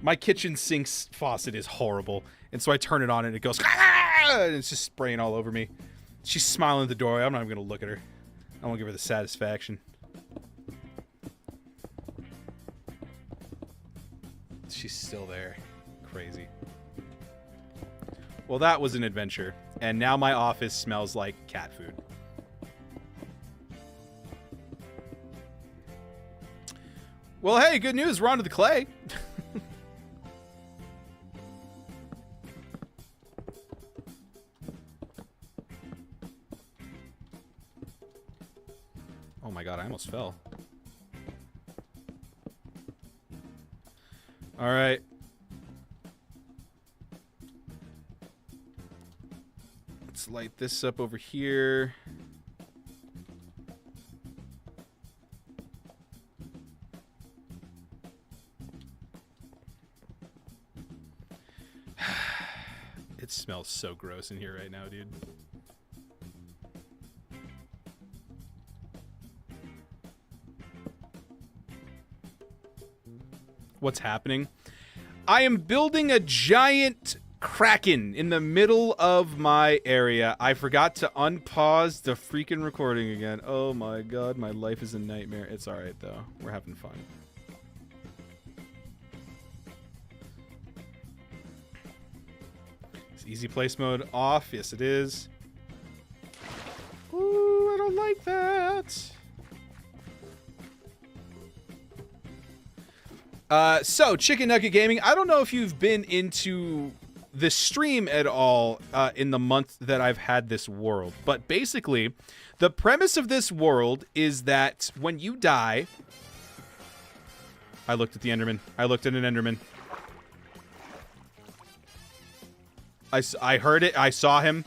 My kitchen sink's faucet is horrible. And so I turn it on and it goes, and it's just spraying all over me. She's smiling at the doorway. I'm not even going to look at her. I won't give her the satisfaction. she's still there. Crazy. Well, that was an adventure. And now my office smells like cat food. Well, hey, good news. We're on to the clay. Oh my god, I almost fell. All right. Let's light this up over here. It smells so gross in here right now, dude. What's happening? I am building a giant kraken in the middle of my area. I forgot to unpause the freaking recording again. Oh my god, my life is a nightmare. It's alright though. We're having fun. Is easy place mode off? Yes, it is. Ooh, I don't like that. So, Chicken Nugget Gaming, I don't know if you've been into the stream at all in the month that I've had this world, but basically, the premise of this world is that when you die... I looked at the Enderman. I looked at an Enderman. I heard it. I saw him.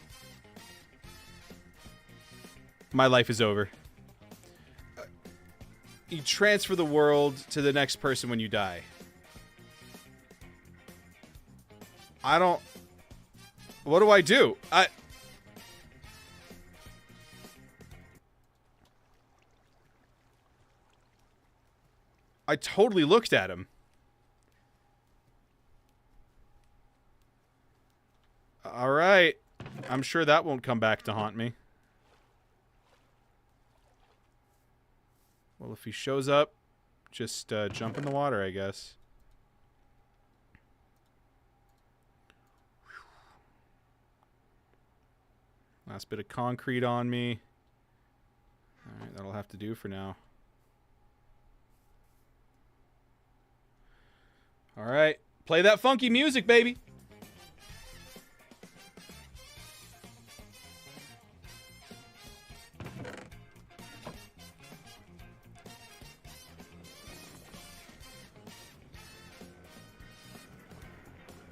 My life is over. You transfer the world to the next person when you die. I don't... What do I do? I totally looked at him. All right. I'm sure that won't come back to haunt me. Well, if he shows up, just jump in the water, I guess. Last bit of concrete on me. Alright, that'll have to do for now. Alright, play that funky music, baby!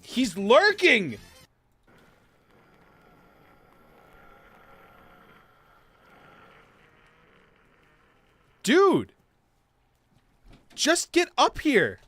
He's lurking! Dude! Just get up here!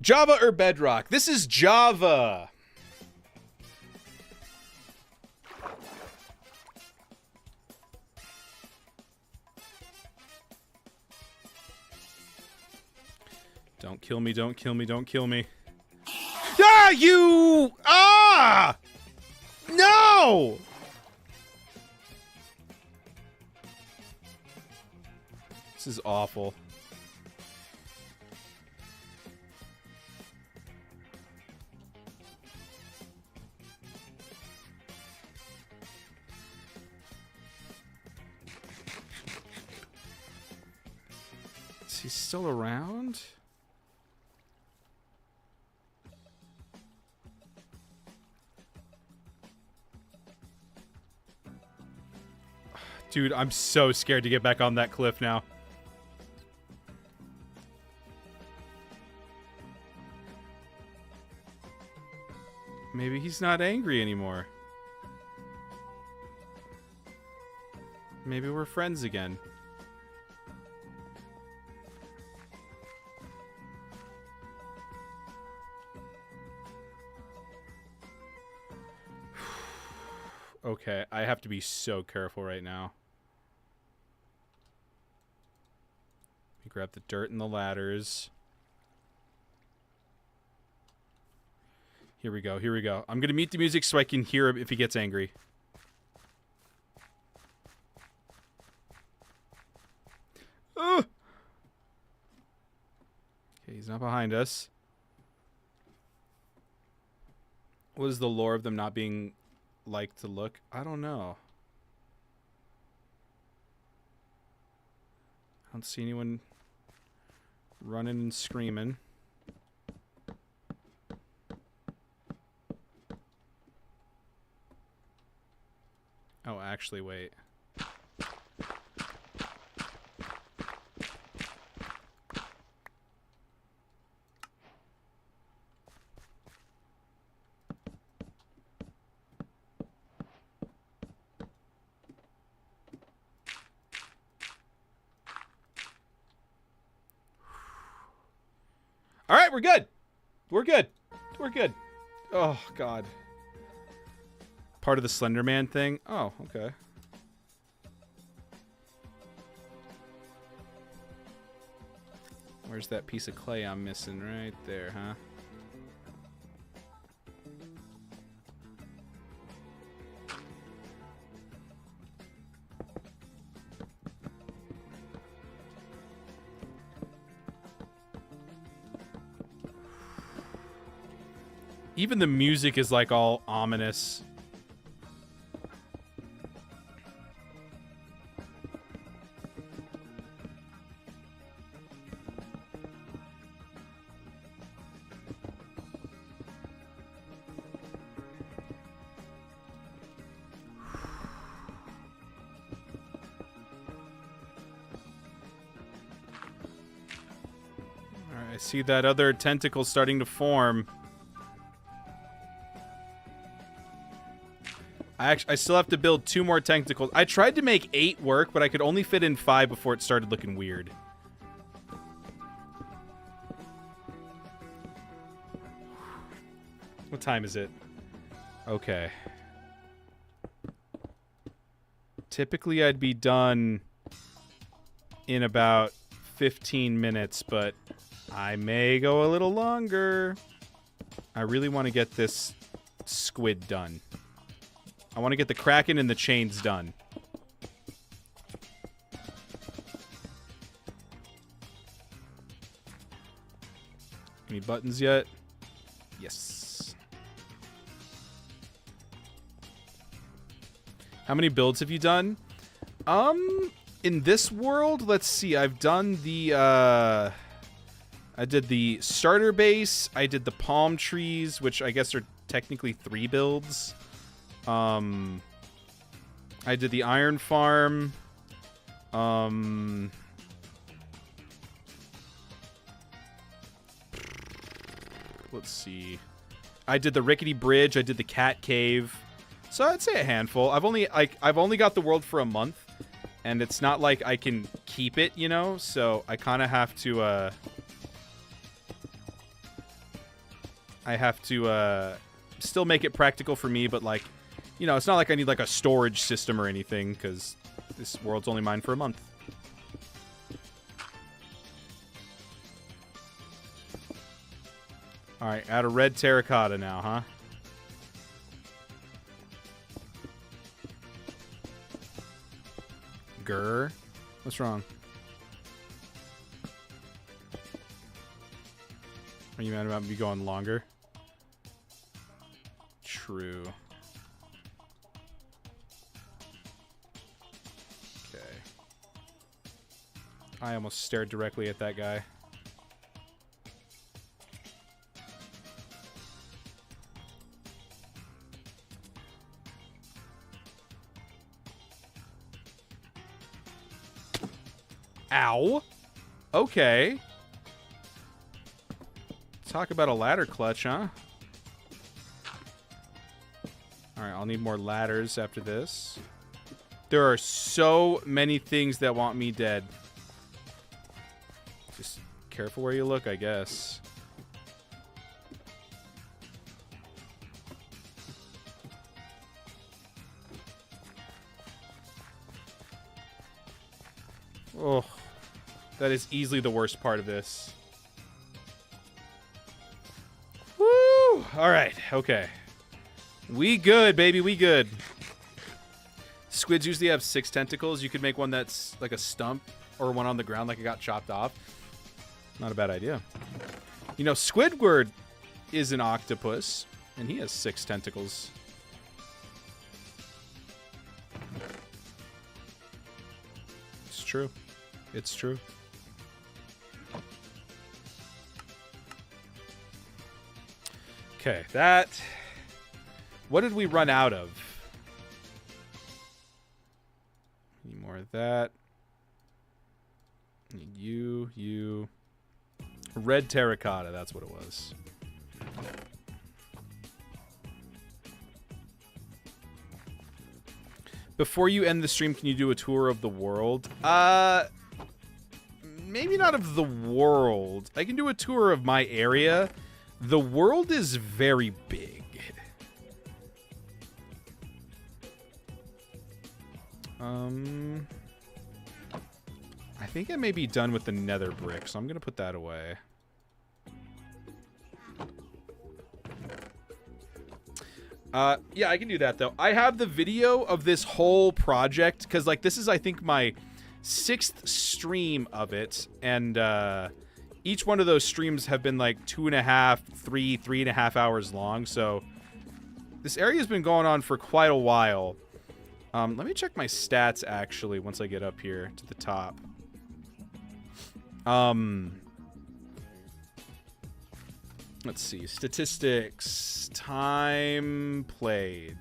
Java or Bedrock? This is Java. Don't kill me, don't kill me, don't kill me. Ah, you! Ah! No! This is awful. Is he still around? Dude, I'm so scared to get back on that cliff now. Maybe he's not angry anymore. Maybe we're friends again. Okay, I have to be so careful right now. Let me grab the dirt and the ladders. Here we go, here we go. I'm gonna mute the music so I can hear him if he gets angry. Okay, he's not behind us. What is the lore of them not being like to look? I don't know. I don't see anyone running and screaming. Oh, actually, wait. All right, we're good. We're good. We're good. Oh, God. Part of the Slender Man thing? Oh, okay. Where's that piece of clay I'm missing? Right there, huh? Even the music is like all ominous. All right, I see that other tentacle starting to form. I still have to build 2 more tentacles. I tried to make 8 work, but I could only fit in 5 before it started looking weird. What time is it? Okay. Typically, I'd be done in about 15 minutes, but I may go a little longer. I really want to get this squid done. I want to get the Kraken and the chains done. Any buttons yet? Yes. How many builds have you done? In this world, let's see. I've done the, I did the starter base. I did the palm trees, which I guess are technically 3 builds. I did the iron farm. Let's see. I did the rickety bridge. I did the cat cave. So I'd say a handful. I've only got the world for a month, and it's not like I can keep it, you know. So I kind of have to. I have to still make it practical for me, but like. You know, it's not like I need, like, a storage system or anything, because this world's only mine for a month. Alright, add a red terracotta now, huh? Grr? What's wrong? Are you mad about me going longer? True. I almost stared directly at that guy. Ow. Okay. Talk about a ladder clutch, huh? Alright, I'll need more ladders after this. There are so many things that want me dead. Just careful where you look, I guess. Oh, that is easily the worst part of this. Woo! Alright, okay. We good, baby, we good. Squids usually have 6 tentacles. You could make one that's like a stump or one on the ground like it got chopped off. Not a bad idea. You know, Squidward is an octopus, and he has 6 tentacles. It's true. It's true. Okay, that... What did we run out of? Need more of that. Need you. Red terracotta, that's what it was. Before you end the stream, can you do a tour of the world? Maybe not of the world. I can do a tour of my area. The world is very big. I think I may be done with the nether brick, so I'm going to put that away. Yeah, I can do that, though. I have the video of this whole project, because, like, this is, I think, my 6th stream of it, and each one of those streams have been, like, 2.5, 3.5 hours long, so this area's been going on for quite a while. Let me check my stats, actually, once I get up here to the top. Let's see. Statistics. Time played.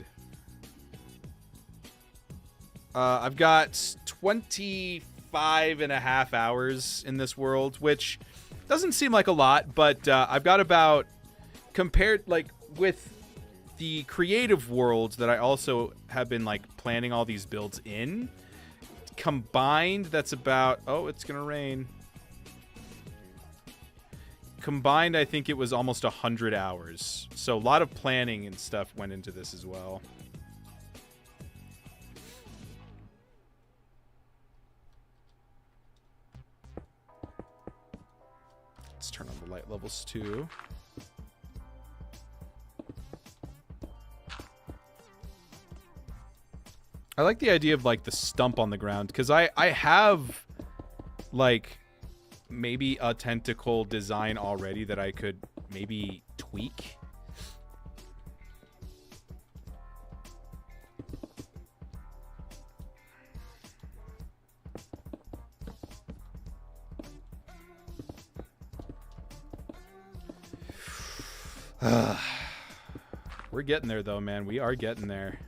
I've got 25.5 hours in this world, which doesn't seem like a lot, but I've got about, compared, like, with the creative worlds that I also have been, like, planning all these builds in, combined, that's about, oh, it's gonna rain. Combined, I think it was almost 100 hours. So a lot of planning and stuff went into this as well. Let's turn on the light levels too. I like the idea of, like, the stump on the ground, because I have, like, maybe a tentacle design already that I could maybe tweak. We're getting there, though, man. We are getting there.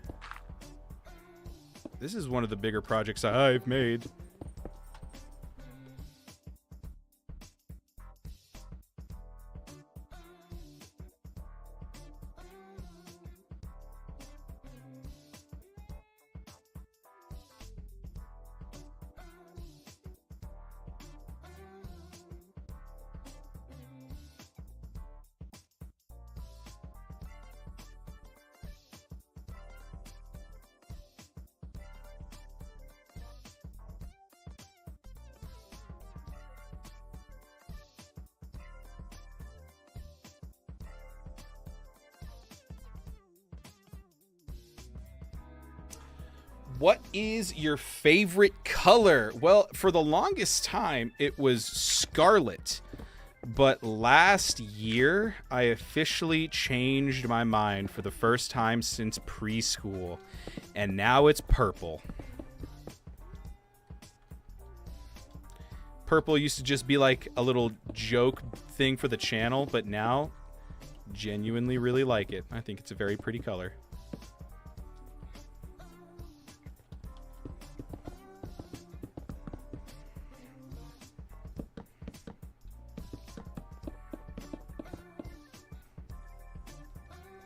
This is one of the bigger projects I've made. What is your favorite color? Well, for the longest time, it was scarlet. But last year, I officially changed my mind for the first time since preschool. And now it's purple. Purple used to just be like a little joke thing for the channel, but now, genuinely really like it. I think it's a very pretty color.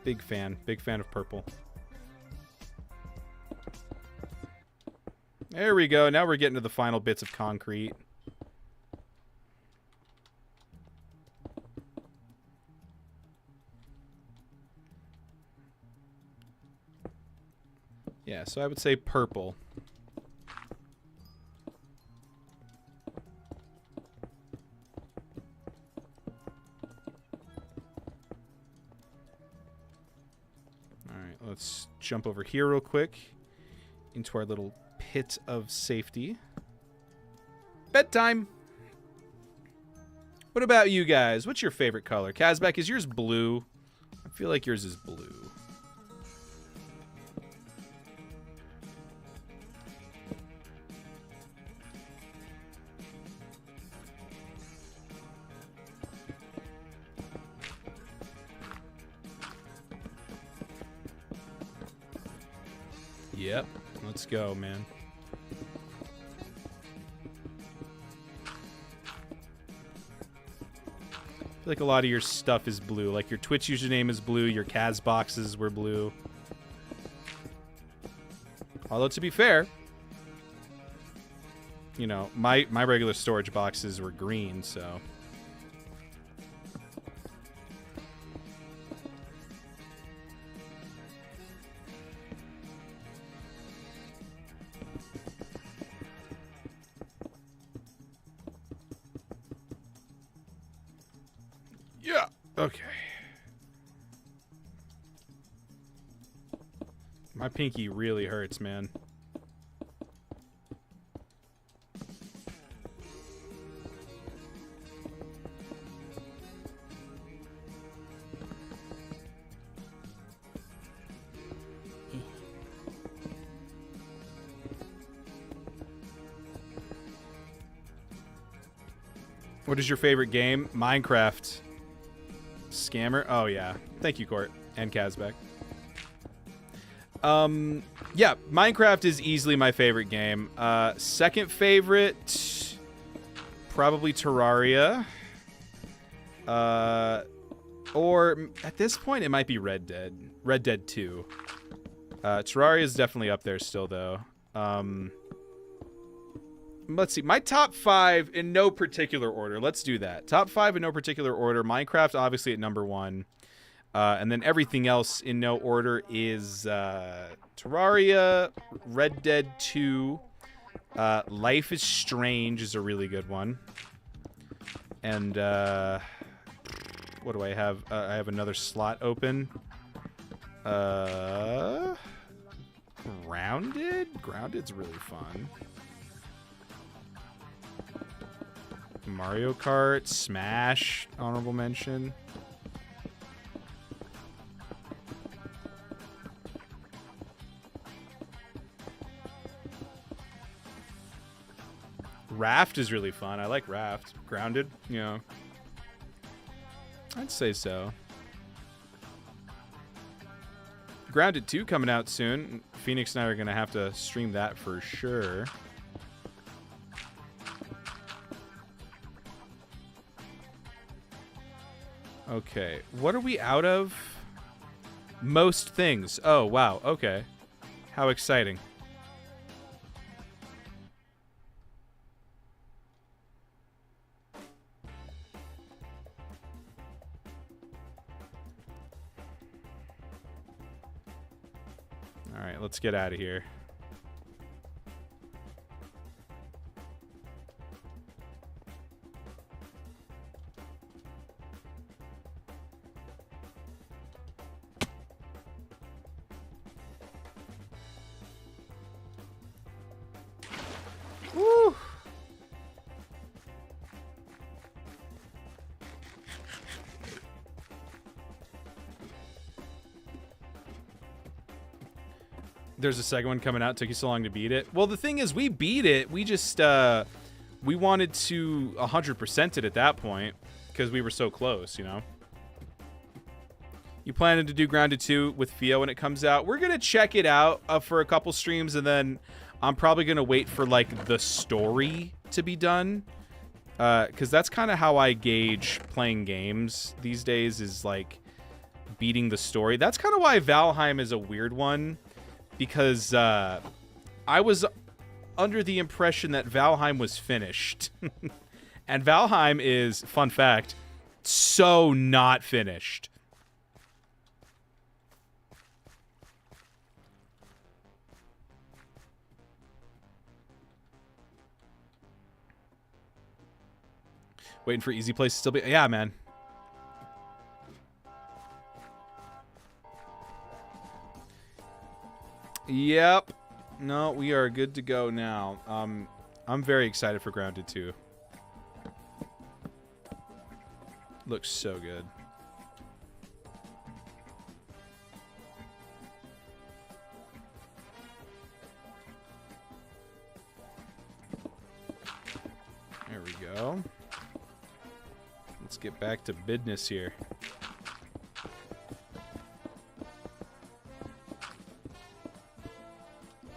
Big fan of purple. There we go. Now we're getting to the final bits of concrete. Yeah, so I would say purple. Alright, let's jump over here real quick into our little pit of safety. Bedtime! What about you guys? What's your favorite color? Kazbek, is yours blue? I feel like yours is blue. Yep, let's go, man. I feel like a lot of your stuff is blue. Like your Twitch username is blue, your Kaz boxes were blue. Although to be fair, you know, my regular storage boxes were green, so. Yeah. Okay. My pinky really hurts, man. What is your favorite game? Minecraft. Scammer? Oh, yeah. Thank you, Court. And Kazbek. Yeah, Minecraft is easily my favorite game. Second favorite, probably Terraria. Or, at this point, it might be Red Dead. Red Dead 2. Terraria is definitely up there still, though. Let's see. My top 5 in no particular order. Let's do that. Top 5 in no particular order. Minecraft, obviously, at number 1. And then everything else in no order is Terraria, Red Dead 2, Life is Strange is a really good one. And what do I have? I have another slot open. Grounded? Grounded's really fun. Mario Kart, Smash, honorable mention. Raft is really fun. I like Raft. Grounded, you know. I'd say so. Grounded 2 coming out soon. Phoenix and I are going to have to stream that for sure. Okay, what are we out of? Most things. Oh, wow. Okay. How exciting. All right, let's get out of here. Woo! There's a second one coming out. Took you so long to beat it. Well, the thing is, we beat it. We just we wanted to 100% it at that point because we were so close, you know. You planning to do Grounded 2 with Fio when it comes out? We're gonna check it out for a couple streams, and then I'm probably gonna wait for like the story to be done, because that's kind of how I gauge playing games these days. Is like, beating the story. That's kind of why Valheim is a weird one, because I was under the impression that Valheim was finished. And Valheim is, fun fact, so not finished. Waiting for Easy Place to still be... Yeah, man. Yep. No, we are good to go now. I'm very excited for Grounded 2. Looks so good. There we go. Let's get back to business here.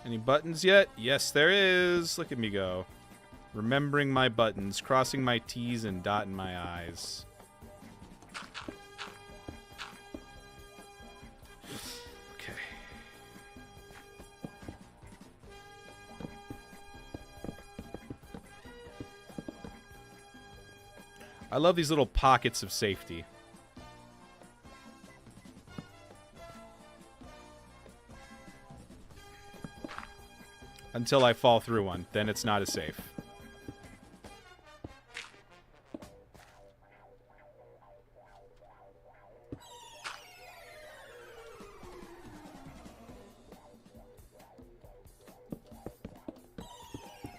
Any buttons yet? Yes, there is. Look at me go. Remembering my buttons, crossing my T's and dotting my I's. Okay. I love these little pockets of safety. Until I fall through one. Then it's not as safe.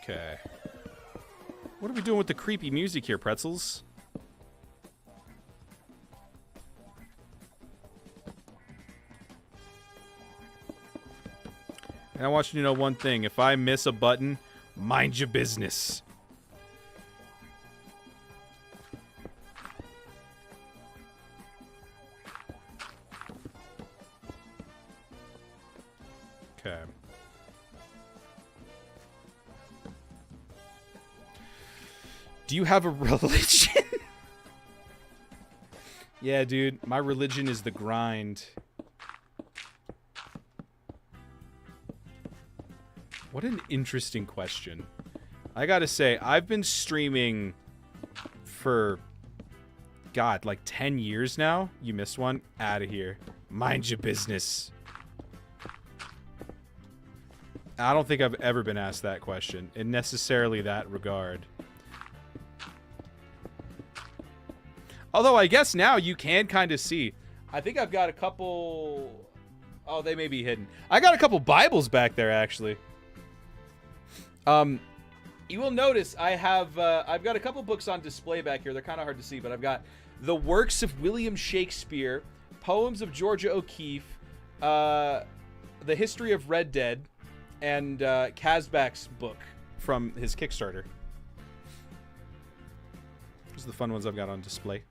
Okay. What are we doing with the creepy music here, Pretzels? And I want you to know one thing. If I miss a button, mind your business. Okay. Do you have a religion? Yeah, dude. My religion is the grind. What an interesting question. I gotta say, I've been streaming for, God, like 10 years now. You missed one? Out of here. Mind your business. I don't think I've ever been asked that question in necessarily that regard. Although I guess now you can kind of see. I think I've got a couple... Oh, they may be hidden. I got a couple Bibles back there, actually. You will notice I have, I've got a couple books on display back here. They're kind of hard to see, but I've got the works of William Shakespeare, poems of Georgia O'Keeffe, the history of Red Dead, and Kazbak's book from his Kickstarter. Those are the fun ones I've got on display.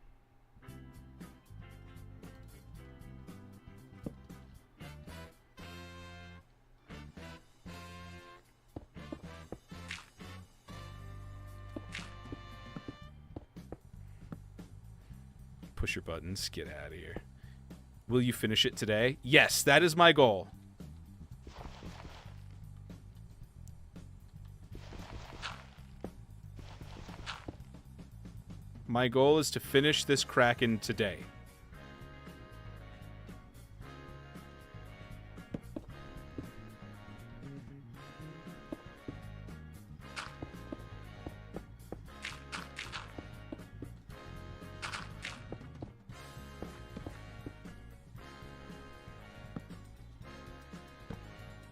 Push your buttons. Get out of here. Will you finish it today? Yes, that is my goal. My goal is to finish this Kraken today.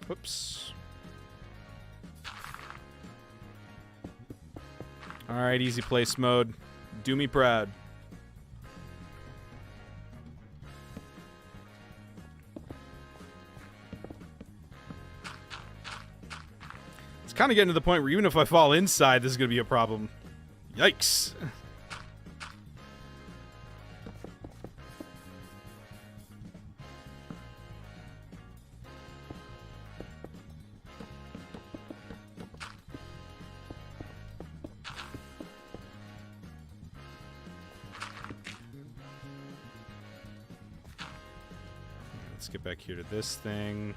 Whoops. Alright, easy place mode. Do me proud. It's kind of getting to the point where even if I fall inside, this is going to be a problem. Yikes. let's get back here to this thing.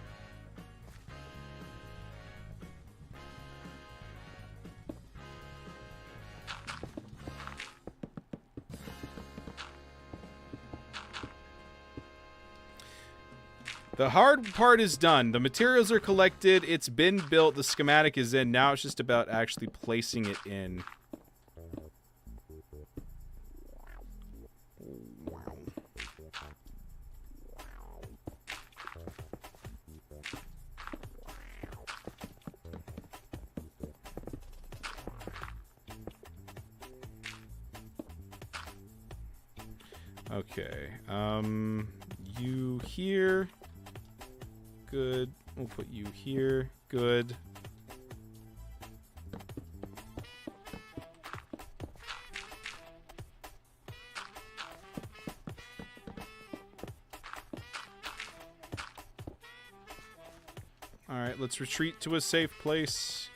The hard part is done. The materials are collected. It's been built. The schematic is in. Now it's just about actually placing it in. Okay. You here. Good. We'll put you here. Good. All right, let's retreat to a safe place.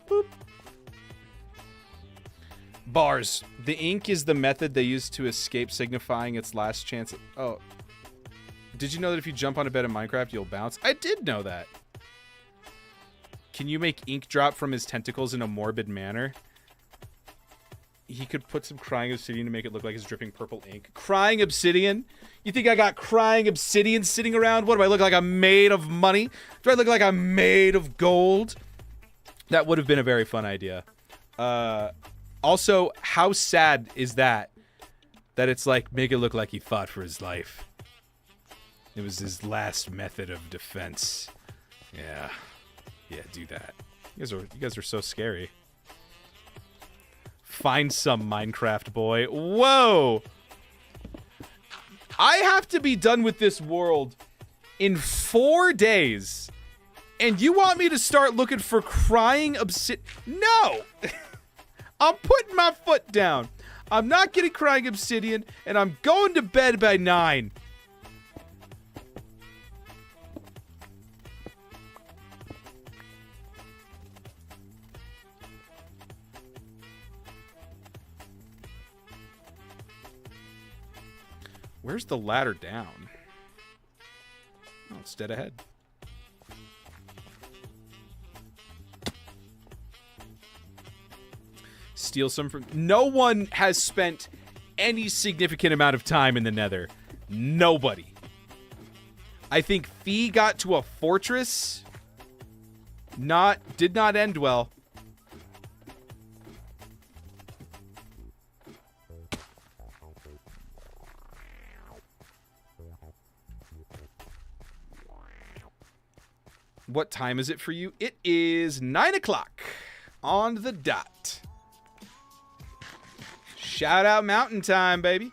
Boop. Bars. The ink is the method they use to escape, signifying its last chance. Oh. Did you know that if you jump on a bed in Minecraft, you'll bounce? I did know that. Can you make ink drop from his tentacles in a morbid manner? He could put some crying obsidian to make it look like it's dripping purple ink. Crying obsidian? You think I got crying obsidian sitting around? What, do I look like I'm made of money? Do I look like I'm made of gold? That would have been a very fun idea. Also, how sad is that? That it's like, make it look like he fought for his life. It was his last method of defense. Yeah. Yeah, do that. You guys are so scary. Find some, Minecraft boy. Whoa! I have to be done with this world in 4 days. And you want me to start looking for crying obsidian? No! I'm putting my foot down. I'm not getting crying obsidian, and I'm going to bed by 9. Where's the ladder down? Oh, it's dead ahead. Steal some from... No one has spent any significant amount of time in the Nether. Nobody. I think Fee got to a fortress. Did not end well. What time is it for you? It is 9 o'clock on the dot. Shout out mountain time, baby.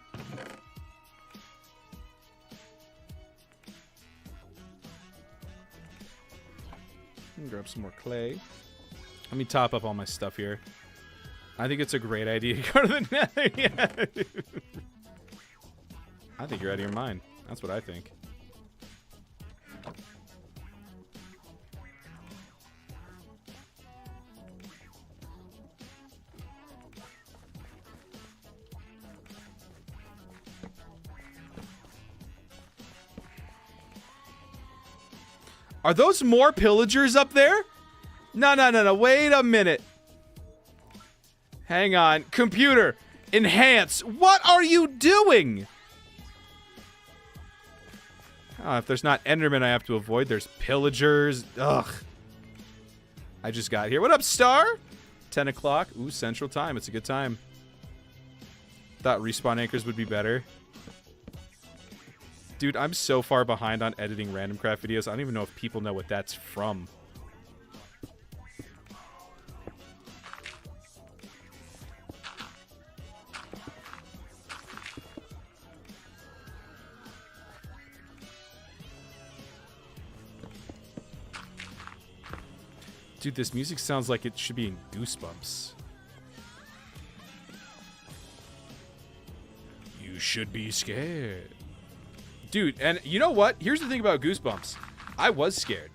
Grab some more clay. Let me top up all my stuff here. I think it's a great idea to go to the Nether. Yeah. I think you're out of your mind. That's what I think. Are those more pillagers up there? No. Wait a minute. Hang on. Computer, enhance. What are you doing? Oh, if there's not Enderman I have to avoid, there's pillagers. Ugh. I just got here. What up, Star? 10 o'clock. Ooh, Central Time. It's a good time. Thought respawn anchors would be better. Dude, I'm so far behind on editing random craft videos. I don't even know if people know what that's from. Dude, this music sounds like it should be in Goosebumps. You should be scared. Dude, and you know what? Here's the thing about Goosebumps. I was scared.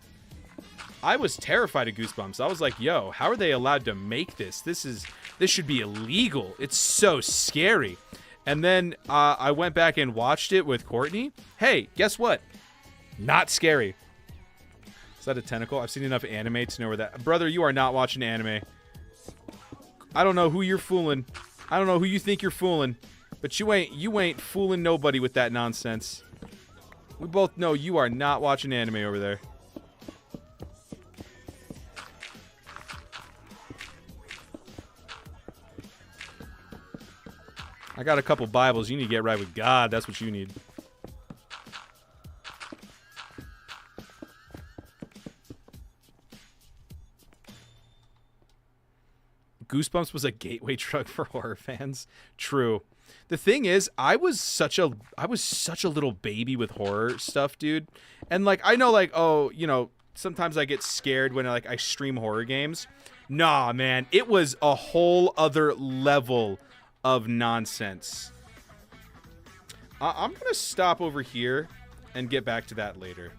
I was terrified of Goosebumps. I was like, yo, how are they allowed to make this? This should be illegal. It's so scary. And then I went back and watched it with Courtney. Hey, guess what? Not scary. Is that a tentacle? I've seen enough anime to know where that... Brother, you are not watching anime. I don't know who you're fooling. I don't know who you think you're fooling. But you ain't fooling nobody with that nonsense. We both know you are not watching anime over there. I got a couple Bibles. You need to get right with God. That's what you need. Goosebumps was a gateway drug for horror fans. True. The thing is, I was such a little baby with horror stuff, dude. And like, I know, like, oh, you know, sometimes I get scared when I stream horror games. Nah, man, it was a whole other level of nonsense. I'm gonna stop over here and get back to that later.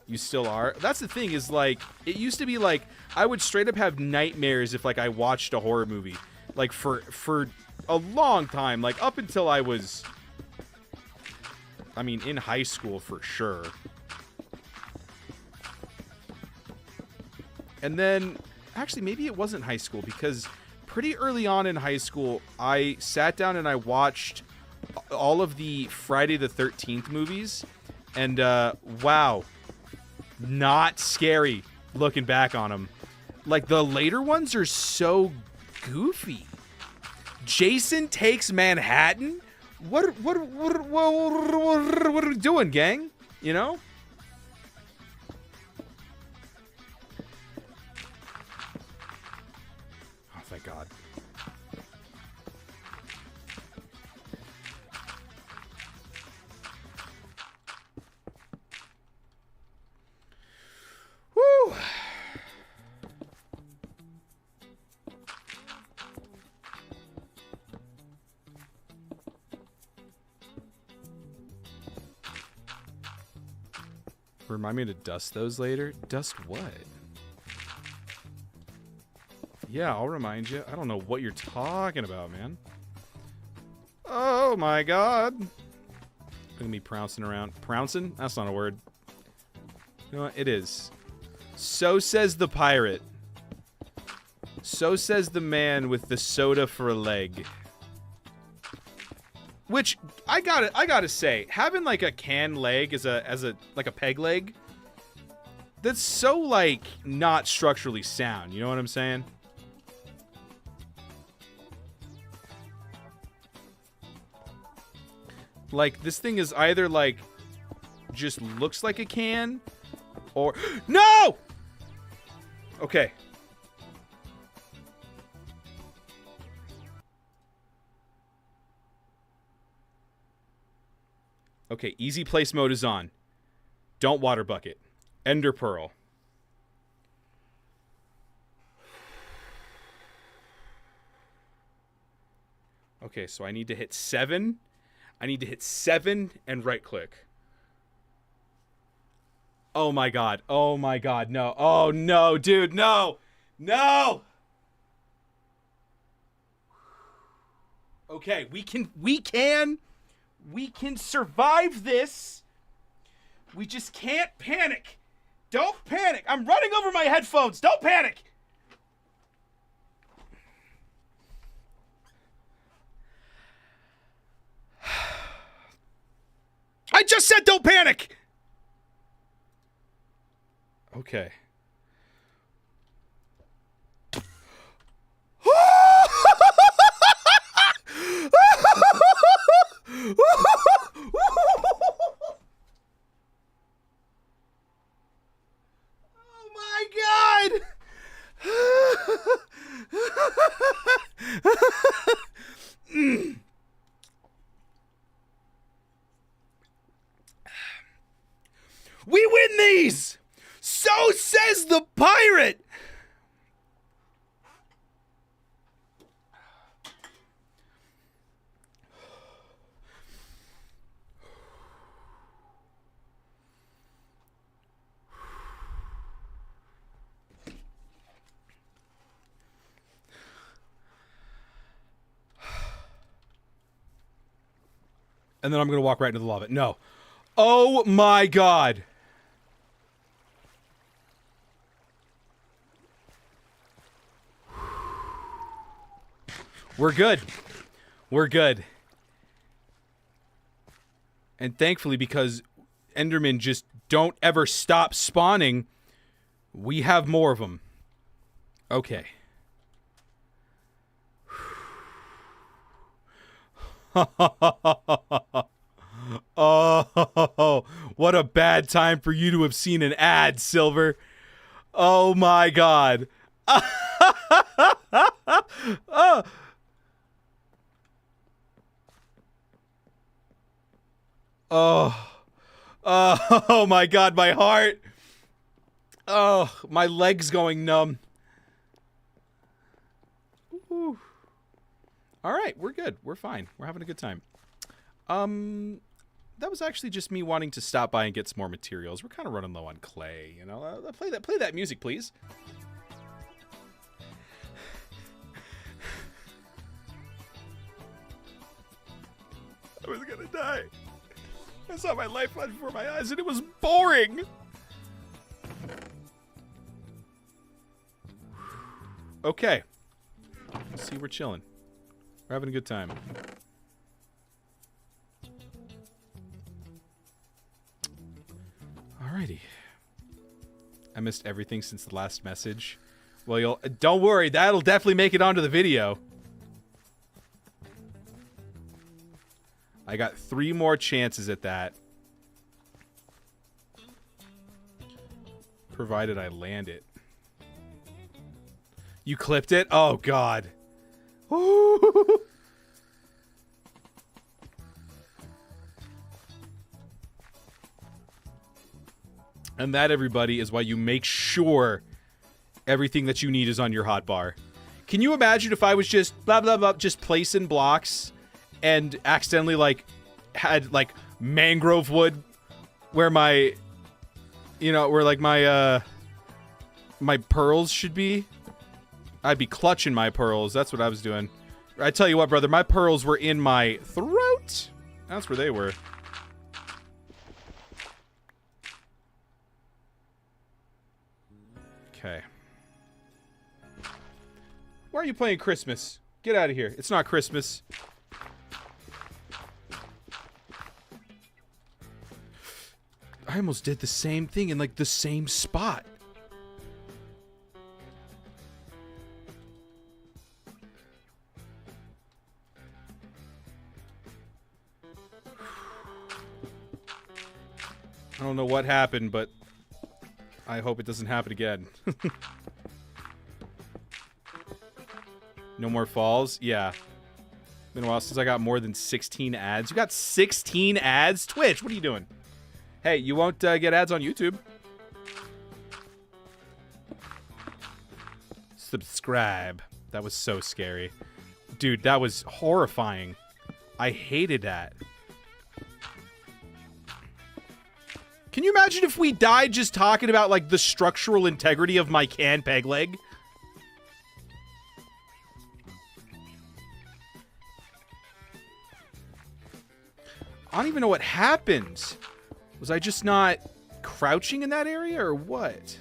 You still are? That's the thing, is like, it used to be like I would straight up have nightmares if like I watched a horror movie, like for a long time, like up until I was, I mean, in high school for sure. And then actually maybe it wasn't high school, because pretty early on in high school I sat down and I watched all of the Friday the 13th movies, and wow, not scary looking back on them. Like, the later ones are so goofy. Jason Takes Manhattan? What are we doing, gang? You know? Oh, thank God. Woo! Remind me to dust those later. Dust what? Yeah, I'll remind you. I don't know what you're talking about, man. Oh my God. Gonna be prouncing around. Prouncing? That's not a word. You know what? It is. So says the pirate. So says the man with the soda for a leg. Which I gotta say, having like a can leg as a like a peg leg, that's so like not structurally sound. You know what I'm saying? Like, this thing is either like just looks like a can, or no. Okay. Okay, easy place mode is on. Don't water bucket. Ender pearl. Okay, so I need to hit 7. I need to hit 7 and right click. Oh my God. Oh my God. No. Oh no, dude. No. No. Okay, we can survive this. We just can't panic. Don't panic. I'm running over my headphones. Don't panic. I just said don't panic. Okay. Oh my God! We win these! So says And then I'm going to walk right into the lava. No. Oh my god. We're good. We're good. And thankfully, because Endermen just don't ever stop spawning, we have more of them. Okay. Oh, what a bad time for you to have seen an ad, Silver. Oh my god. Oh. Oh my god, my heart. Oh, my leg's going numb. Ooh. All right, we're good. We're fine. We're having a good time. That was actually just me wanting to stop by and get some more materials. We're kind of running low on clay, you know. Play that music, please. I was gonna die. I saw my life flash before my eyes, and it was boring. Okay. See, we're chilling. We're having a good time. Alrighty. I missed everything since the last message. Well, don't worry, that'll definitely make it onto the video. I got 3 more chances at that. Provided I land it. You clipped it? Oh, God. Ooh. And that, everybody, is why you make sure everything that you need is on your hotbar. Can you imagine if I was just blah, blah, blah, just placing blocks and accidentally, like, had, like, mangrove wood where my, you know, where, like, my pearls should be? I'd be clutching my pearls. That's what I was doing. I tell you what, brother, my pearls were in my throat. That's where they were. Okay. Why are you playing Christmas? Get out of here. It's not Christmas. I almost did the same thing in, like, the same spot. I don't know what happened, but I hope it doesn't happen again. No more falls? Yeah. Been a while since I got more than 16 ads. You got 16 ads? Twitch, what are you doing? Hey, you won't get ads on YouTube. Subscribe. That was so scary. Dude, that was horrifying. I hated that. Can you imagine if we died just talking about, like, the structural integrity of my can peg leg? I don't even know what happened. Was I just not crouching in that area or what?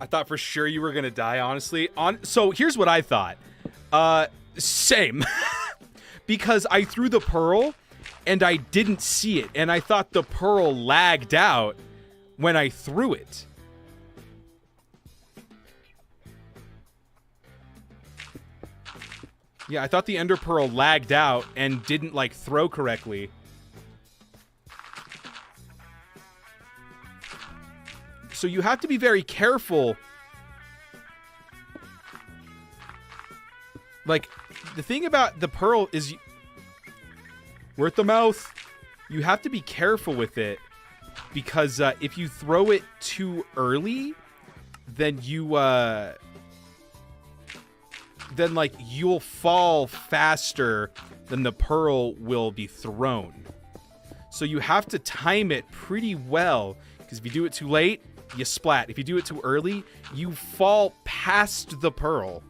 I thought for sure you were gonna die, honestly. So here's what I thought. Same. Because I threw the pearl and I didn't see it, and I thought the pearl lagged out when I threw it. Yeah, I thought the ender pearl lagged out and didn't, like, throw correctly. So you have to be very careful. Like, the thing about the pearl is we're at the mouth. You have to be careful with it because if you throw it too early, then then like you'll fall faster than the pearl will be thrown. So you have to time it pretty well, because if you do it too late, you splat. If you do it too early, you fall past the pearl.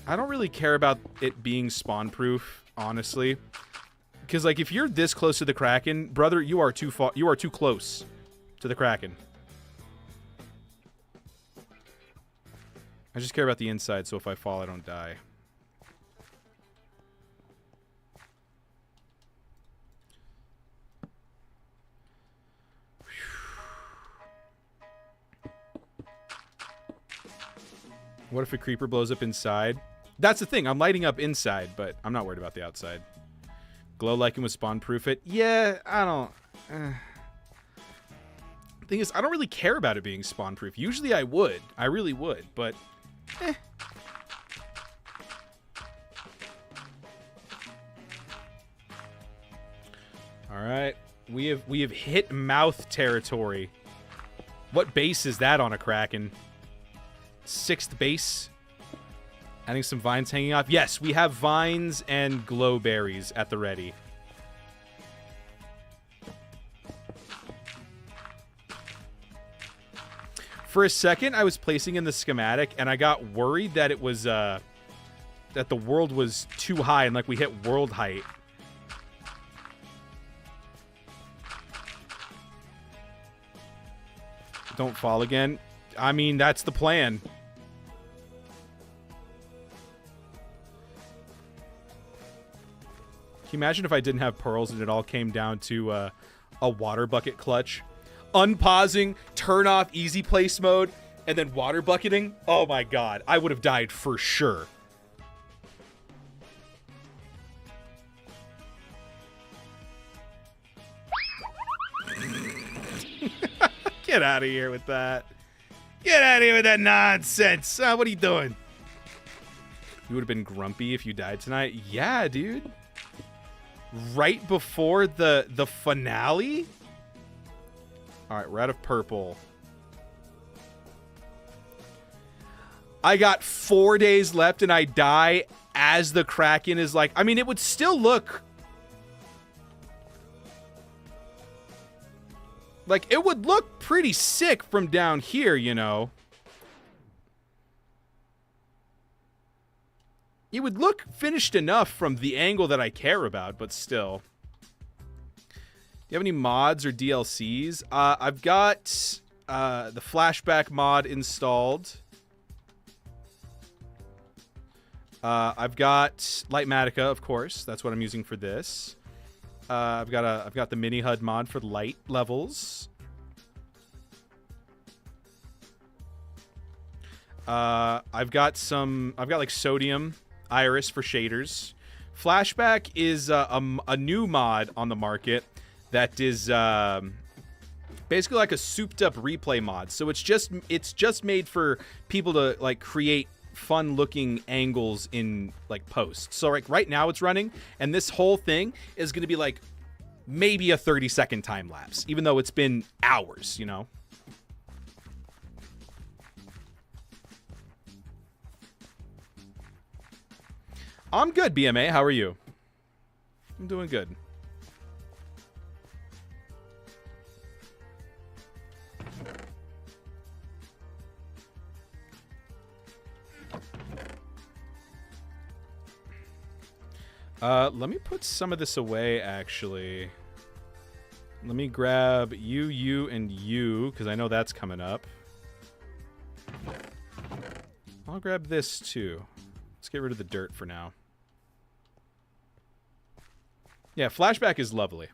I don't really care about it being spawn proof, honestly. Because like if you're this close to the Kraken, brother, you are too far, you are too close to the Kraken. I just care about the inside, so if I fall, I don't die. What if a creeper blows up inside? That's the thing. I'm lighting up inside, but I'm not worried about the outside. Glow lichen would spawn proof it. Yeah, I don't. Thing is, I don't really care about it being spawn proof. Usually I would. I really would, but All right. We have hit mouth territory. What base is that on a Kraken? 6th base. Adding some vines hanging off. Yes, we have vines and glow berries at the ready. For a second, I was placing in the schematic, and I got worried that it was that the world was too high, and like we hit world height. Don't fall again. I mean, that's the plan. Can you imagine if I didn't have pearls and it all came down to a water bucket clutch? Unpausing, turn off easy place mode, and then water bucketing? Oh my god, I would have died for sure. Get out of here with that. Get out of here with that nonsense. What are you doing? You would have been grumpy if you died tonight? Yeah, dude. Right before the finale? All right, we're out of purple. I got 4 days left and I die as the Kraken is like... I mean, it would still look... like, it would look pretty sick from down here, you know. It would look finished enough from the angle that I care about, but still. Do you have any mods or DLCs? I've got the flashback mod installed. I've got Lightmatica, of course. That's what I'm using for this. I've got the mini HUD mod for the light levels. I've got like sodium iris for shaders. Flashback is a new mod on the market that is basically like a souped up replay mod. So it's just made for people to like create fun looking angles in like posts. So like right now it's running, and this whole thing is going to be like maybe a 30-second time lapse, even though it's been hours, you know. I'm good, BMA. How are you? I'm doing good. Let me put some of this away, actually. Let me grab you, and you, because I know that's coming up. I'll grab this, too. Let's get rid of the dirt for now. Yeah, flashback is lovely.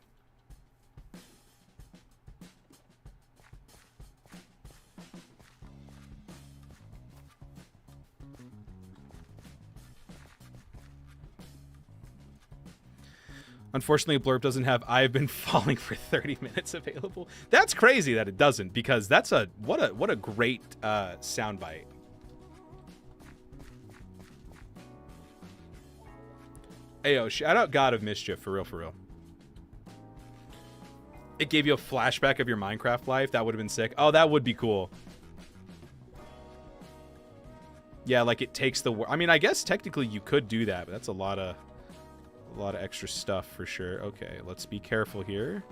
Unfortunately, Blurb doesn't have I've been falling for 30 minutes available. That's crazy that it doesn't, because that's what a great soundbite. Ayo, shout out God of Mischief, for real, for real. It gave you a flashback of your Minecraft life. That would have been sick. Oh, that would be cool. Yeah, like it takes the... I mean, I guess technically you could do that, but that's a lot of extra stuff for sure. Okay, let's be careful here.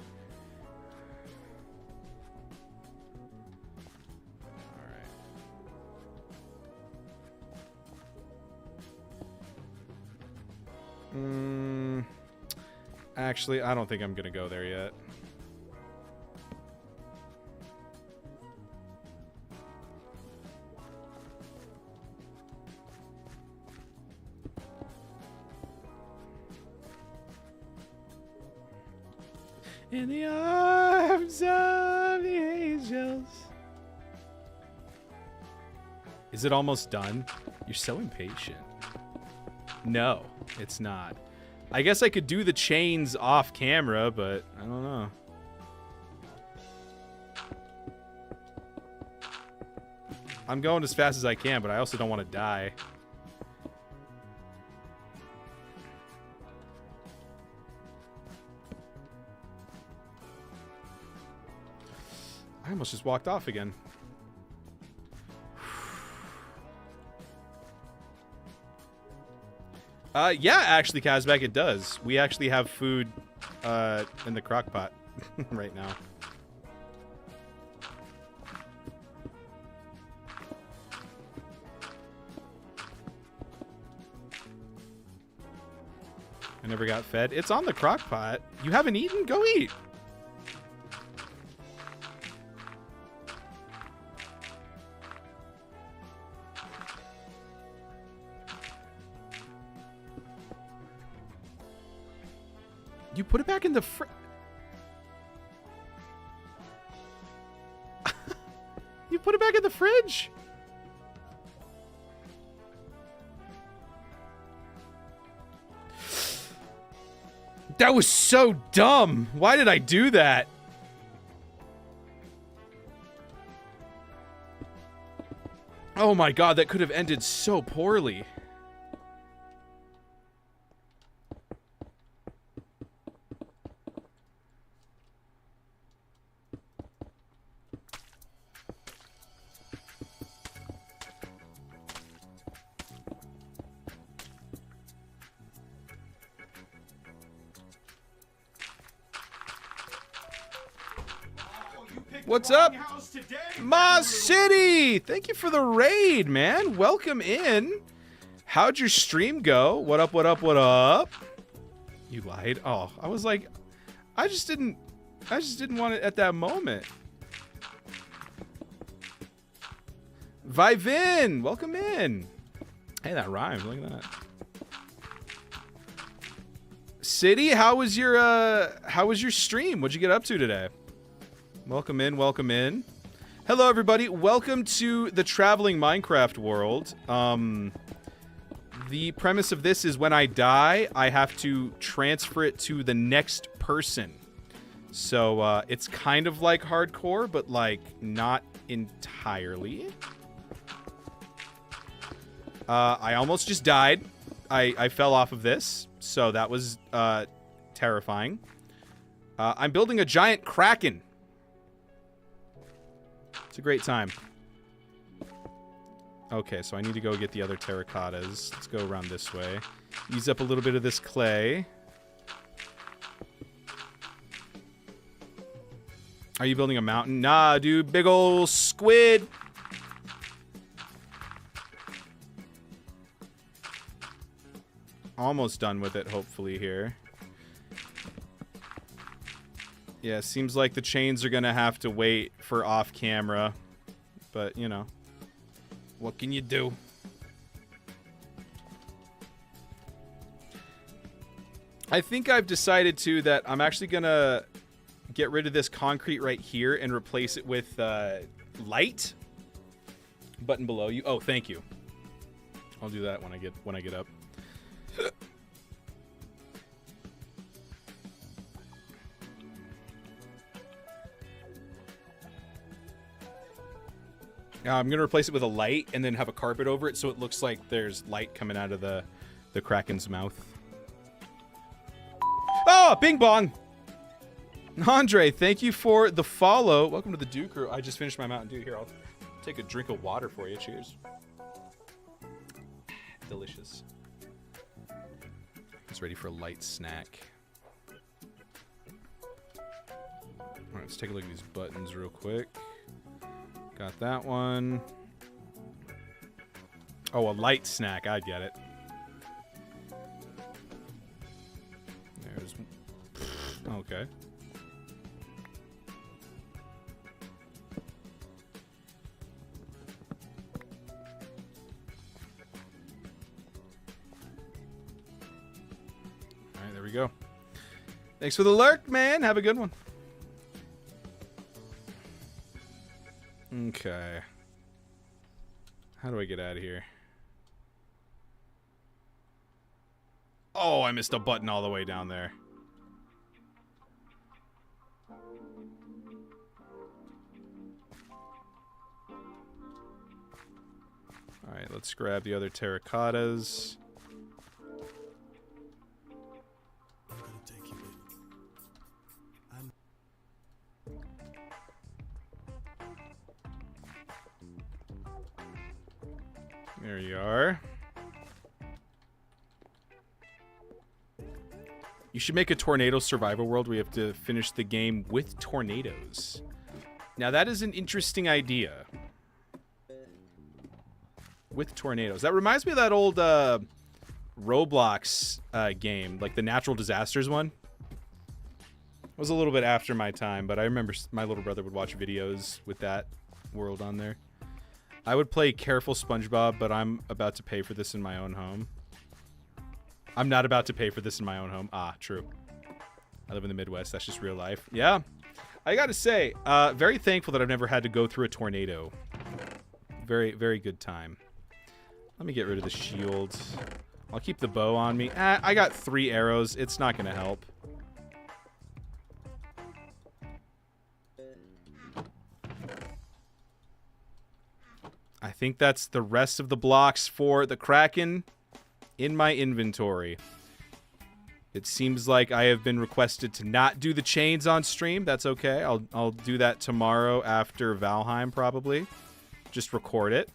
All right. Actually, I don't think I'm gonna go there yet. In the arms of the angels. Is it almost done? You're so impatient. No, it's not. I guess I could do the chains off camera, but I don't know. I'm going as fast as I can, but I also don't want to die. I almost just walked off again. Yeah, actually, Kazbek, it does. We actually have food in the crock pot right now. I never got fed. It's on the crock pot. You haven't eaten? Go eat. You put it back in the You put it back in the fridge? That was so dumb. Why did I do that? Oh my god, that could have ended so poorly. What's up? Ma City! Thank you for the raid, man. Welcome in. How'd your stream go? What up, what up, what up? You lied. Oh, I was like, I just didn't want it at that moment. Vivin, welcome in. Hey, that rhymed. Look at that. City, how was your stream? What'd you get up to today? Welcome in, welcome in. Hello, everybody. Welcome to the traveling Minecraft world. The premise of this is when I die, I have to transfer it to the next person. So, it's kind of like hardcore, but, like, not entirely. I almost just died. I fell off of this, so that was, terrifying. I'm building a giant kraken. It's a great time. Okay, so I need to go get the other terracottas. Let's go around this way. Use up a little bit of this clay. Are you building a mountain? Nah, dude. Big ol' squid. Almost done with it, hopefully, here. Yeah, seems like the chains are gonna have to wait for off camera. But, you know. What can you do? I think I've decided, too, that I'm actually gonna get rid of this concrete right here and replace it with light. Button below you. Oh, thank you. I'll do that when I get up. I'm going to replace it with a light and then have a carpet over it so it looks like there's light coming out of the Kraken's mouth. Oh, bing bong! Andre, thank you for the follow. Welcome to the Dew Crew. I just finished my Mountain Dew. Here, I'll take a drink of water for you. Cheers. Delicious. It's ready for a light snack. All right, let's take a look at these buttons real quick. Got that one. Oh, a light snack. I get it. There's... Okay. All right, there we go. Thanks for the lurk, man. Have a good one. Okay. How do I get out of here? Oh, I missed a button all the way down there. Alright, let's grab the other terracottas. There you are. You should make a tornado survival world where you have to finish the game with tornadoes. Now that is an interesting idea. With tornadoes. That reminds me of that old Roblox game, like the natural disasters one. It was a little bit after my time, but I remember my little brother would watch videos with that world on there. I would play Careful SpongeBob, but I'm about to pay for this in my own home. I'm not about to pay for this in my own home. Ah, true. I live in the Midwest. That's just real life. Yeah. I gotta say, very thankful that I've never had to go through a tornado. Very, very good time. Let me get rid of the shield. I'll keep the bow on me. I got 3 arrows. It's not gonna help. I think that's the rest of the blocks for the Kraken in my inventory. It seems like I have been requested to not do the chains on stream. That's okay. I'll do that tomorrow after Valheim, probably. Just record it.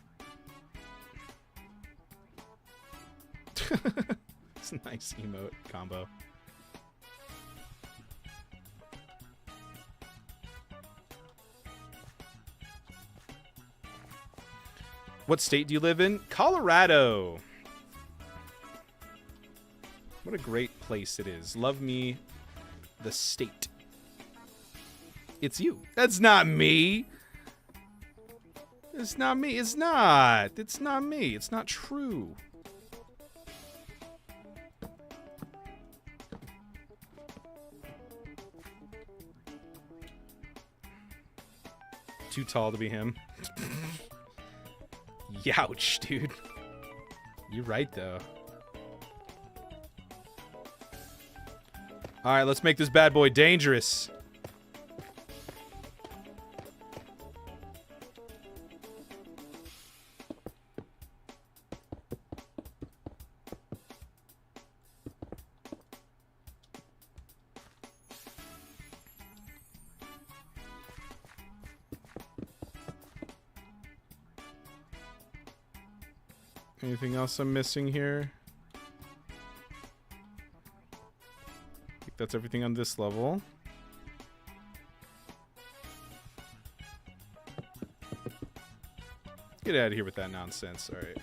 It's a nice emote combo. What state do you live in? Colorado. What a great place it is. Love me, the state. It's you. That's not me. It's not me. It's not. It's not me. It's not true. Too tall to be him. Youch, dude. You're right, though. Alright, let's make this bad boy dangerous. Anything else I'm missing here? I think that's everything on this level. Get out of here with that nonsense. All right.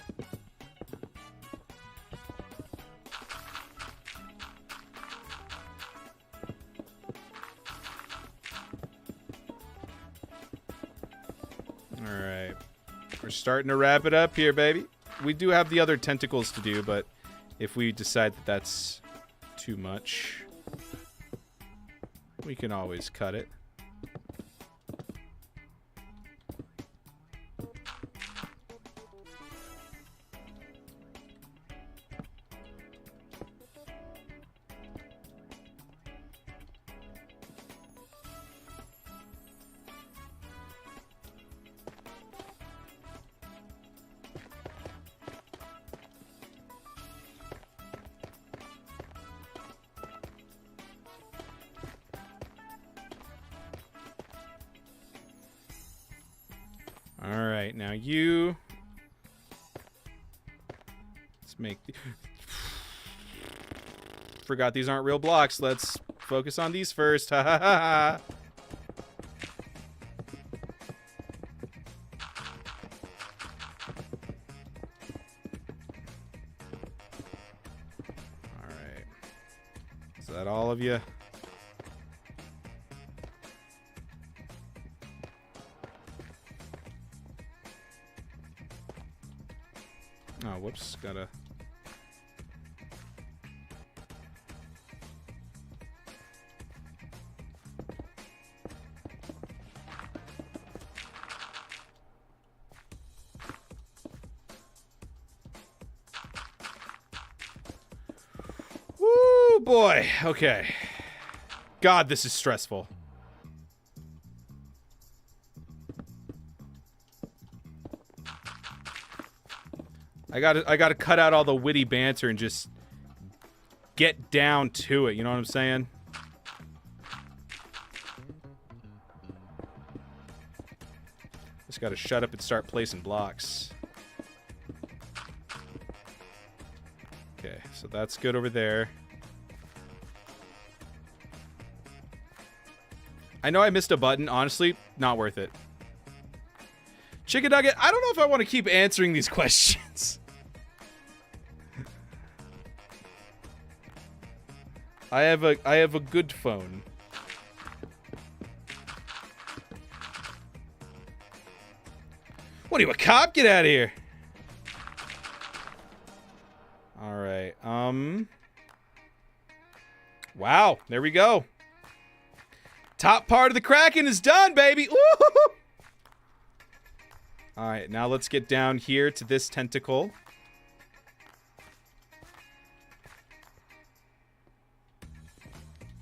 All right. We're starting to wrap it up here, baby. We do have the other tentacles to do, but if we decide that that's too much, we can always cut it. right, now you... Let's make... Forgot these aren't real blocks. Let's focus on these first. Ha ha ha ha. Alright. Is that all of you? Oh, whoops. Gotta... Woo, boy. Okay. God, this is stressful. I gotta cut out all the witty banter and just get down to it. You know what I'm saying? Just gotta shut up and start placing blocks. Okay, so that's good over there. I know I missed a button. Honestly, not worth it. Chicken Nugget, I don't know if I want to keep answering these questions. I have a good phone. What are you, a cop? Get out of here. All right. Wow, there we go. Top part of the Kraken is done, baby. Woo-hoo-hoo. All right, now let's get down here to this tentacle.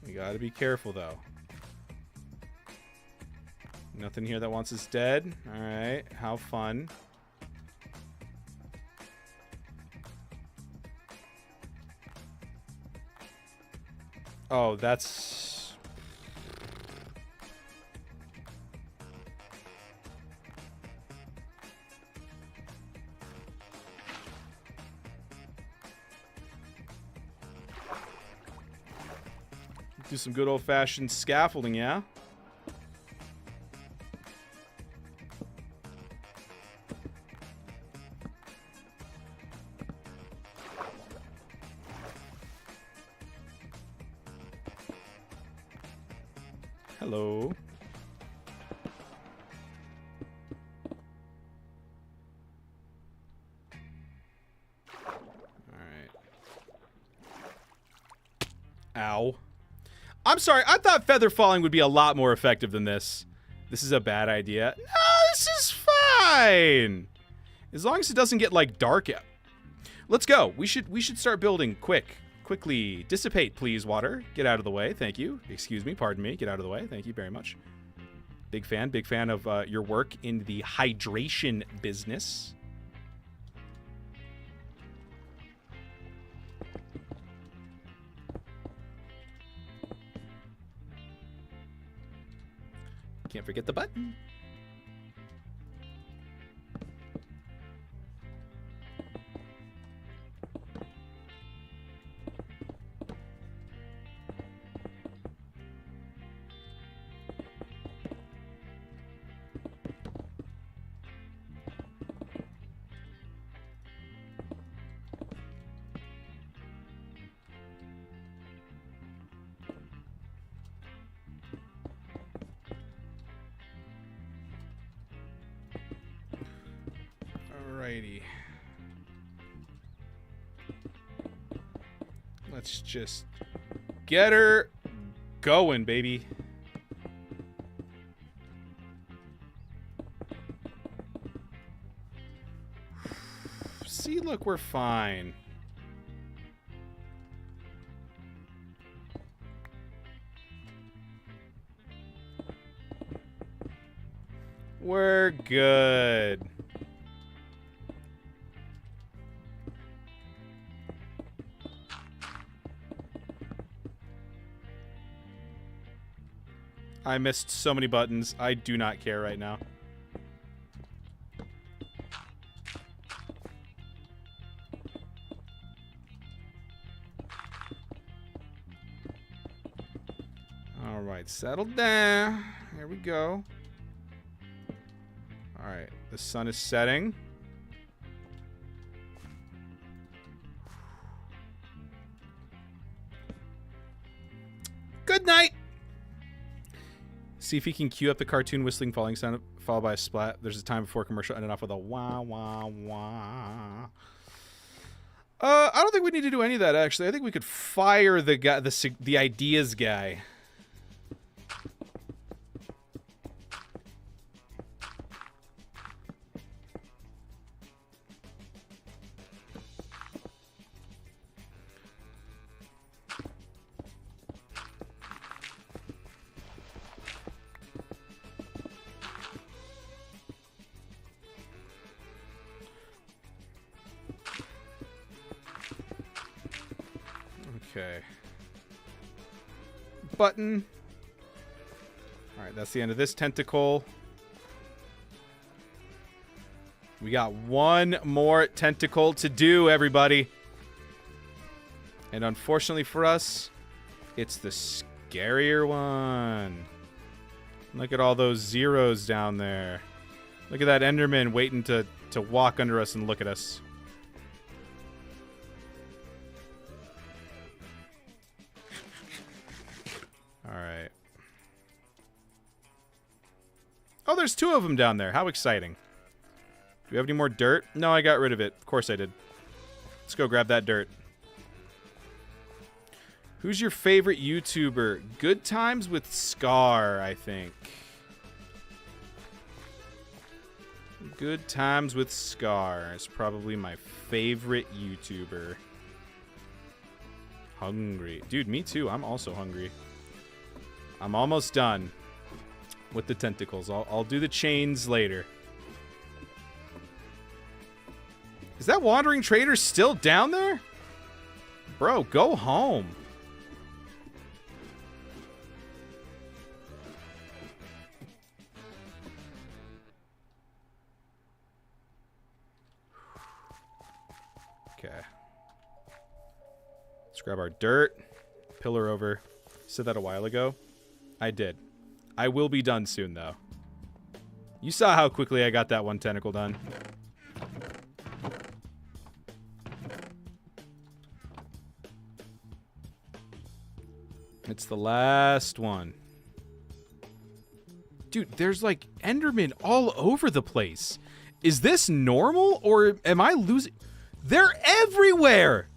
We gotta be careful, though. Nothing here that wants us dead. All right, how fun. Oh, that's... Do some good old-fashioned scaffolding, yeah? Hello. All right. Ow. I'm sorry, I thought feather falling would be a lot more effective than this. This is a bad idea. No, this is fine. As long as it doesn't get, like, dark out. Let's go. We should start building quickly. Dissipate, please, water. Get out of the way. Thank you. Excuse me. Pardon me. Get out of the way. Thank you very much. Big fan of your work in the hydration business. Can't forget the button. Alrighty. Let's just get her going, baby. See, look, we're fine. We're good. I missed so many buttons. I do not care right now. right, settle down. Here we go. All right, the sun is setting. Good night. See if he can cue up the cartoon whistling falling sound followed by a splat. There's a time before commercial ended off with a wah wah wah. I don't think we need to do any of that actually. I think we could fire the guy, the ideas guy. Okay. Button. Alright, that's the end of this tentacle. We got one more tentacle to do, everybody. And unfortunately for us, it's the scarier one. Look at all those zeros down there. Look at that Enderman waiting to walk under us and look at us. Alright. Oh, there's two of them down there. How exciting. Do we have any more dirt? No, I got rid of it. Of course I did. Let's go grab that dirt. Who's your favorite YouTuber? Good Times with Scar, I think. Good Times with Scar is probably my favorite YouTuber. Hungry. Dude, me too. I'm also hungry. I'm almost done with the tentacles. I'll do the chains later. Is that Wandering Trader still down there? Bro, go home. Okay. Let's grab our dirt. Pillar over. Said that a while ago. I did. I will be done soon, though. You saw how quickly I got that one tentacle done. It's the last one. Dude, there's like Endermen all over the place. Is this normal or am I losing? They're everywhere!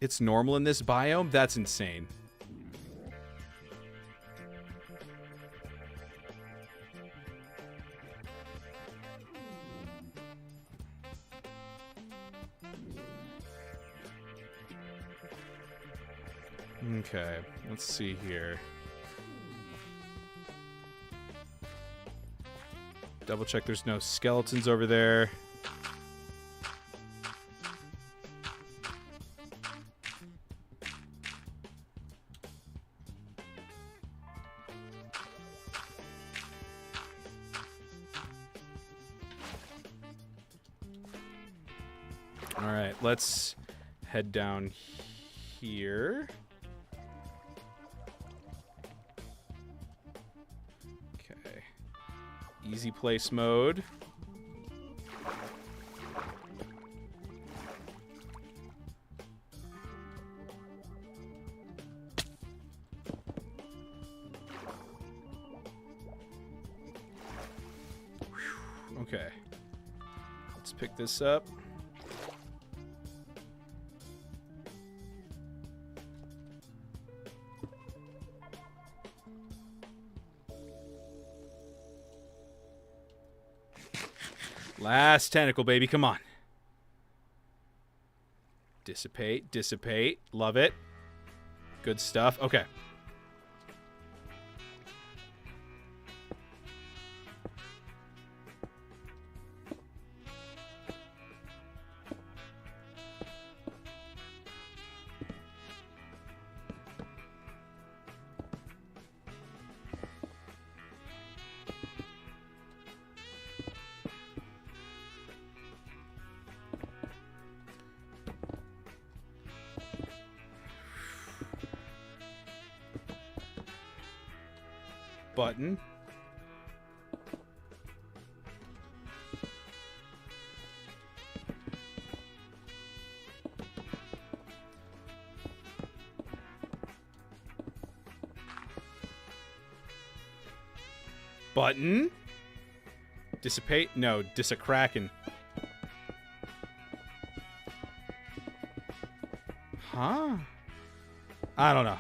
It's normal in this biome? That's insane. Okay, let's see here. Double check there's no skeletons over there. All right, let's head down here. Okay. Easy place mode. Whew. Okay. Let's pick this up. Last tentacle, baby. Come on. Dissipate, dissipate. Love it. Good stuff. Okay. Button. Button. Dissipate? No, Disacraken. Huh? I don't know.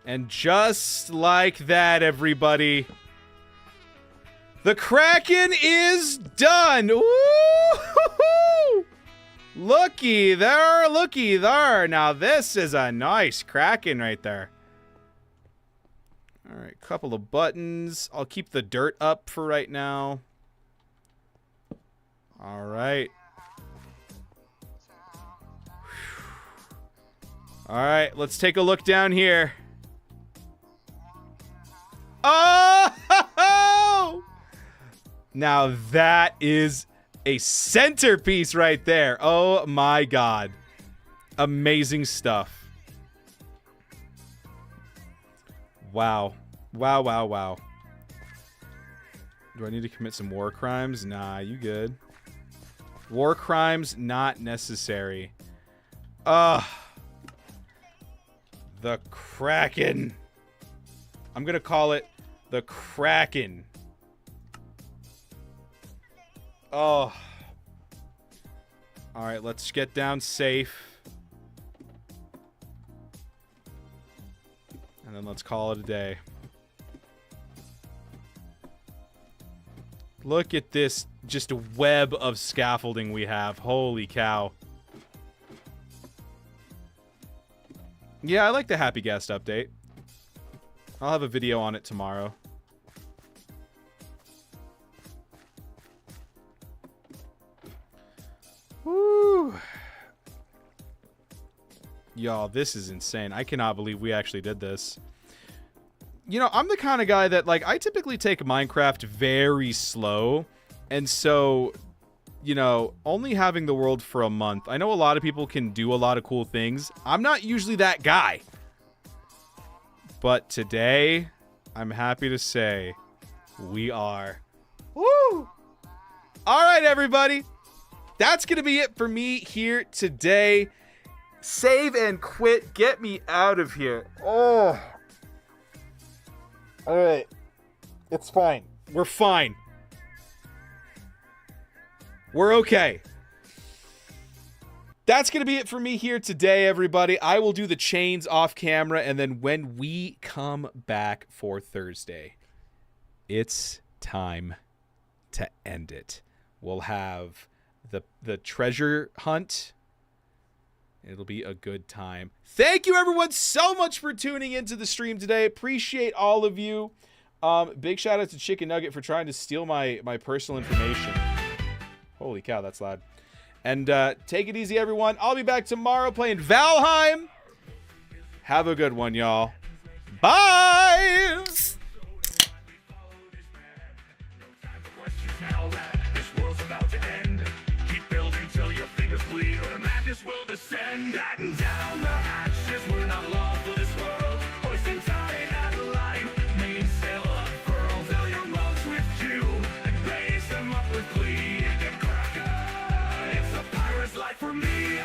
And just like that, everybody, the Kraken is done. Woo-hoo-hoo! Looky there, looky there. Now this is a nice Kraken right there. All right, couple of buttons. I'll keep the dirt up for right now. All right. All right, let's take a look down here. Oh! Now that is a centerpiece right there. Oh my God. Amazing stuff. Wow. Wow, wow, wow. Do I need to commit some war crimes? Nah, you good. War crimes not necessary. The Kraken. I'm gonna call it the Kraken. Oh. Alright, let's get down safe. And then let's call it a day. Look at this just web of scaffolding we have. Holy cow. Yeah, I like the Happy Guest update. I'll have a video on it tomorrow. Woo. Y'all, this is insane. I cannot believe we actually did this. You know, I'm the kind of guy that, like, I typically take Minecraft very slow. And so, you know, only having the world for a month. I know a lot of people can do a lot of cool things. I'm not usually that guy. But today, I'm happy to say, we are. Woo! All right, everybody. That's going to be it for me here today. Save and quit. Get me out of here. Oh. All right. It's fine. We're fine. We're okay. That's going to be it for me here today, everybody. I will do the chains off camera, and then when we come back for Thursday, it's time to end it. We'll have the treasure hunt. It'll be a good time. Thank you, everyone, so much for tuning into the stream today. Appreciate all of you. Big shout out to Chicken Nugget for trying to steal my personal information. Holy cow, that's loud. And take it easy, everyone. I'll be back tomorrow playing Valheim. Have a good one, y'all. Bye! Will descend and down the hatches. We're not long for this world. Hoisting tide at the line. Mainsail unfurled. Fill your mugs with dew and raise them up with glee. Get Kraken. It's a pirate's life for me.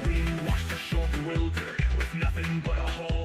We washed ashore bewildered with nothing but a hole.